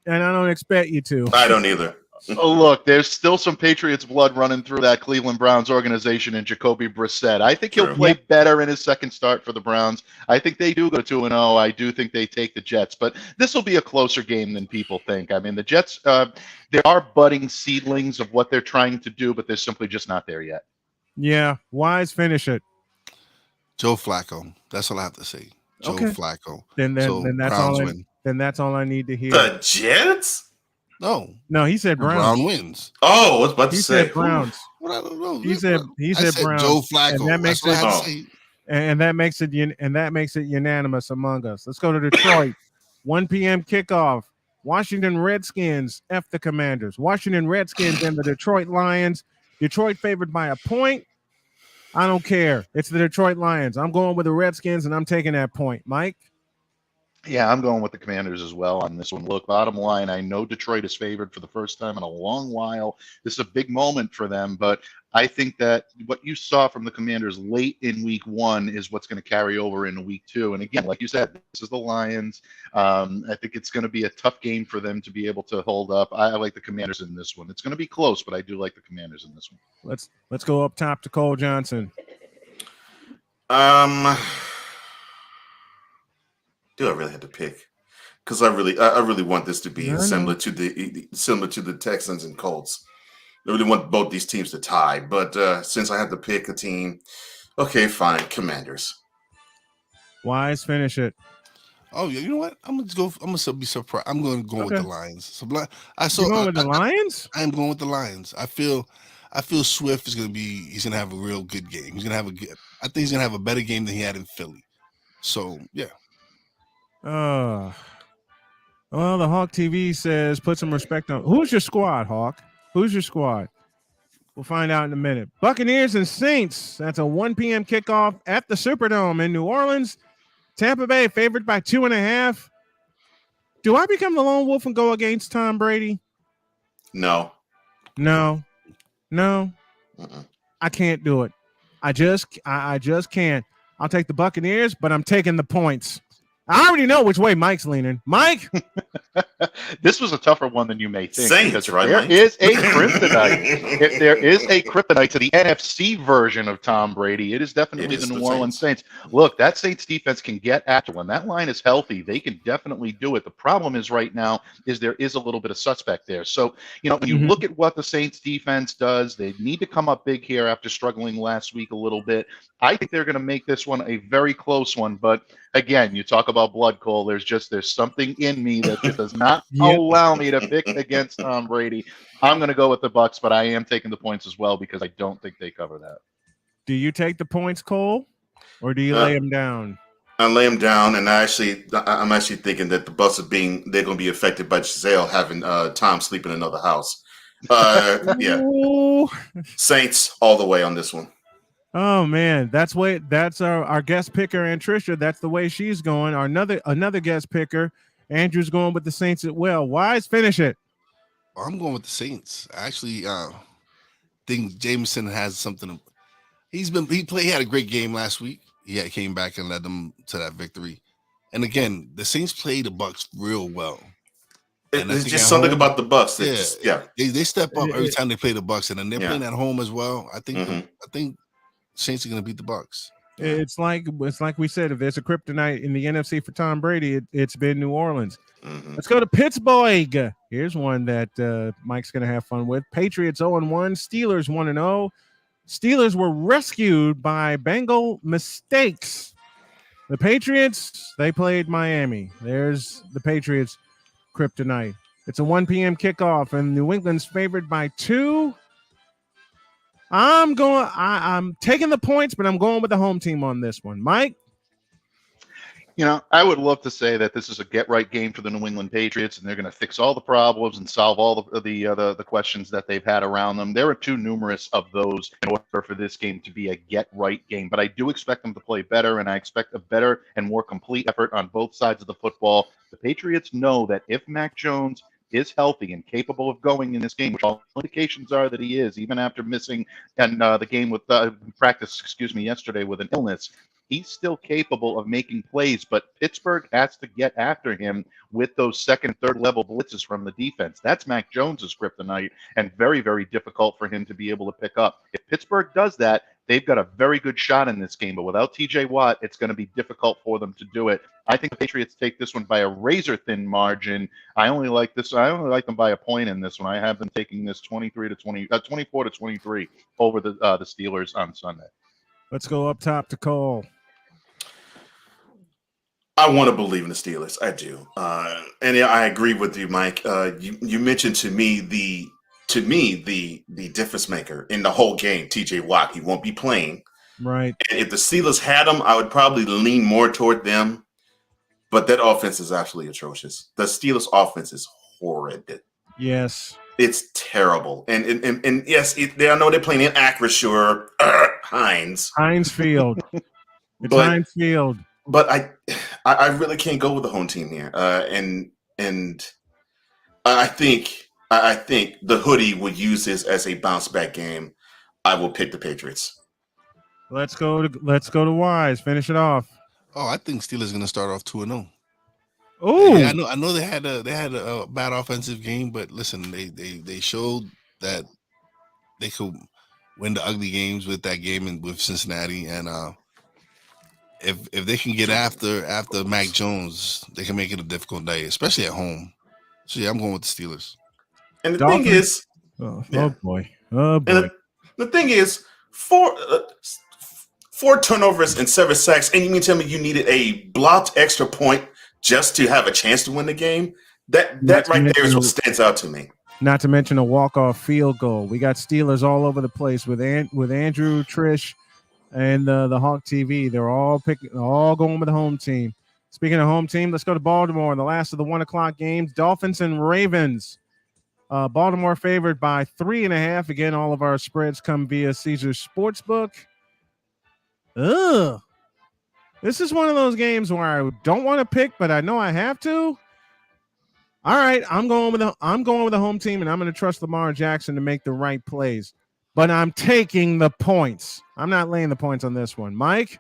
I don't expect you to. I don't either. Oh, look, there's still some Patriots blood running through that Cleveland Browns organization and Jacoby Brissett. I think he'll play better in his second start for the Browns. I think they do go 2-0. I do think they take the Jets, but this will be a closer game than people think. I mean, the Jets, there are budding seedlings of what they're trying to do, but they're simply just not there yet. Yeah, Wise, finish it. Joe Flacco. That's all I have to say. Joe Flacco. Then that's Browns all. win. Then that's all I need to hear. The Jets? No, he said Browns. Brown wins. Oh, I was about to say. He said Browns. Well, I don't know. He said Browns. Joe Flacco. And that makes That's what I have to say. And that makes it unanimous among us. Let's go to Detroit. 1 p.m. kickoff. Washington Redskins F the Commanders. Washington Redskins and the Detroit Lions. Detroit favored by a point. I don't care. It's the Detroit Lions. I'm going with the Redskins, and I'm taking that point. Mike? Yeah, I'm going with the Commanders as well on this one. Look, bottom line, I know Detroit is favored for the first time in a long while. This is a big moment for them, but I think that what you saw from the Commanders late in week 1 is what's going to carry over into week 2. And again, like you said, this is the Lions. I think it's going to be a tough game for them to be able to hold up. I like the Commanders in this one. It's going to be close, but I do like the Commanders in this one. Let's go up top to Cole Johnson. Do I really have to pick? Because I really want this to be similar to the Texans and Colts. I really want both these teams to tie, but since I have to pick a team, okay, fine, Commanders. Wise, finish it. Oh, yeah, you know what? I'm gonna be surprised. I'm going to go with the Lions. So You're going with the Lions? I am going with the Lions. I feel Swift is he's gonna have a real good game. I think he's gonna have a better game than he had in Philly. So yeah. Well, the Hawk TV says put some respect on. Who's your squad, Hawk? Who's your squad? We'll find out in a minute. Buccaneers and Saints. That's a 1 p.m. kickoff at the Superdome in New Orleans. Tampa Bay favored by 2.5. Do I become the lone wolf and go against Tom Brady? No. I can't do it. I just can't. I'll take the Buccaneers, but I'm taking the points. I already know which way Mike's leaning. Mike? This was a tougher one than you may think. Saints, right, There Mike? is a kryptonite. If there is a kryptonite to the NFC version of Tom Brady, it is definitely the New Orleans Saints. Look, that Saints defense can get after when that line is healthy. They can definitely do it. The problem is right now is there is a little bit of suspect there. So, when you look at what the Saints defense does, they need to come up big here after struggling last week a little bit. I think they're going to make this one a very close one, but again, you talk about blood, Cole. There's something in me that just does not allow me to pick against Tom Brady. I'm going to go with the Bucs, but I am taking the points as well because I don't think they cover that. Do you take the points, Cole, or do you lay them down? I lay them down, and I'm actually thinking that the Bucs they're going to be affected by Giselle having Tom sleep in another house. Yeah, Saints all the way on this one. Oh man, that's our guest picker and Trisha. That's the way she's going. Another guest picker, Andrew's going with the Saints as well. Wise, finish it. I'm going with the Saints. I actually think Jameson has something. He had a great game last week. He came back and led them to that victory. And again, the Saints played the Bucs real well. It's just something about the Bucs. They step up every time they play the Bucs, and then they're playing at home as well. I think Saints are going to beat the Bucs. It's like we said, if there's a kryptonite in the NFC for Tom Brady, it's been New Orleans. Let's go to Pittsburgh. Here's one that Mike's going to have fun with. Patriots 0-1, Steelers 1-0. Steelers were rescued by Bengal mistakes. The Patriots, they played Miami. There's the Patriots kryptonite. It's a 1 p.m. kickoff, and New England's favored by 2. I'm taking the points, but I'm going with the home team on this one. Mike? I would love to say that this is a get-right game for the New England Patriots, and they're going to fix all the problems and solve all the questions that they've had around them. There are too numerous of those in order for this game to be a get-right game. But I do expect them to play better, and I expect a better and more complete effort on both sides of the football. The Patriots know that if Mac Jones is healthy and capable of going in this game, which all indications are that he is, even after missing the game with practice, yesterday with an illness. he's still capable of making plays, but Pittsburgh has to get after him with those second and third level blitzes from the defense. That's Mac Jones's kryptonite, and very, very difficult for him to be able to pick up. If Pittsburgh does that, they've got a very good shot in this game, but without TJ Watt, it's going to be difficult for them to do it. I think the Patriots take this one by a razor-thin margin. I only like them by a point in this one. I have them taking this 24 to 23 over the Steelers on Sunday. Let's go up top to Cole. I want to believe in the Steelers. I do, and I agree with you, Mike. You mentioned to me the difference maker in the whole game, TJ Watt. He won't be playing. Right. And if the Steelers had him, I would probably lean more toward them. But that offense is absolutely atrocious. The Steelers' offense is horrid. Yes. It's terrible. And yes, I know they're playing in Acrisure, Heinz Field. It's Heinz Field. But I really can't go with the home team here. And I think the hoodie would use this as a bounce back game. I will pick the Patriots. Let's go to Wise. Finish it off. Oh, I think Steelers going to start off 2-0. Oh, yeah, I know they had a bad offensive game, but listen, they showed that they could win the ugly games with that game with Cincinnati, and if they can get after Mac Jones, they can make it a difficult day, especially at home. So yeah, I'm going with the Steelers. And the thing is, oh boy. And the thing is, four turnovers and 7 sacks, and you mean tell me you needed a blocked extra point just to have a chance to win the game? That right there is what stands out to me. Not to mention a walk-off field goal. We got Steelers all over the place with Andrew, Trish, and the Hawk TV. They're all going with the home team. Speaking of home team, let's go to Baltimore in the last of the 1:00 games. Dolphins and Ravens. Baltimore favored by 3.5. Again, all of our spreads come via Caesars Sportsbook. Ugh. This is one of those games where I don't want to pick, but I know I have to. All right, I'm going with the home team, and I'm going to trust Lamar Jackson to make the right plays. But I'm taking the points. I'm not laying the points on this one. Mike?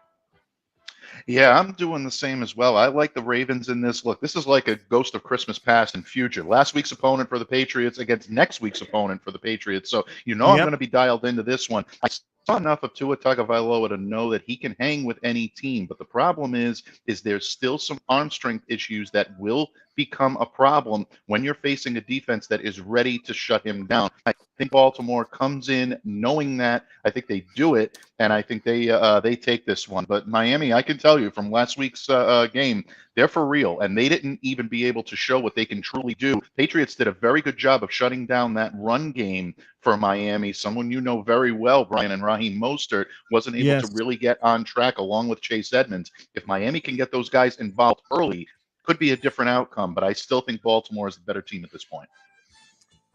Yeah, I'm doing the same as well. I like the Ravens in this. Look, this is like a ghost of Christmas past and future. Last week's opponent for the Patriots against next week's opponent for the Patriots. So I'm going to be dialed into this one. I saw enough of Tua Tagovailoa to know that he can hang with any team. But the problem is there's still some arm strength issues that will become a problem when you're facing a defense that is ready to shut him down. I think Baltimore comes in knowing that. I think they do it, and I think they take this one. But Miami, I can tell you from last week's game, they're for real, and they didn't even be able to show what they can truly do. Patriots did a very good job of shutting down that run game for Miami. Someone you know very well, Brian, and Raheem Mostert wasn't able to really get on track along with Chase Edmonds. If Miami can get those guys involved early, could be a different outcome, but I still think Baltimore is the better team at this point.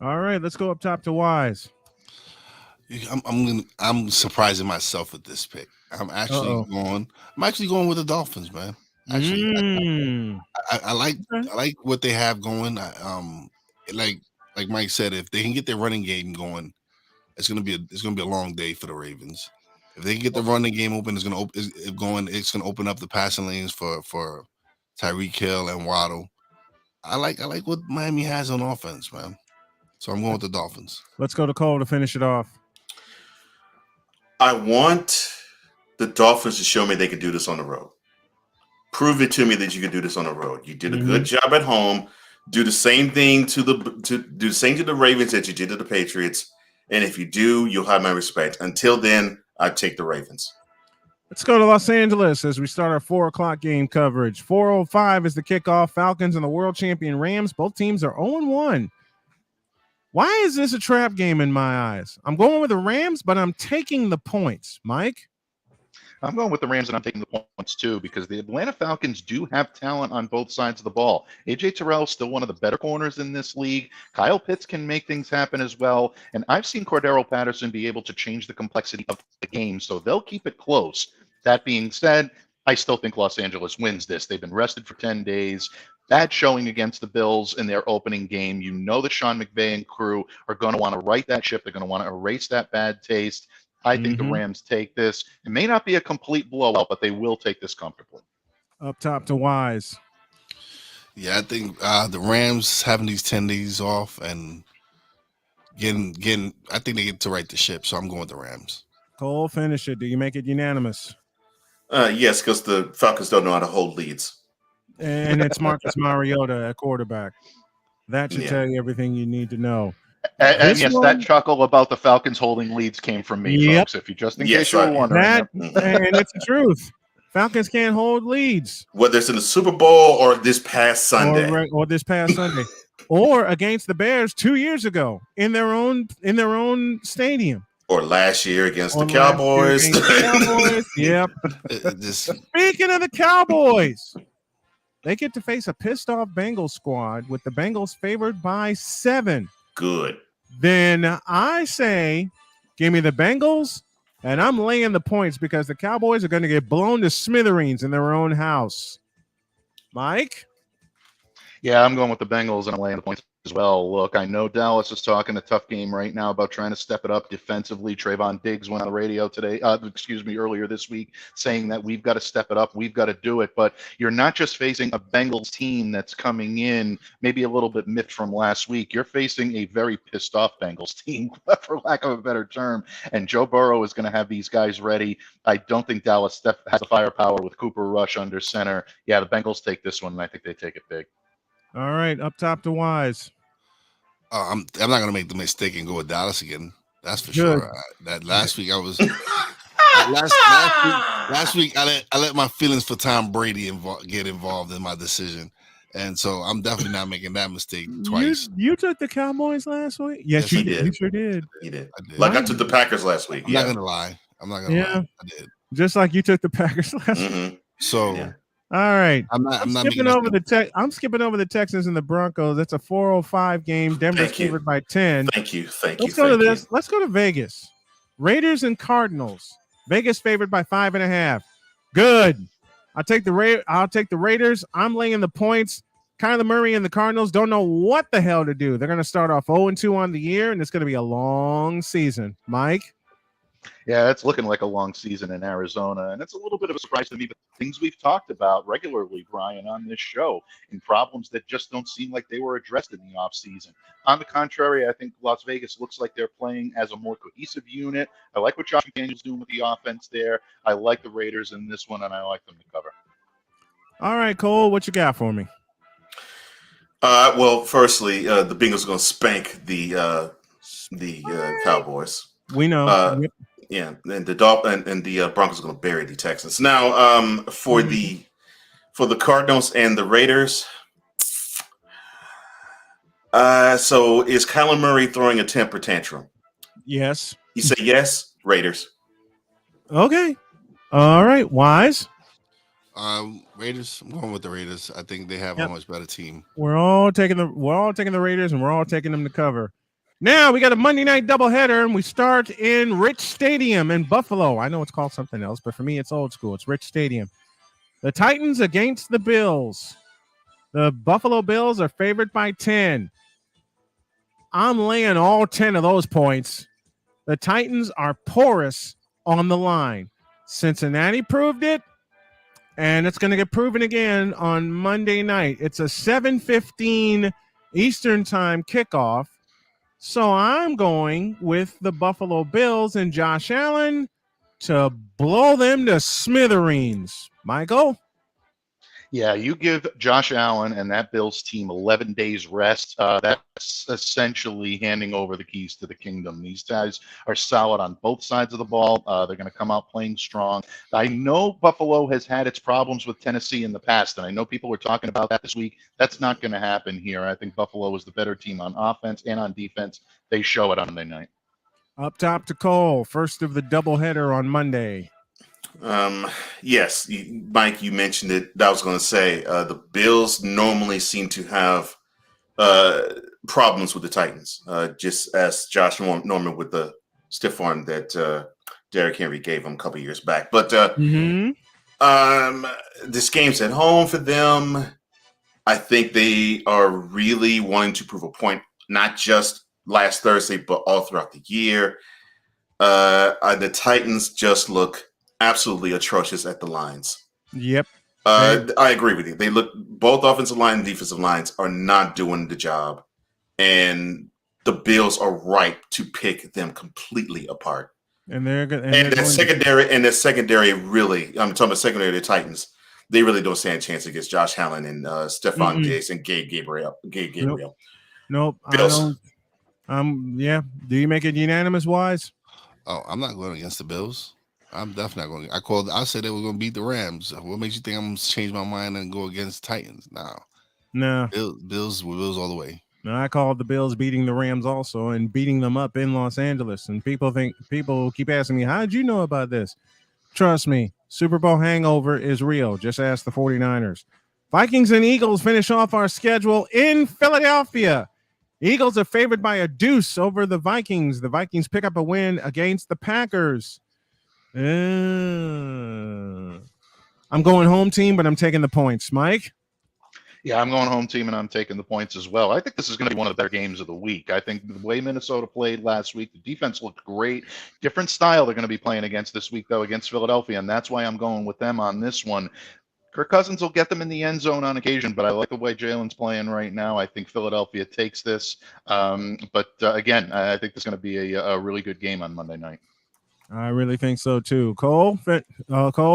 All right, let's go up top to Wise. I'm surprising myself with this pick. I'm actually going with the Dolphins, man. Actually, I like what they have going. Like Mike said, if they can get their running game going, it's gonna be a long day for the Ravens. If they can get the running game open, it's gonna open up the passing lanes for Tyreek Hill and Waddle. I like what Miami has on offense, man. So I'm going with the Dolphins. Let's go to Cole to finish it off. I want the Dolphins to show me they can do this on the road. Prove it to me that you can do this on the road. You did a good job at home. Do the same thing to the Ravens that you did to the Patriots. And if you do, you'll have my respect. Until then, I take the Ravens. Let's go to Los Angeles as we start our 4:00 game coverage. 4:05 is the kickoff. Falcons and the world champion Rams. Both teams are 0-1. Why is this a trap game in my eyes? I'm going with the Rams, but I'm taking the points. Mike? I'm going with the Rams, and I'm taking the points too, because the Atlanta Falcons do have talent on both sides of the ball. A.J. Terrell is still one of the better corners in this league. Kyle Pitts can make things happen as well. And I've seen Cordero Patterson be able to change the complexity of the game, so they'll keep it close. That being said, I still think Los Angeles wins this. They've been rested for 10 days. Bad showing against the Bills in their opening game. You know that Sean McVay and crew are going to want to right that ship. They're going to want to erase that bad taste. I think the Rams take this. It may not be a complete blowout, but they will take this comfortably. Up top to Wise. Yeah, I think the Rams having these 10 days off and getting. I think they get to right the ship. So I'm going with the Rams. Cole, finish it. Do you make it unanimous? Yes, because the Falcons don't know how to hold leads. And it's Marcus Mariota at quarterback. That should tell you everything you need to know. And yes, that chuckle about the Falcons holding leads came from me, folks. If you in case you were wondering, and it's the truth. Falcons can't hold leads, whether it's in the Super Bowl or this past Sunday, or this past Sunday, or against the Bears 2 years ago in their own stadium, or last year against the Cowboys. Yep. Speaking of the Cowboys, they get to face a pissed off Bengals squad with the Bengals favored by 7. Good. Then I say, give me the Bengals, and I'm laying the points because the Cowboys are going to get blown to smithereens in their own house. Mike? Yeah, I'm going with the Bengals, and I'm laying the points as well. Look, I know Dallas is talking a tough game right now about trying to step it up defensively. Trayvon Diggs went on the radio today, earlier this week, saying that we've got to step it up, we've got to do it. But you're not just facing a Bengals team that's coming in maybe a little bit miffed from last week. You're facing a very pissed off Bengals team, for lack of a better term. And Joe Burrow is going to have these guys ready. I don't think Dallas has the firepower with Cooper Rush under center. Yeah, the Bengals take this one, and I think they take it big. All right, up top to Wise. I'm not going to make the mistake and go with Dallas again. That's for sure. That last week I was last week I let my feelings for Tom Brady get involved in my decision, and so I'm definitely not making that mistake twice. You took the Cowboys last week? Yes, you did. You sure did. He did. I did. Like I took the Packers last week. I'm not going to lie. I did. Just like you took the Packers last week. So. Yeah. All right. I'm skipping over the Texans and the Broncos. That's a 4:05 game. Denver's favored by 10. Thank you. Let's go to this. Let's go to Vegas. Raiders and Cardinals. Vegas favored by 5.5. Good. I'll take the Raiders. I'm laying the points. Kyler Murray and the Cardinals don't know what the hell to do. They're going to start off 0-2 on the year, and it's going to be a long season. Mike? Yeah, it's looking like a long season in Arizona, and it's a little bit of a surprise to me, but things we've talked about regularly, Brian, on this show, and problems that just don't seem like they were addressed in the offseason. On the contrary, I think Las Vegas looks like they're playing as a more cohesive unit. I like what Josh McDaniels doing with the offense there. I like the Raiders in this one, and I like them to cover. All right, Cole, what you got for me? Well, firstly, the Bengals are going to spank the Cowboys. We know. Yeah, and the Broncos are going to bury the Texans. Now, for the Cardinals and the Raiders, so is Kyler Murray throwing a temper tantrum? Yes. You say yes, Raiders. Okay. All right, Wise. Raiders. I'm going with the Raiders. I think they have a much better team. We're all taking the Raiders, and we're all taking them to cover. Now we got a Monday night doubleheader, and we start in Rich Stadium in Buffalo. I know it's called something else, but for me, it's old school. It's Rich Stadium. The Titans against the Bills. The Buffalo Bills are favored by 10. I'm laying all 10 of those points. The Titans are porous on the line. Cincinnati proved it, and it's going to get proven again on Monday night. It's a 7:15 Eastern time kickoff. So I'm going with the Buffalo Bills and Josh Allen to blow them to smithereens. Michael? Yeah, you give Josh Allen and that Bills team 11 days rest. That's essentially handing over the keys to the kingdom. These guys are solid on both sides of the ball. They're going to come out playing strong. I know Buffalo has had its problems with Tennessee in the past, and I know people were talking about that this week. That's not going to happen here. I think Buffalo is the better team on offense and on defense. They show it on Monday night. Up top to Cole, first of the doubleheader on Monday. Yes, Mike, you mentioned it. I was going to say the Bills normally seem to have problems with the Titans, just as Josh Norman with the stiff arm that Derrick Henry gave him a couple years back. But this game's at home for them. I think they are really wanting to prove a point, not just last Thursday, but all throughout the year. The Titans just look absolutely atrocious at the lines. Yep. I agree with you. They look, both offensive line and defensive lines are not doing the job, and the Bills are ripe to pick them completely apart. And they're good. And the secondary really, I'm talking about secondary, the Titans. They really don't stand a chance against Josh Allen and Stephon Diggs and Gabe Gabriel. Nope. Bills. I don't. Yeah. Do you make it unanimous, Wise? Oh, I'm not going against the Bills. I'm definitely not going. I said they were going to beat the Rams. What makes you think I'm going to change my mind and go against Titans? No. Bills all the way. No, I called the Bills beating the Rams also and beating them up in Los Angeles. And people keep asking me, how did you know about this? Trust me, Super Bowl hangover is real. Just ask the 49ers. Vikings and Eagles finish off our schedule in Philadelphia. Eagles are favored by a deuce over the Vikings. The Vikings pick up a win against the Packers. I'm going home team, but I'm taking the points. Mike? Yeah, I'm going home team, and I'm taking the points as well. I think this is going to be one of the better games of the week. I think the way Minnesota played last week, the defense looked great. Different style they're going to be playing against this week, though, against Philadelphia, and that's why I'm going with them on this one. Kirk Cousins will get them in the end zone on occasion, but I like the way Jalen's playing right now. I think Philadelphia takes this. Again, I think this is going to be a really good game on Monday night. I really think so, too. Cole,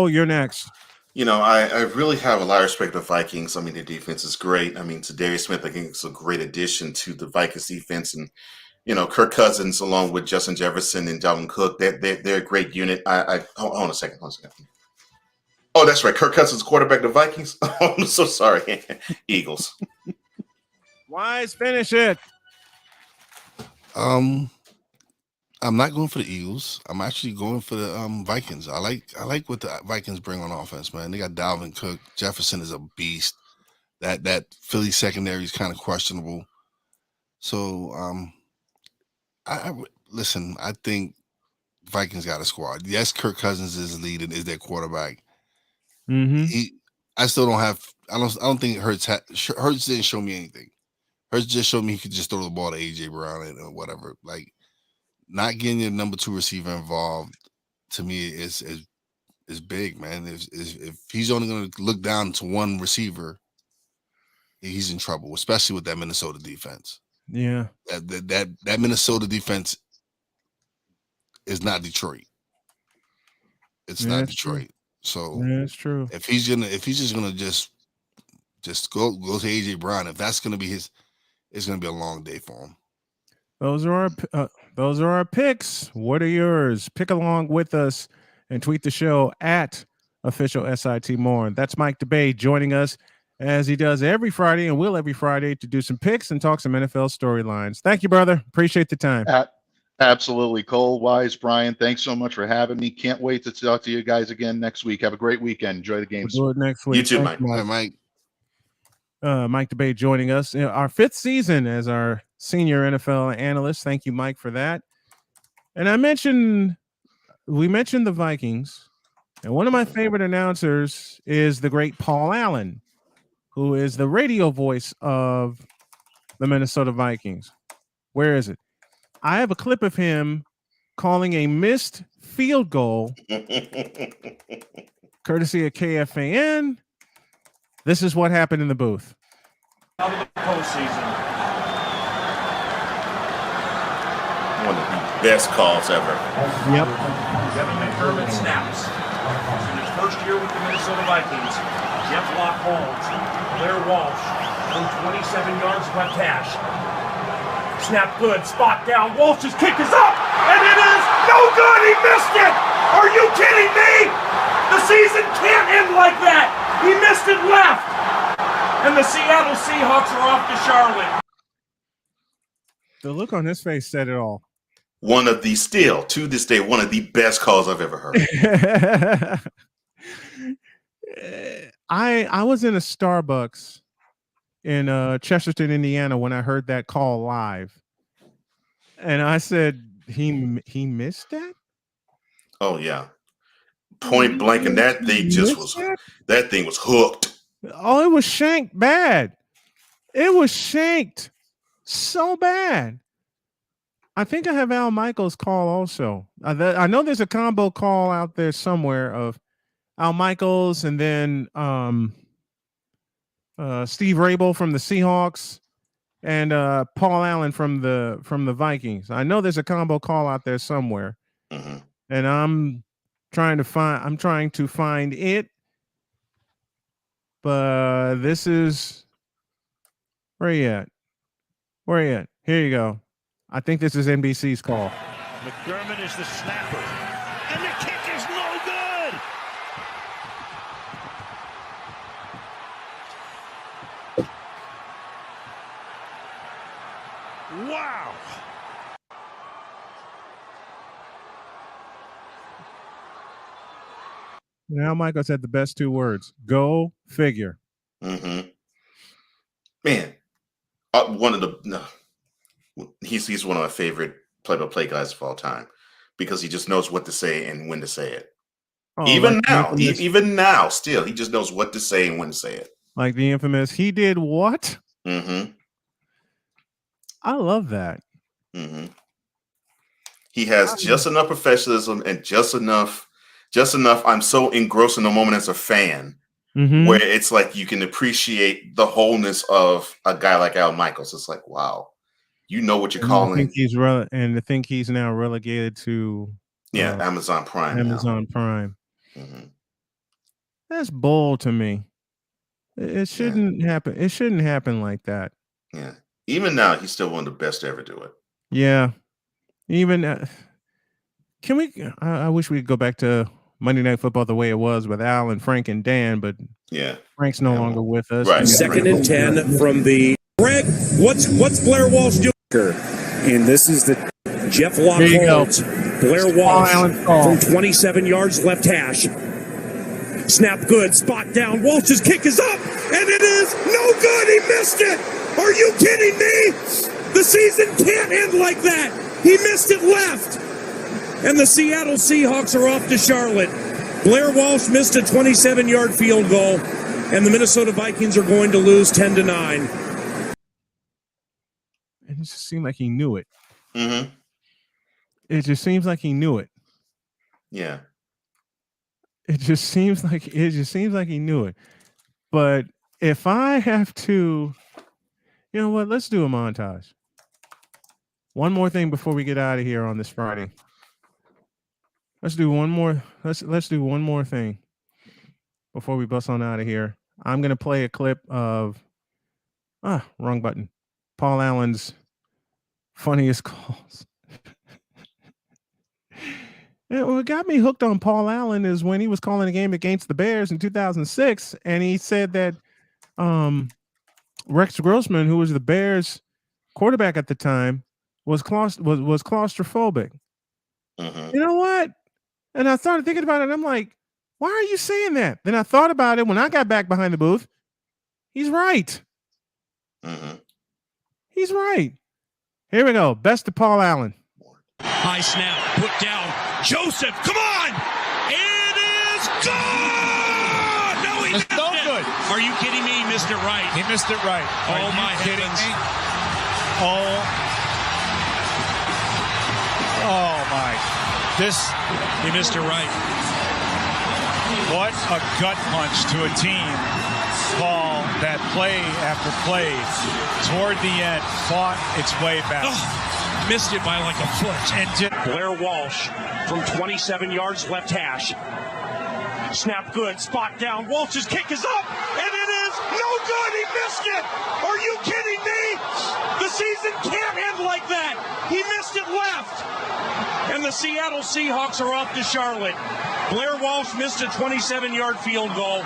you're next. I really have a lot of respect for the Vikings. I mean, their defense is great. I mean, Darius Smith, I think, is a great addition to the Vikings defense. And, Kirk Cousins, along with Justin Jefferson and Dalvin Cook, they're a great unit. Hold on a second. Oh, that's right. Kirk Cousins, quarterback of the Vikings. I'm so sorry. Eagles. Wise, finish it. I'm not going for the Eagles. I'm actually going for the Vikings. I like what the Vikings bring on offense, man. They got Dalvin Cook. Jefferson is a beast. That Philly secondary is kind of questionable. So listen, I think Vikings got a squad. Yes, Kirk Cousins is leading, is their quarterback. I still don't have. I don't think Hurts didn't show me anything. Hurts just showed me he could just throw the ball to AJ Brown or whatever. Like, not getting your number 2 receiver involved to me is big, man. If he's only going to look down to one receiver, he's in trouble, especially with that Minnesota defense. Yeah, that Minnesota defense is not Detroit. It's not Detroit. So that's true. If he's just gonna just go to AJ Brown, if that's gonna be his, it's gonna be a long day for him. Those are our picks. What are yours? Pick along with us and tweet the show at official SIT More. That's Mike DeBay joining us as he does every Friday and will every Friday to do some picks and talk some NFL storylines. Thank you, brother. Appreciate the time. Absolutely. Cole, Wise, Brian, thanks so much for having me. Can't wait to talk to you guys again next week. Have a great weekend. Enjoy the games. We'll do it next week. You too, Thanks, Mike. Mike. Mike DeBay joining us. Our 5th season as our senior NFL analyst. Thank you, Mike, for that. And we mentioned the Vikings. And one of my favorite announcers is the great Paul Allen, who is the radio voice of the Minnesota Vikings. Where is it? I have a clip of him calling a missed field goal, courtesy of KFAN. This is what happened in the booth. Out of the postseason. One of the best calls ever. Yep. Kevin McDermott snaps. In his first year with the Minnesota Vikings, Jeff Locke Holmes, Blair Walsh, from 27 yards left hash. Snap good, spot down, Walsh's kick is up, and it is no good, he missed it! Are you kidding me? The season can't end like that! He missed it left! And the Seattle Seahawks are off to Charlotte. The look on his face said it all. To this day, one of the best calls I've ever heard. I was in a Starbucks in Chesterton, Indiana, when I heard that call live, and I said, "He missed that." Oh yeah, point blank, and that thing that thing was hooked. Oh, it was shanked bad. It was shanked so bad. I think I have Al Michaels' call also. I know there's a combo call out there somewhere of Al Michaels and then Steve Rabel from the Seahawks and Paul Allen from the Vikings. I know there's a combo call out there somewhere, and I'm trying to find it. But this is where you at? Where you at? Here you go. I think this is NBC's call. McDermott is the snapper. And the kick is no good. Wow. Now Michael said the best two words. Go figure. Man, he's one of my favorite play-by-play guys of all time because he just knows what to say and when to say it. Oh, even like now, still, he just knows what to say and when to say it. Like the infamous, he did what? Mm-hmm. I love that. Mm-hmm. He has just enough professionalism and just enough. I'm so engrossed in the moment as a fan, where it's like you can appreciate the wholeness of a guy like Al Michaels. It's like, wow, you know what you're calling. I think he's now relegated to Amazon Prime. Amazon Prime. Mm-hmm. That's bold to me. It shouldn't happen. It shouldn't happen like that. Yeah. Even now, he's still one of the best to ever do it. Yeah. Even can we? I wish we could go back to Monday Night Football the way it was with Al and Frank and Dan, but Frank's no longer with us. Right. Second and 10 from the Greg. What's Blair Walsh doing? And this is the Jeff Locke holds. Blair Walsh from 27 yards left hash. Snap good, spot down. Walsh's kick is up, and it is no good. He missed it. Are you kidding me? The season can't end like that. He missed it left. And the Seattle Seahawks are off to Charlotte. Blair Walsh missed a 27-yard field goal, and the Minnesota Vikings are going to lose 10-9. It just seemed like he knew it. Mm-hmm. It just seems like he knew it. Yeah. It just seems like he knew it. But if I have to, you know what? Let's do a montage. One more thing before we get out of here on this Friday. Let's do one more. Let's do one more thing before we bust on out of here. I'm gonna play a clip of wrong button. Paul Allen's funniest calls. And what got me hooked on Paul Allen is when he was calling a game against the Bears in 2006, and he said that Rex Grossman, who was the Bears quarterback at the time, was claustrophobic. Mm-hmm. You know what? And I started thinking about it, and I'm like, why are you saying that? Then I thought about it when I got back behind the booth. He's right. Mm-hmm. He's right. Here we go. Best of Paul Allen. High snap, put down. Joseph, come on! It is gone! No, he missed no it. Good. Are you kidding me? He missed it right. He missed it right. Oh, my heavens. Oh my. He missed it right. What a gut punch to a team, Paul, that play after play, toward the end, fought its way back. Missed it by like a foot. And Blair Walsh from 27 yards left hash. Snap good, spot down. Walsh's kick is up, and it is no good. He missed it. Are you kidding me? The season can't end like that. He missed it left. And the Seattle Seahawks are off to Charlotte. Blair Walsh missed a 27-yard field goal,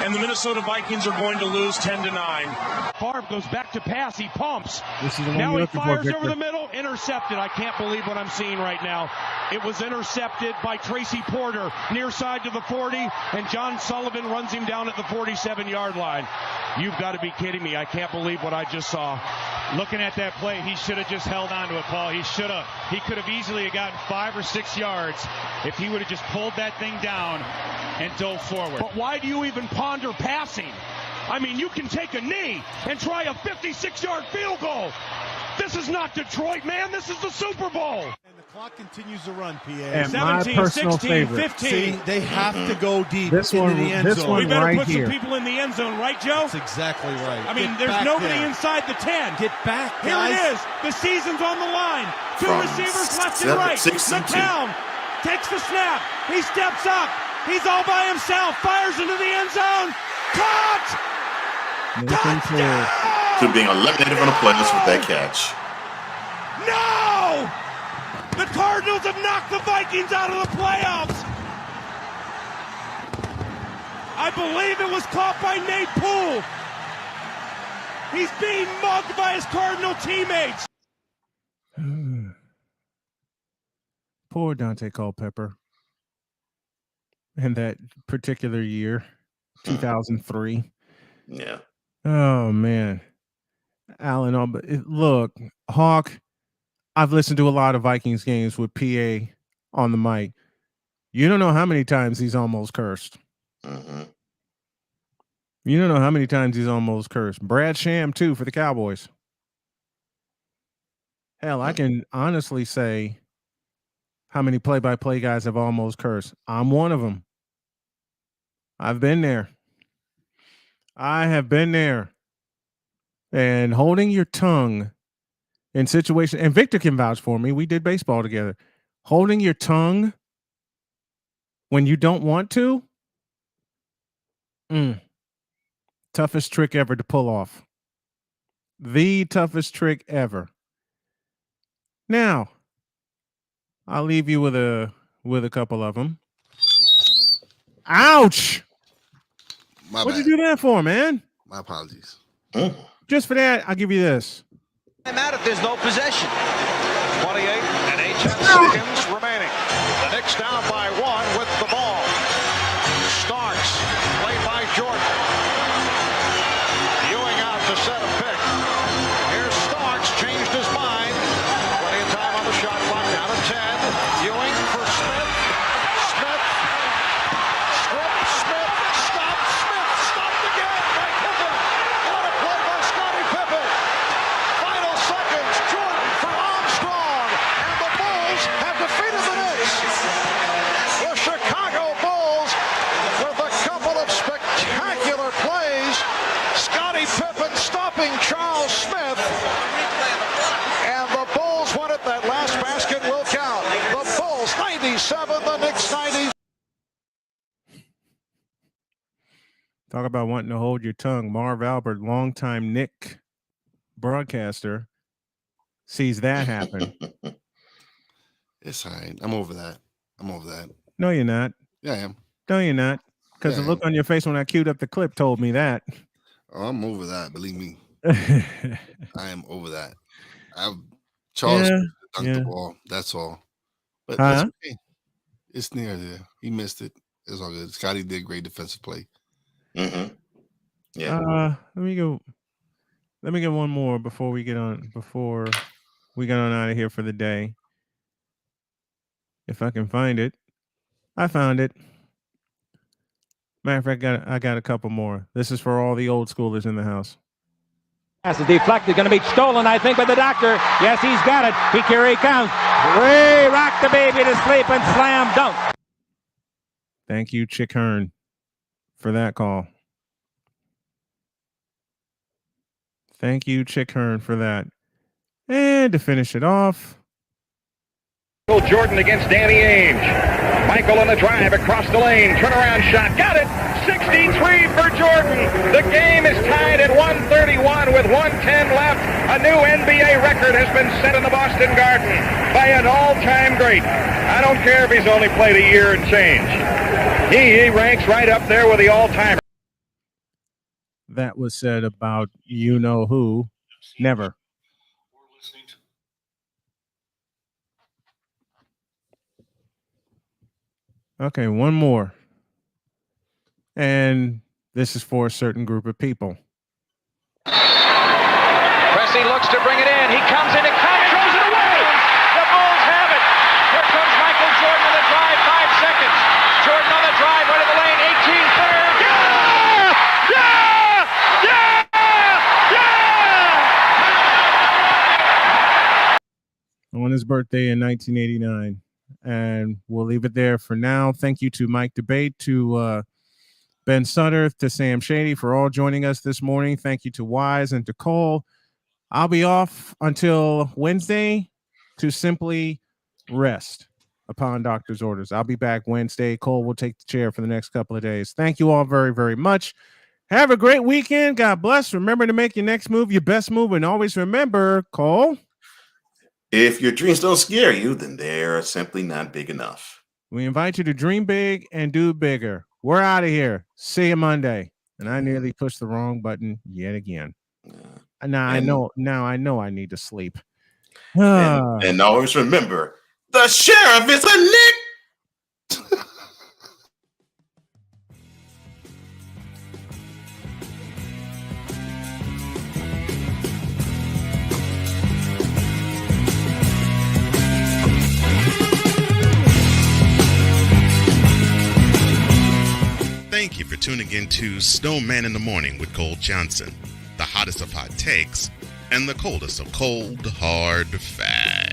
and the Minnesota Vikings are going to lose 10-9. Favre goes back to pass. He pumps. This is the one Now you're he looking for, fires Victor. over the middle. Intercepted. I can't believe what I'm seeing right now. It was intercepted by Tracy Porter near side to the 40, and John Sullivan runs him down at the 47-yard line. You've got to be kidding me. I can't believe what I just saw. Looking at that play, he should have just held on to it, Paul. He should have. He could have easily gotten 5 or 6 yards if he would have just pulled that thing down and dove forward. But why do you even ponder passing? I mean, you can take a knee and try a 56-yard field goal. This is not Detroit, man. This is the Super Bowl. And the clock continues to run, PA. And 17, my personal 16, favorite. 15. See, they have to go deep This into one- the end this zone. one We better right put here. some people in the end zone, right, Joe? That's exactly right. I mean, Get there's back nobody there. inside the 10. Get back, Here guys. it is. The season's on the line. Two From receivers left and right. 6 and 2. McCown takes the snap. He steps up. He's all by himself. Fires into the end zone. Caught! Nathan Cole. To being eliminated from the playoffs with that catch. No! The Cardinals have knocked the Vikings out of the playoffs. I believe it was caught by Nate Poole. He's being mugged by his Cardinal teammates. Poor Dante Culpepper. In that particular year, 2003. Yeah. Oh, man. Alan, look, Hawk, I've listened to a lot of Vikings games with PA on the mic. You don't know how many times he's almost cursed. Mm-hmm. You don't know how many times he's almost cursed. Brad Sham, too, for the Cowboys. Hell, I can honestly say how many play-by-play guys have almost cursed. I'm one of them. I've been there. I have been there. And holding your tongue in situations, and Victor can vouch for me. We did baseball together. Holding your tongue when you don't want to, toughest trick ever to pull off. The toughest trick ever. Now, I'll leave you with a couple of them. Ouch! My What'd bad. you do that for, man? My apologies. Just for that, I'll give you this. I'm out if there's no possession. 28 and 8 seconds remaining. The Knicks down by 1 with the ball. Starks, played by Jordan. Ewing out to set a pick. Here's Starks, changed his mind. Plenty of time on the shot clock, down to 10. Ewing for Smith. Smith. Smith. Stopped. Smith. Stopped again by Pippen. What a play by Scottie Pippen. Final seconds. Jordan for Armstrong. And the Bulls have defeated the Knicks. The Chicago Bulls with a couple of spectacular plays. Scottie Pippen stopping Charles Smith. And the Bulls won it. That last basket will count. The Bulls 97, the Knicks 90. Talk about wanting to hold your tongue. Marv Albert, longtime Knick broadcaster, sees that happen. It's all right. I'm over that. No, you're not. Yeah, I am. No, you're not. Because the look on your face when I queued up the clip told me that. Oh, I'm over that. Believe me. I am over that. Charles dunked the ball. That's all. But that's okay. It's near there. He missed it. It's all good. Scotty did great defensive play. Mm-hmm. Yeah. Let me get one more before we get on out of here for the day. If I can find it. I found it. Matter of fact, I got a couple more. This is for all the old schoolers in the house. Pass is deflected, going to be stolen, I think, by the doctor. Yes, he's got it. Here he comes. Ray rocked the baby to sleep and slam dunk. Thank you, Chick Hearn, for that call. Thank you, Chick Hearn, for that. And to finish it off. Jordan against Danny Ainge. Michael on the drive across the lane. Turnaround shot. Got it. 63 for Jordan. The game is tied at 131 with 1:10 left. A new NBA record has been set in the Boston Garden by an all-time great. I don't care if he's only played a year and change. He ranks right up there with the all-timer. That was said about you know who. Never. Okay, one more. And this is for a certain group of people. Pressey looks to bring it in. He comes in and throws it away. The Bulls have it. Here comes Michael Jordan on the drive. 5 seconds. Jordan on the drive, right of the lane. 18-3. birthday in 1989. And we'll leave it there for now. Thank you to Mike Debate, to Ben Sutter, to Sam Shady for all joining us this morning. Thank you to Wise and to Cole. I'll be off until Wednesday to simply rest upon doctor's orders. I'll be back Wednesday. Cole will take the chair for the next couple of days. Thank you all very, very much. Have a great weekend. God bless. Remember to make your next move your best move. And always remember, Cole, if your dreams don't scare you, then they're simply not big enough. We invite you to dream big and do bigger. We're out of here. See you Monday. And I nearly pushed the wrong button yet again. Now I know I need to sleep. And always remember, the sheriff is a Nick. Thank you for tuning in to Snowman in the Morning with Cole Johnson, the hottest of hot takes and the coldest of cold, hard facts.